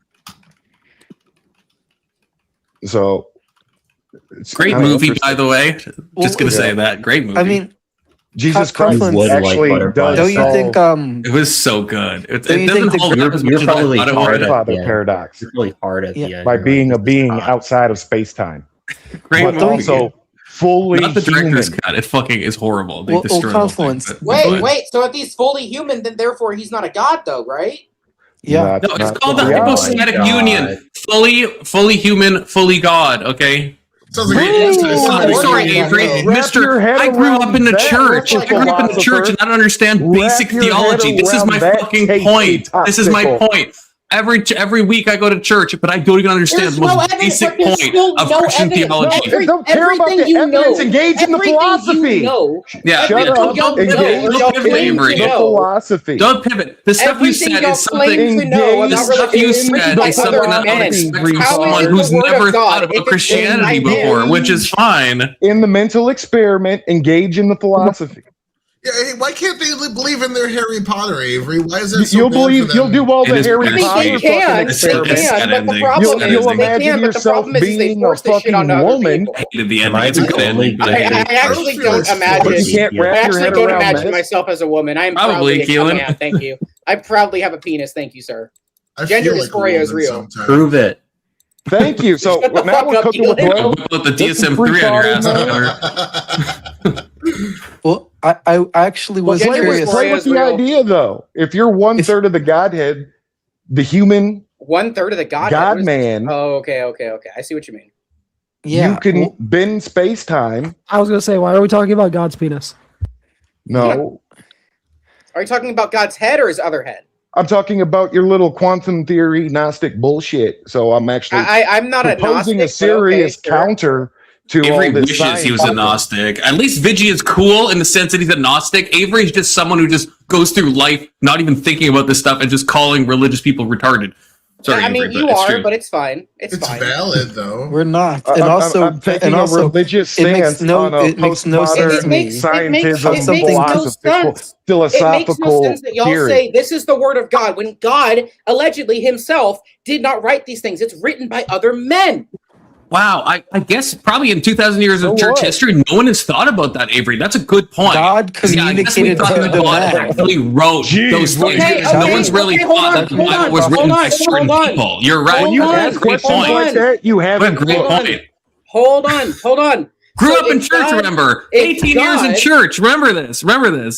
So it's Great kinda movie, interesting. by the way. Just gonna say that. Great movie. I mean, Jesus Confluence Christ actually does don't you solve think? it was so good. It Don't you doesn't think hold the- up as much You're as I probably thought it hard would. at Father the end. paradox You're really hard at the Yeah. end. by You're being like, a being "Stop." outside of space time, Great but movie. also fully Not the director's human. cut. It fucking is horrible. They Well, destroy the whole thing, Confluence. but- Wait. So if he's fully human, then therefore he's not a god, though, right? Yeah. That's No, it's not called the reality. hypostatic God. union. Fully human, fully God. Okay. Sounds like Sorry, Avery. Wrap Mister, your head I grew up around in the that, church. Mr. I grew up in the church philosopher. and I don't understand Wrap basic your head theology. This is around my that fucking tasty point. This is my popsicle. point. Every week I go to church, but I don't even understand There's the most no evidence, basic but there's point still of no Christian evidence. theology. No, Don't care about everything the you evidence. know, Engage in the everything philosophy. You know, Yeah, Shut everything up. y'all Engage know, in y'all the claim Avery. to the know. philosophy. Don't pivot. The stuff you Everything said y'all is claim something. to know The about stuff you religion said by is other something I don't men. expect How from is someone the who's word of never God thought if about it's Christianity written by before, men? which is fine. In the mental experiment, engage in the philosophy. Yeah, hey, why can't they believe in their Harry Potter, Avery? Why is that so You'll bad for believe them? you'll do all It the is Harry I I mean, Potter they fucking can, It's- they experiments. it's- can, but the ending. problem You'll- is you'll they imagine can, but the yourself problem is they being a force this shit onto fucking other woman. people. Hated the Am I ending. It's a the good only ending, but I good- hate I it. actually feel don't it's imagine. But you can't Yeah. I wrap your actually head don't around imagine this. myself as a woman. I am Probably, proudly coming Keelan. out. Thank you. I proudly have a penis. Thank you, sir. I Gender feel like a dysphoria is woman real. sometimes. Prove it. Thank you. So Shut the now fuck we're up, cooking with Keelan. oil. Whip out the There's some DSM-3 on free your thought in ass. there. Tyler. Well, I actually was Well, curious. Play with the real. idea though. If you're 1/3 of the Godhead, the human 1/3 of the God. God man, Oh, okay. I see what you mean. Yeah. you can well, bend space time. I was gonna say, why are we talking about God's penis? No, Are you talking about God's head or his other head? I'm talking about your little quantum theory Gnostic bullshit. So I'm actually I'm not a proposing Gnostic, a serious but okay, sure. counter to Avery all this wishes science. he was a Gnostic. At least Vigi is cool in the sense that he's a Gnostic. Avery's just someone who just goes through life not even thinking about this stuff and just calling religious people retarded. Sorry, I mean, Avery, you but it's are, true. but it's fine. It's It's fine. valid though. we're not. I'm- And also, I'm taking and also, a religious it makes stance no- on a it makes no sense postmodern to me. scientism, It makes no philosophical, sense. It makes philosophical no sense that y'all theory. say this is the word of God when God allegedly himself did not write these things. It's written by other men. Wow, I guess probably in 2,000 years of So church what? history, no one has thought about that, Avery. That's a good point. God Yeah, I guess we communicated thought to that the God man. actually wrote Jeez, those what things. are you Okay, gonna No do? one's really okay, hold thought on, that the hold Bible on, was hold written by on, certain hold on. people. You're right. When you Hold on, ask questions hold like on. that, you What a haven't. great Hold on. point. Hold on. Grew So up in if church, God- remember? if 18 years in God- church. Remember this.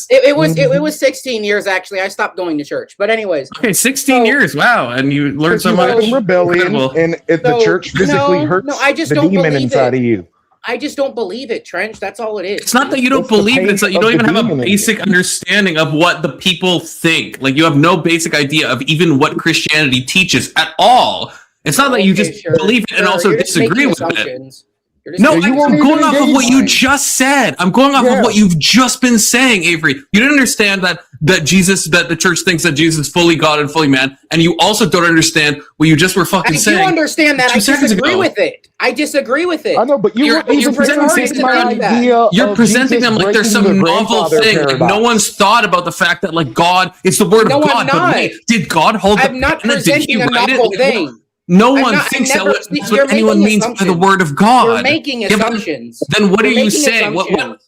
It was 16 years actually. I stopped going to church. But anyways, Okay, 16 So- years. Wow. And you learned so You live much. in rebellion, Incredible. and the So, church physically no, hurts I just the don't demon believe inside it. of you. I just don't believe it, Trench. That's all it is. It's not that you don't It's the believe it. It's pain that you of don't the even have a demon in you. basic understanding of what the people think. Like you have no basic idea of even what Christianity teaches at all. It's not that you Okay, just sure, believe it and sure. also You're just disagree making with it. assumptions. You're just No, making you won't I'm even going off of what you engage. just said. I'm going off Yeah. of what you've just been saying, Avery. You don't understand that the church thinks that Jesus is fully God and fully man, and you also don't understand what you just were I fucking do saying. understand that. 2 I seconds disagree ago. with it. I disagree with it. I know, but you You're- wouldn't you're even presenting target things my like that. idea You're of presenting Jesus them like there's breaking some the novel grandfather thing. Like no paradox. one's thought about the fact that like God, it's the word No, of I'm God. But not. wait, did God hold the I'm not pen? Did he presenting a write it? novel Like, thing. no I'm one not- I thinks never- that's you're what anyone making means by the assumptions. word of God. You're making Yeah, but assumptions. then what You're are you making saying? What assumptions.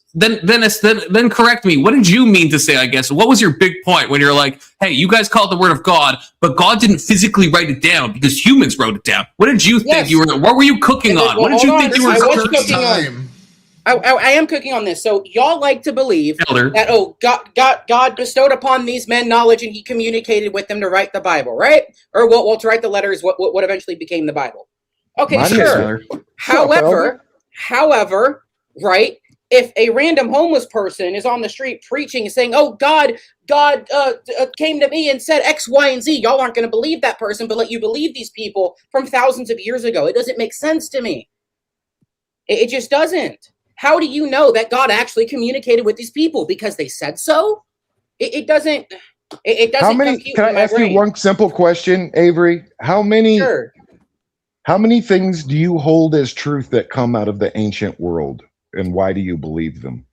then correct me. What did you mean to say? I guess what was your big point when you're like, "Hey, you guys call it the word of God, but God didn't physically write it down because humans wrote it down." What did you think Yes. you were? What were you cooking Well, on? What did hold you on. think you I were was cooking cooking on? Time. I am cooking on this. So y'all like to believe Elder. that God bestowed upon these men knowledge and he communicated with them to write the Bible, right? Or well to write the letters what eventually became the Bible. Okay, Mine is, sure. However, right? If a random homeless person is on the street preaching and saying, "Oh, God came to me and said X, Y, and Z," y'all aren't going to believe that person, but let you believe these people from thousands of years ago. It doesn't make sense to me. It just doesn't. how do you know that God actually communicated with these people? Because they said so? It doesn't. It doesn't. How many? compute Can I in my ask you brain. one simple question, Avery? How many? Sure. How many things do you hold as truth that come out of the ancient world, and why do you believe them?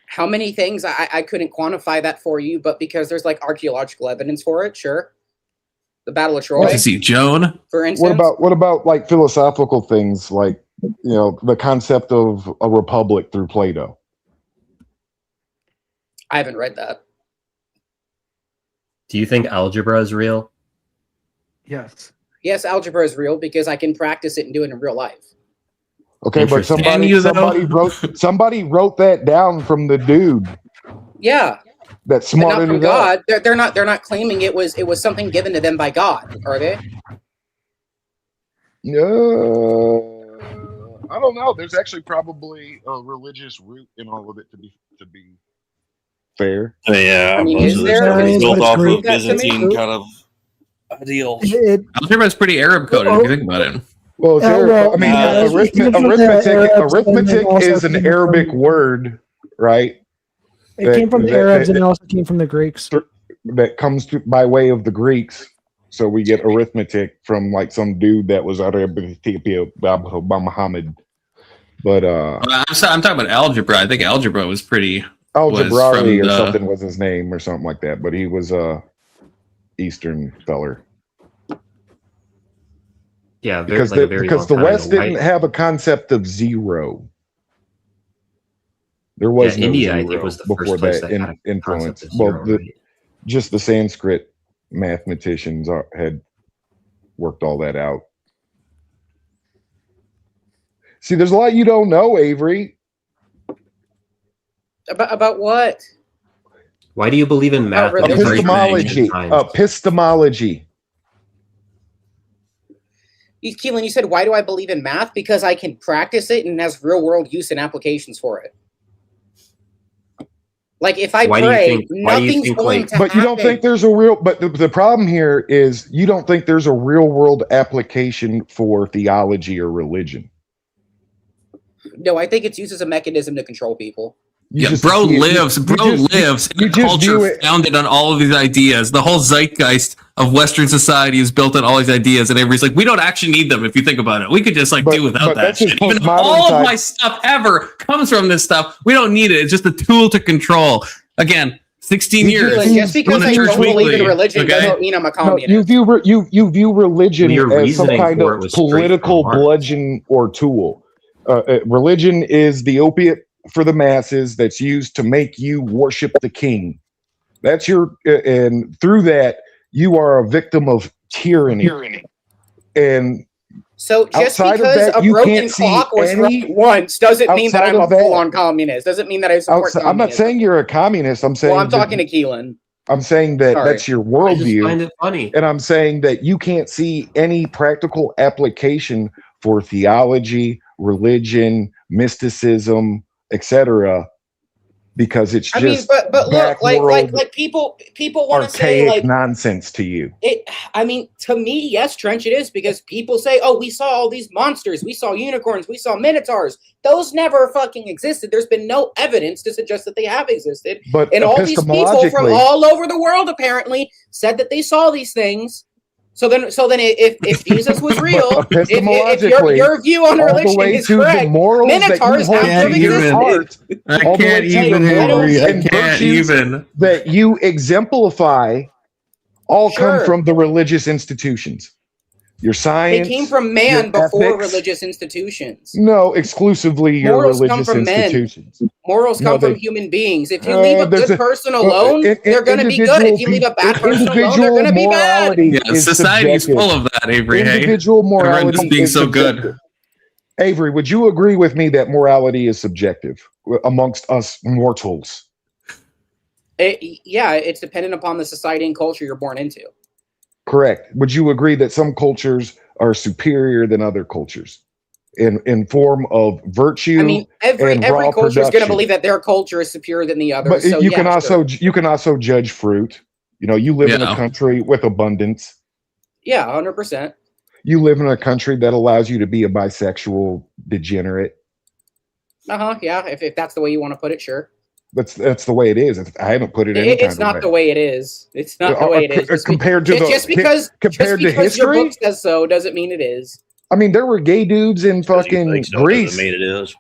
How many things? I couldn't quantify that for you, but because there's like archaeological evidence for it, sure. The Battle of Troy, To see Joan. for instance. What about like philosophical things, like the concept of a republic through Plato? I haven't read that. Do you think algebra is real? Yes. Yes, algebra is real because I can practice it and do it in real life. Okay, but Interesting. somebody wrote that down from the dude Yeah, that but not smarted from it up. God. They're not claiming it was something given to them by God, are they? I don't know. There's actually probably a religious root in all of it, to be fair. Yeah, I mean, most is of this there- stuff is is built it off Greek? of That to me? Byzantine kind of ideals. Algebra is pretty Arab coded if you think about it. Well, it's well, I mean, yeah, it's from the arithmetic Arabs, and then arithmetic also is an came Arabic from- word, right? It came from the Arabs and it also came from the Greeks. That comes by way of the Greeks. So we get arithmetic from like some dude that was out of Ethiopia, Muhammad. But I'm talking about algebra. I think algebra was pretty. Al-Jabrari or from the- something was his name or something like that. But he was a Eastern feller. Yeah, Because like a very because long the time West ago, didn't right? have a concept of zero. There was no India, I zero think, was the before first place that that had a influence. concept of zero, Well, right? just the Sanskrit mathematicians had worked all that out. See, there's a lot you don't know, Avery. About what? Why do you believe in math? religion. in very Epistemology. ancient times? Epistemology. Keelan, you said, why do I believe in math? Because I can practice it and it has real world use and applications for it. Like if I Why do you pray, think- why do you nothing's think, going like- to But you don't think there's a real, but the problem here is you don't think there's a real world application for theology or religion. No, I think it's used as a mechanism to control people. You just bro see it- lives in a just view culture it- founded on all of these ideas. The whole zeitgeist of Western society is built on all these ideas, and everybody's like, we don't actually need them if you think about it. We could just But- do without but that that's just shit. Even postmodern all type- of my stuff ever comes from this stuff. We don't need it. It's just a tool to control. Again, 16 years. Keelan, just because Going to I church don't believe weekly, in religion okay? doesn't mean I'm a No, communist. you view religion Your as some reasoning kind for it of was straight political from Marx. bludgeon or tool. Religion is the opiate for the masses that's used to make you worship the king. That's your, and through that, you are a victim of tyranny. And So just outside of because that, a you broken can't see clock was any- right once doesn't mean that outside I'm a of that- full-on communist. Doesn't mean that I support communism. I'm not saying you're a communist. I'm saying Well, I'm that- talking to Keelan. I'm saying that Sorry. that's your I just worldview. find it funny. And I'm saying that you can't see any practical application for theology, religion, mysticism, etc., because it's I mean, just but look, back like world people want to say archaic like nonsense to you. it. I mean, to me, yes, Trench, it is because people say, "Oh, we saw all these monsters. We saw unicorns. We saw minotaurs. Those never fucking existed. There's been no evidence to suggest that they have existed." But And all these people from epistemologically, all over the world apparently said that they saw these things. So then, if Jesus was real, if your view on all the religion way is to the correct, morals that you minotaurs hold have to in your exist. heart, I all the way can't to the even, morals Avery. I and can't virtues even. that you exemplify, all come Sure. from the religious institutions. Your They science. came from man your before ethics. religious institutions. No, exclusively your Morals come religious from men. institutions. Morals No, come from they- human beings. If you leave a there's good person alone, they're going to be good. If you leave a bad person alone, they're going to be bad. morality Yeah, is society's subjective. full of that, Avery. Hey, Individual morality everyone's just being is so good. subjective. Avery, would you agree with me that morality is subjective amongst us mortals? Yeah, it's dependent upon the society and culture you're born into. Correct. Would you agree that some cultures are superior than other cultures in form of virtue? I mean, every raw culture is going to production? believe that their culture is superior than the other. But So you yeah, can also sure. you can also judge fruit. You know, you live in a Yeah. country with abundance. Yeah, 100%. You live in a country that allows you to be a bisexual degenerate. Yeah, if that's the way you want to put it, sure. That's the way it is. I haven't put it any kind It's of not way. the way it is. It's not the way it is. Compared to just because to history, your book says so doesn't mean it is. I mean, there were gay dudes in fucking So Greece doesn't mean it is.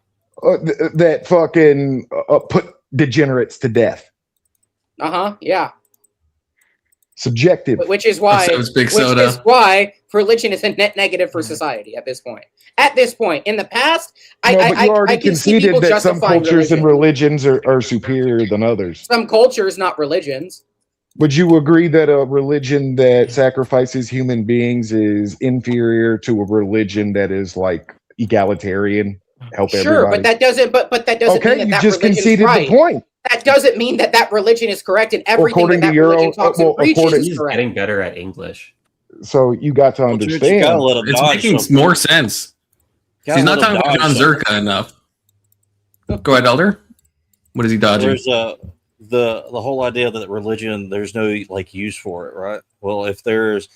that fucking put degenerates to death. Yeah. Subjective. Which is why Big Soda. Which is why religion is a net negative for society at this point. At this point, in the past, But you I already can see conceded people that some justifying cultures religion. and religions are superior than others. Some cultures, not religions. Would you agree that a religion that sacrifices human beings is inferior to a religion that is like egalitarian, help Sure, everybody? but that doesn't. But that doesn't Okay, mean that you that just religion's conceded right. the point. That doesn't mean that that religion is correct and everything According that to your religion own- talks well, and preaches according- is He's correct. getting better at English. So you got to understand. You gotta let him It's dodge making something. more sense. Gotta He's not let him talking about dodge John something. Zerka enough. Go ahead, Elder. What is he dodging? There's the whole idea that religion there's no like use for it, right? Well, if there's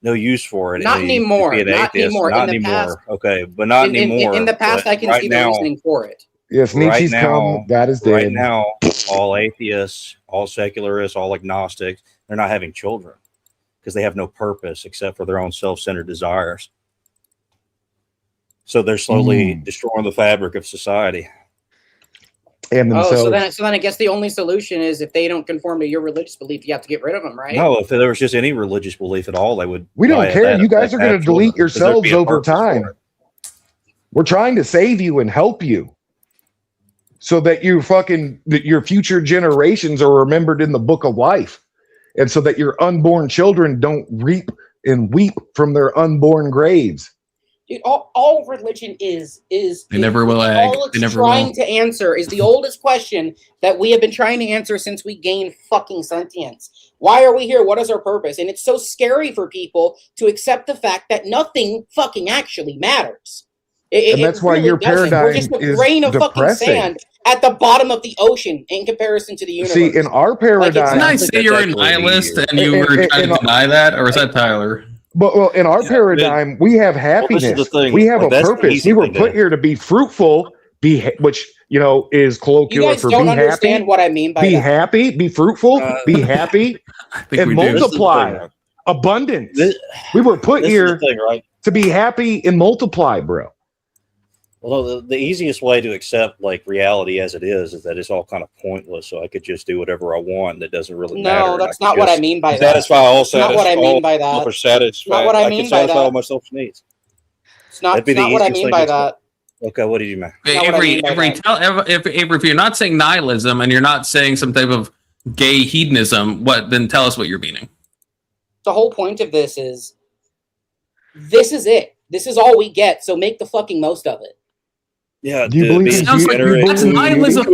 no use for it, Not you anymore. could be an Not atheist. anymore. Not In the anymore. past- Okay, but not anymore. In the past, But I can right see the now, reasoning for it. Yes, Nietzsche's come. God is dead. Right now, all atheists, all secularists, all agnostics, they're not having children because they have no purpose except for their own self-centered desires. So they're slowly destroying the fabric of society. And themselves. So then I guess the only solution is if they don't conform to your religious belief, you have to get rid of them, right? No, if there was just any religious belief at all, they would. We don't die care. that- You guys that- are going that to delete children, 'cause there'd yourselves be a over purpose for time. it. We're trying to save you and help you so that your future generations are remembered in the book of life. And so that your unborn children don't reap and weep from their unborn graves. Dude, all religion is They never will egg. all it's They never trying will. to answer is the oldest question that we have been trying to answer since we gained fucking sentience. Why are we here? What is our purpose? And it's so scary for people to accept the fact that nothing fucking actually matters. And that's why your doesn't. We're just paradigm a is grain of fucking depressing. sand at the bottom of the ocean in comparison to the universe. See, in our paradigm, Didn't I say you're a nihilist and you were trying to deny that, or was that Tyler? But well, in our paradigm, we have happiness. this is the thing. We have Like, a that's the purpose. easy We were thing to put do. here to be fruitful, which is you colloquial guys for don't be understand happy. what I mean by Be that. happy, be fruitful, be happy, I think and we do. multiply. This is Abundance. This- We were put This is here the thing, right? to be happy and multiply, bro. Well, the easiest way to accept like reality as it is that it's all kind of pointless. So I could just do whatever I want. That doesn't really matter. No, and that's I not could what I just mean by that. satisfy all That's not what I mean by that. selfish satisfaction. Not what I I mean can by satisfy that. all my selfish needs. It's not, That'd be it's the not what I easiest mean thing by to accept. that. Okay, what did you mean? Hey, Not what I mean by Avery, that. if you're not saying nihilism and you're not saying some type of gay hedonism, then tell us what you're meaning. The whole point of this is it. This is all we get, so make the fucking most of it. Yeah, Do you believe in Sounds like that's nihilism.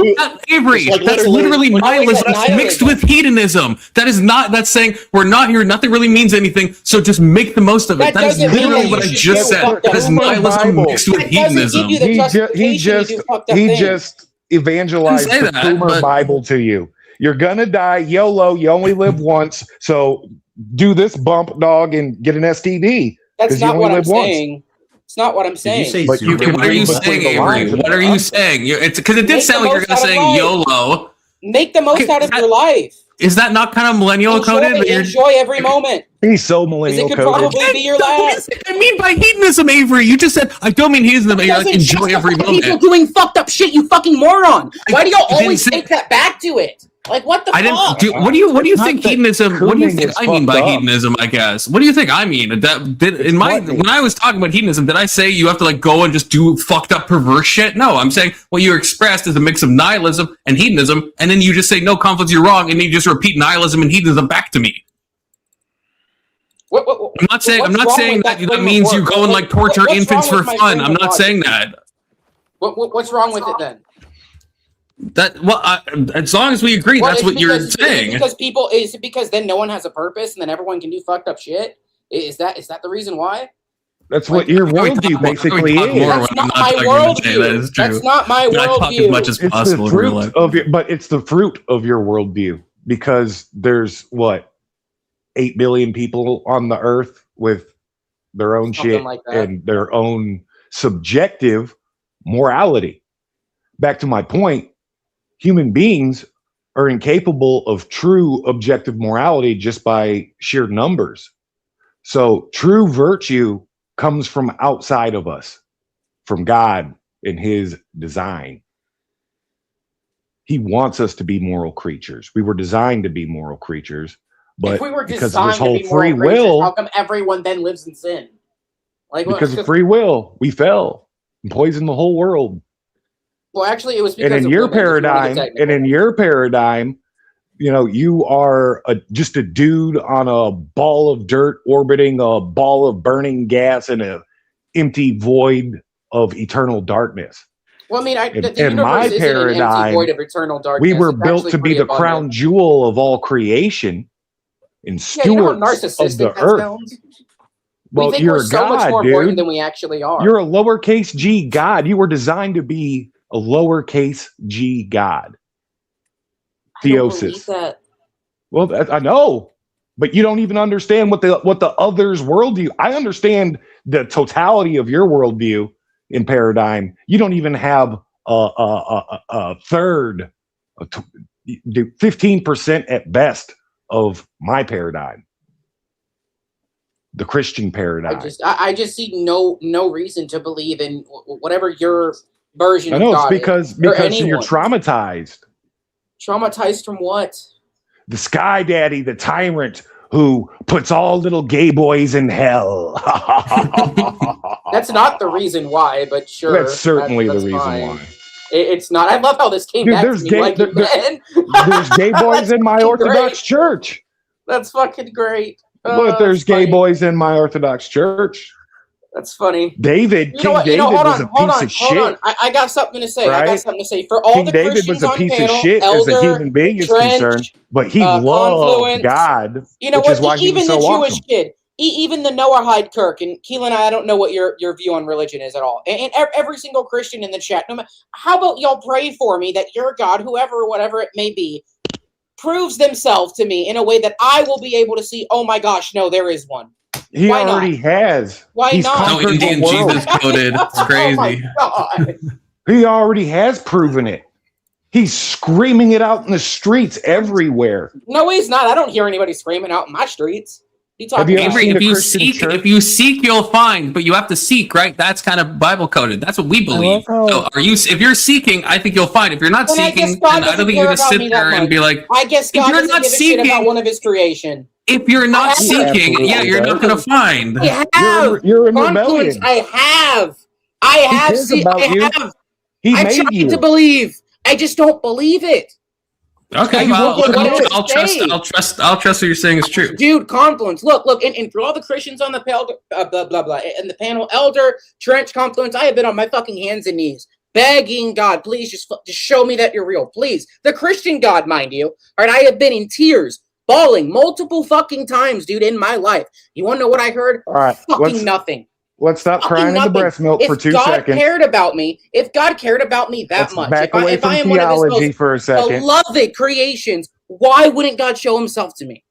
Avery, It's like that's literally- literally How is nihilism that mixed nihilism? with hedonism. That's saying we're not here, nothing really means anything, so just make the most of it. That That is doesn't mean literally that what you I should just get said. fucked up. That is From the nihilism Bible. mixed with That doesn't give hedonism. you the justification to do fucked up things. just evangelized I the didn't say that, Boomer but- Bible to you. You're gonna die, YOLO. You only live once, so do this bump, dog, and get an STD. That's 'cause you not only what I'm live once. saying. It's not what I'm Did you saying. say But you zero? can What are you read between saying, the Avery? lines. What are you saying? It's because it did Make sound the like you're most going to out of say life. YOLO. Make the most Okay, out of is that- your life. Is that not kind of millennial coded? That you're- Enjoy every moment. He's so Because millennial it could coded. probably be your What last. do you mean by hedonism, Avery? You just said I don't mean hedonism, but you're like Doesn't enjoy every justify people moment. doing fucked up shit, you fucking moron. Why do y'all I didn't always say- take that back to it? Like, what the I didn't. fuck? What do you It's not think that hedonism? What do you coding think is I mean by fucked up. hedonism? I guess. What do you think I mean? In my gluttony. when I was talking about hedonism, did I say you have to like go and just do fucked up perverse shit? No, I'm saying what you expressed is a mix of nihilism and hedonism, and then you just say no conflicts, you're wrong, and then you just repeat nihilism and hedonism back to me. I'm not saying that means you go and like torture infants for fun. I'm not saying that. What's wrong with it then? As long as we agree, that's it's what you're because- saying. Is it because then no one has a purpose and then everyone can do fucked up shit? Is that the reason why? That's what your worldview basically is. That's not my worldview. That's not my I talk as much worldview. as It's possible the in real fruit life. of your, but it's the fruit of your worldview because there's what 8 billion people on the earth with their own Something shit like that. and their own subjective morality. back to my point, human beings are incapable of true objective morality just by sheer numbers. So true virtue comes from outside of us, from God in his design. He wants us to be moral creatures. We were designed to be moral creatures, but if we were because of this designed to whole be moral free creatures, will, how come everyone then lives in sin? Like, because of free will, we fell and poisoned the whole world. well, actually, it was because And in of your women, if you wanna get paradigm, technical. you know, you are just a dude on a ball of dirt orbiting a ball of burning gas in an empty void of eternal darkness. Well, I mean, the In my universe isn't an empty paradigm, void of eternal darkness. we were It's built actually to be pretty the abundant. crown jewel of all creation and Yeah, you know how stewards of narcissistic the that earth. sounds? Well, We think you're we're a so much god, more important dude. than we actually are. You're a lowercase g god. You were designed to be a lowercase g god. I don't believe Theosis. that. Well, I know, but you don't even understand what the others' worldview. I understand the totality of your worldview in paradigm. You don't even have a third, 15% at best of my paradigm, the Christian paradigm. I just see no reason to believe in whatever your version I of know it's God because is, or you're anyone's. traumatized. Traumatized from what? The Sky Daddy, the tyrant who puts all little gay boys in hell. That's not the reason why, but sure. That's certainly that's the reason fine. why. It's not. I love how this came Dude, back there's to me gay- like there- you, man. There's gay boys in my fucking Orthodox great. church. That's fucking great. Look, there's That's gay funny. boys in my Orthodox church. That's funny. David, You know King what? David hold was on, a piece of hold on. shit. I got something to say. I got Right? something to say. For all King the David Christians was a on piece panel, of shit as a Elder, human being is Trench, concerned, but he loved Confluence. God, You know which what? is why he Even was the so Jewish awesome. kid, even the Noahide Kirk, and Keelan, I don't know what your view on religion is at all. And every single Christian in the chat, no matter, how about y'all pray for me that your God, whoever or whatever it may be, proves themselves to me in a way that I will be able to see, oh my gosh, no, there is one. He Why already has. Why He's not? No, conquered the Indian world. Jesus coded. It's crazy. Oh my God. He already has proven it. He's screaming it out in the streets everywhere. No, he's not. I don't hear anybody screaming out in my streets. You Have talking you ever about? Avery, seen if a you Christian seek, church? if you seek, you'll find. But you have to seek, right? That's kind of Bible coded. That's what we believe. how- So, if you're seeking, I think you'll find. If you're not Then I guess seeking, God then I don't doesn't think you're care gonna about sit me that there and much. be like, I guess if God you're doesn't not give a shit about seeking, one of his creation. if you're not have. seeking, Absolutely yeah, you're not does. gonna find. I have. You're in Confluence, rebellion. I have. I He have. cares See, about I you. have. He I've made tried you. to believe. I just don't believe it. Okay, He well, won't submit. I'll trust what you're saying is true. Dude, Confluence, look, and for all the Christians on the blah blah blah, and the panel, Elder, Trench, Confluence, I have been on my fucking hands and knees, begging God, please just show me that you're real, please. The Christian God, mind you. All right, I have been in tears, bawling multiple fucking times, dude, in my life. You want to know what I heard? All right, Fucking nothing. Let's stop Fucking crying in the nothing. breast milk If for 2 God seconds. cared about me, if God cared about me that Let's much, back if away I from am one of his theology most for a second. beloved creations, why wouldn't God show himself to me?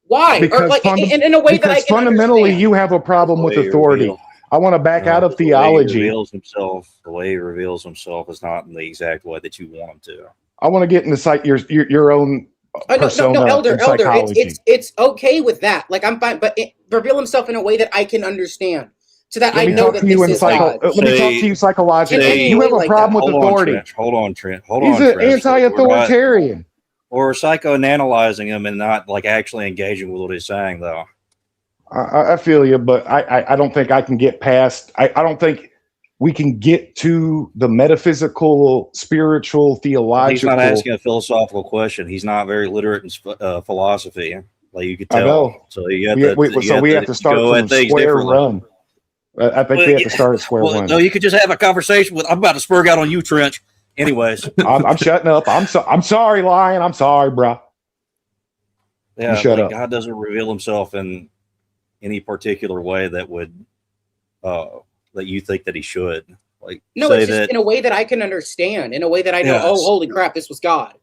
Why? Because or like in a way that I can fundamentally understand. you have a problem with The way he authority. reveals- I want to back out of the way he theology. reveals himself, the way he reveals himself is not in the exact way that you want him to. I want to get into your own persona No, Elder, and psychology. it's okay with that. Like I'm fine, but reveal himself in a way that I can understand, so that Let I me know talk that to you this in is God. let me talk to you psychologically. Say- You have a like problem that. with authority. Hold on, Trent. He's an anti-authoritarian. We're psychoanalyzing him and not like actually engaging with what he's saying, though. I feel you, but I don't think I can get past. I don't think we can get to the metaphysical, spiritual, theological. He's not asking a philosophical question. He's not very literate in philosophy, like you could tell. I know. So you have we have to start from square one. I think we have to start at square one. No, you could just have a conversation with. I'm about to spurg out on you, Trench. Anyways, I'm shutting up. I'm sorry, Lion. I'm sorry, bro. Yeah, shut up. God doesn't reveal himself in any particular way that would that you think that he should. Like No, say it's just that, in a way that I can understand, in a way that I know. Yes. Oh, holy crap, this was God.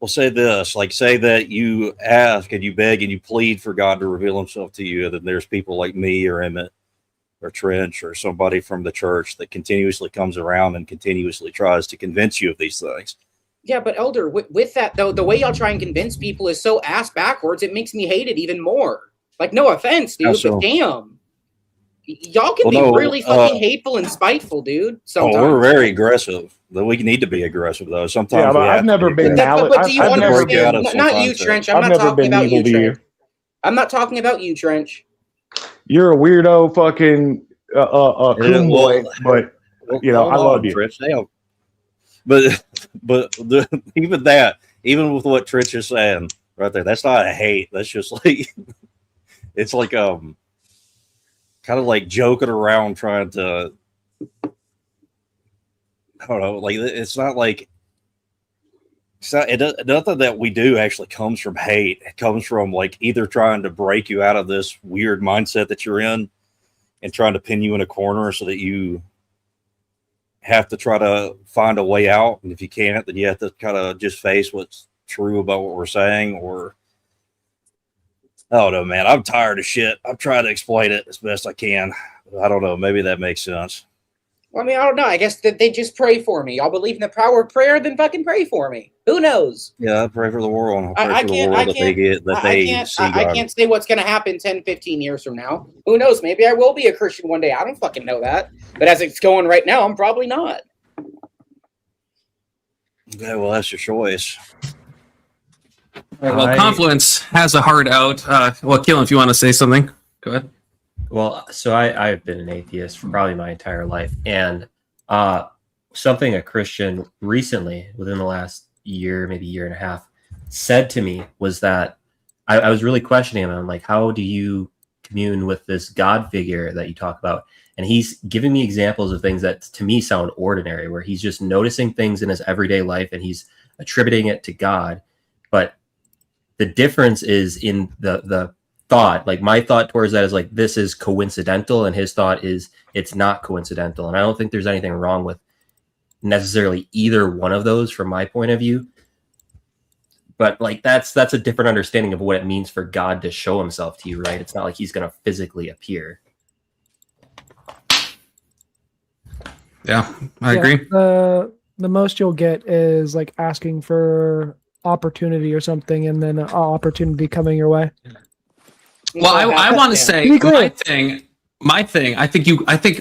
Well, say this, like say that you ask and you beg and you plead for God to reveal himself to you, and then there's people like me or Emmett or Trench or somebody from the church that continuously comes around and continuously tries to convince you of these things. Yeah, but Elder, with that though, the way y'all try and convince people is so ass backwards. It makes me hate it even more. Like, no offense, dude, but damn, y'all can be really fucking hateful and spiteful, dude. Sometimes. Oh, we're very aggressive. We need to be aggressive though. Sometimes, Yeah, but I've never been but do you understand? Not you, Trench. I'm not talking about you, Trench. I'm not talking about you, Trench. You're a weirdo, fucking coon boy, but you know I love you. Trench. But even with what Trench is saying right there, that's not a hate. That's just like it's like kind of like joking around, trying to. I don't know. Like it's not like nothing that we do actually comes from hate. It comes from like either trying to break you out of this weird mindset that you're in and trying to pin you in a corner so that you have to try to find a way out. And if you can't, then you have to kind of just face what's true about what we're saying. Or I don't know, man. I'm tired of shit. I'm trying to explain it as best I can. I don't know. Maybe that makes sense. Well, I mean, I don't know. I guess that they just pray for me. Y'all believe in the power of prayer, then fucking pray for me. Who knows? Yeah, I pray for the world. I can't say what's going to happen 10, 15 years from now. Who knows? Maybe I will be a Christian one day. I don't fucking know that. But as it's going right now, I'm probably not. Okay, well, that's your choice. Well, Confluence has a hard out. Well, Keelan, if you want to say something, go ahead. Well, so I've been an atheist for probably my entire life. And something a Christian recently, within the last year, maybe year and a half, said to me was that I was really questioning him. I'm like, how do you commune with this God figure that you talk about? And he's giving me examples of things that to me sound ordinary, where he's just noticing things in his everyday life and he's attributing it to God. But the difference is in the thought. Like my thought towards that is like, this is coincidental, and his thought is it's not coincidental. And I don't think there's anything wrong with necessarily either one of those from my point of view. But like that's a different understanding of what it means for God to show himself to you, right? It's not like he's going to physically appear. Yeah, I agree. The most you'll get is like asking for opportunity or something, and then an opportunity coming your way. Well, I want to say my thing. I think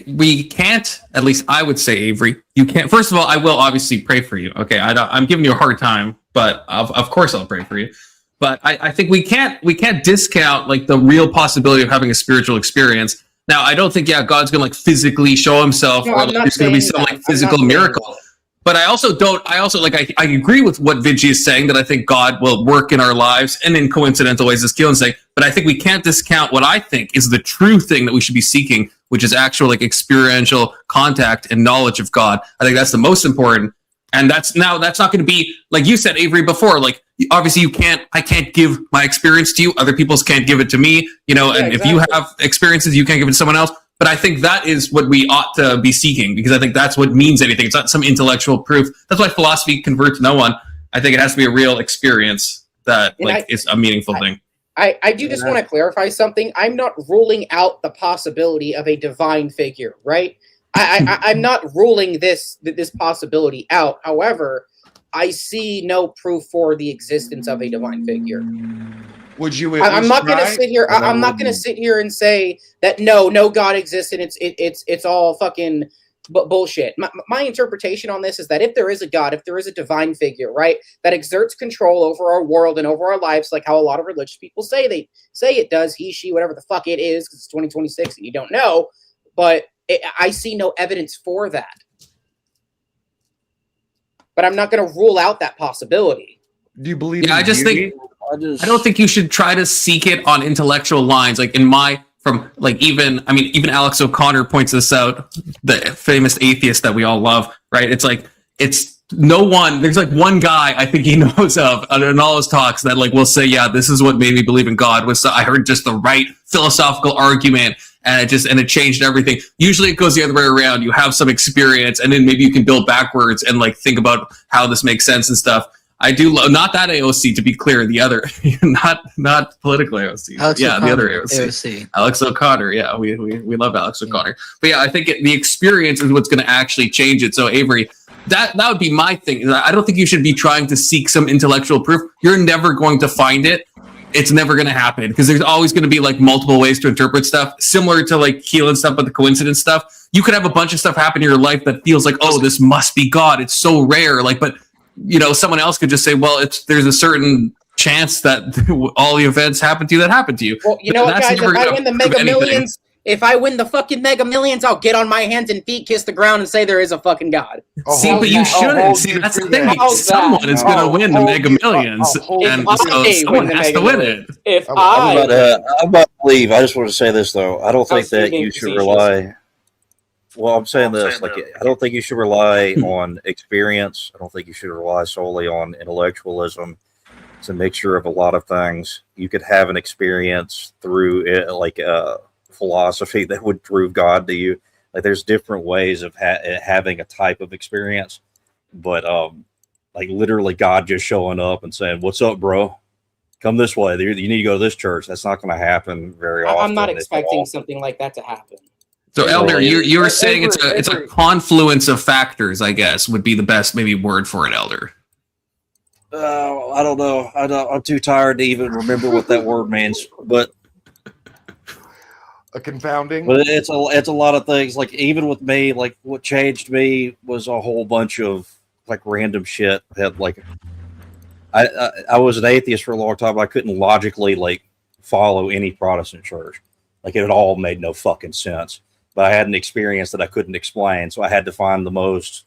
we can't. At least I would say, Avery, you can't. First of all, I will obviously pray for you. Okay, I'm giving you a hard time, but of course I'll pray for you. But I think we can't discount like the real possibility of having a spiritual experience. Now, I don't think God's gonna like physically show himself, or like, there's gonna be some like physical miracle. But I also I agree with what Vigi is saying, that I think God will work in our lives and in coincidental ways, as Keelan's saying. But I think we can't discount what I think is the true thing that we should be seeking, which is actual like experiential contact and knowledge of God. I think that's the most important. And that's not going to be, like you said, Avery, before, like obviously I can't give my experience to you. Other people's can't give it to me, you know, and exactly. If you have experiences, you can't give it to someone else. But I think that is what we ought to be seeking, because I think that's what means anything. It's not some intellectual proof. That's why philosophy converts no one. I think it has to be a real experience that is a meaningful thing. I do just want to clarify something. I'm not ruling out the possibility of a divine figure, right? I'm not ruling this possibility out. However, I see no proof for the existence of a divine figure. Would you? I'm not going to sit here. I'm not going to sit here and say that no God exists and it's all fucking bullshit. My interpretation on this is that if there is a God, if there is a divine figure, right, that exerts control over our world and over our lives, like how a lot of religious people say it does, he, she, whatever the fuck it is, because it's 2026 and you don't know, but I see no evidence for that. But I'm not going to rule out that possibility. Do you believe? Yeah, I don't think you should try to seek it on intellectual lines. Like even Alex O'Connor points this out, the famous atheist that we all love, right? It's like, there's like one guy I think he knows of in all his talks that like will say, yeah, this is what made me believe in God, I heard just the right philosophical argument and it changed everything. Usually it goes the other way around. You have some experience and then maybe you can build backwards and like think about how this makes sense and stuff. I do love not that AOC, to be clear, the other, not political AOC. Alex yeah, O'Connor, the other AOC. Alex O'Connor. Yeah, we love Alex O'Connor. But yeah, I think the experience is what's going to actually change it. So Avery, that would be my thing. I don't think you should be trying to seek some intellectual proof. You're never going to find it. It's never going to happen because there's always going to be like multiple ways to interpret stuff, similar to like Keelan stuff, but the coincidence stuff. You could have a bunch of stuff happen in your life that feels like, oh, this must be God. It's so rare. Like, but someone else could just say, well, there's a certain chance that all the events happen to you. Well, you know what, guys? If I win the Mega Millions, if I win the fucking Mega Millions, I'll get on my hands and feet, kiss the ground, and say there is a fucking God. See, but you shouldn't. See, that's the thing. Someone is going to win the Mega Millions, and so someone has to win it. I'm about to leave. I just want to say this, though. I don't think that you should rely. Well, I'm saying this. Like, I don't think you should rely on experience. I don't think you should rely solely on intellectualism. It's a mixture of a lot of things. You could have an experience through it, like philosophy that would prove God to you. Like, there's different ways of having a type of experience, but like literally God just showing up and saying, "What's up, bro? Come this way. You need to go to this church." That's not going to happen very often. I'm not expecting something like that to happen. So, Elder, you were saying it's a confluence of factors, I guess, would be the best maybe word for it, Elder. I don't know. I'm too tired to even remember what that word means. But a confounding. But it's a lot of things. Like, even with me, like, what changed me was a whole bunch of like random shit. I was an atheist for a long time. But I couldn't logically like follow any Protestant church. Like, it all made no fucking sense. But I had an experience that I couldn't explain, so I had to find the most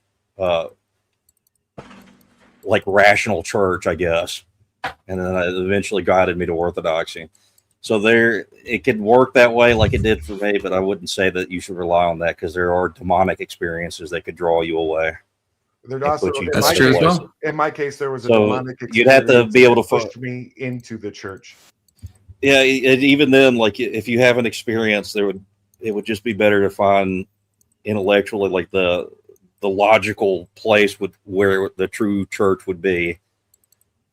like rational church, I guess, and then it eventually guided me to Orthodoxy. So it could work that way, like it did for me, but I wouldn't say that you should rely on that because there are demonic experiences that could draw you away. Also, that's true as well. In my case, there was a demonic experience. You'd have to be able to push me into the church. Yeah, even then, like if you have an experience, it would just be better to find intellectually like the logical place where the true church would be.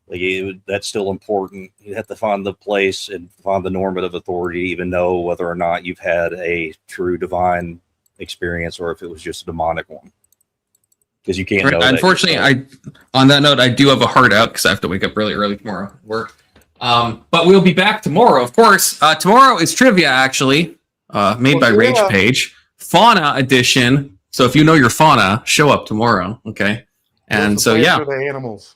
Like that's still important. You have to find the place and find the normative authority to even know whether or not you've had a true divine experience or if it was just a demonic one. Because you can't know. Unfortunately, on that note, I do have a heart out because I have to wake up really early tomorrow at work. But we'll be back tomorrow, of course. Tomorrow is trivia, actually, made by Rage Page. Fauna edition. So if you know your fauna, show up tomorrow, okay? And so, yeah. The animals.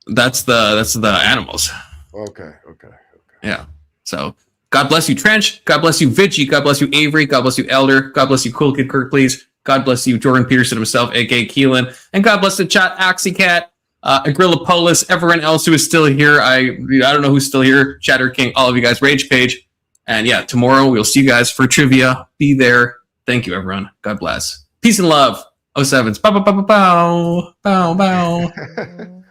That's the animals. Okay. Yeah. So God bless you, Trench. God bless you, Vici. God bless you, Avery. God bless you, Elder. God bless you, Cool Kid Kirk, please. God bless you, Jordan Peterson himself, aka Keelan. And God bless the chat, Axicat, Agrillapolis, everyone else who is still here. I don't know who's still here. Chatter King, all of you guys, Rage Page. And yeah, tomorrow we'll see you guys for trivia. Be there. Thank you, everyone. God bless. Peace and love. 07s. Bow, bow, bow, bow, bow, bow.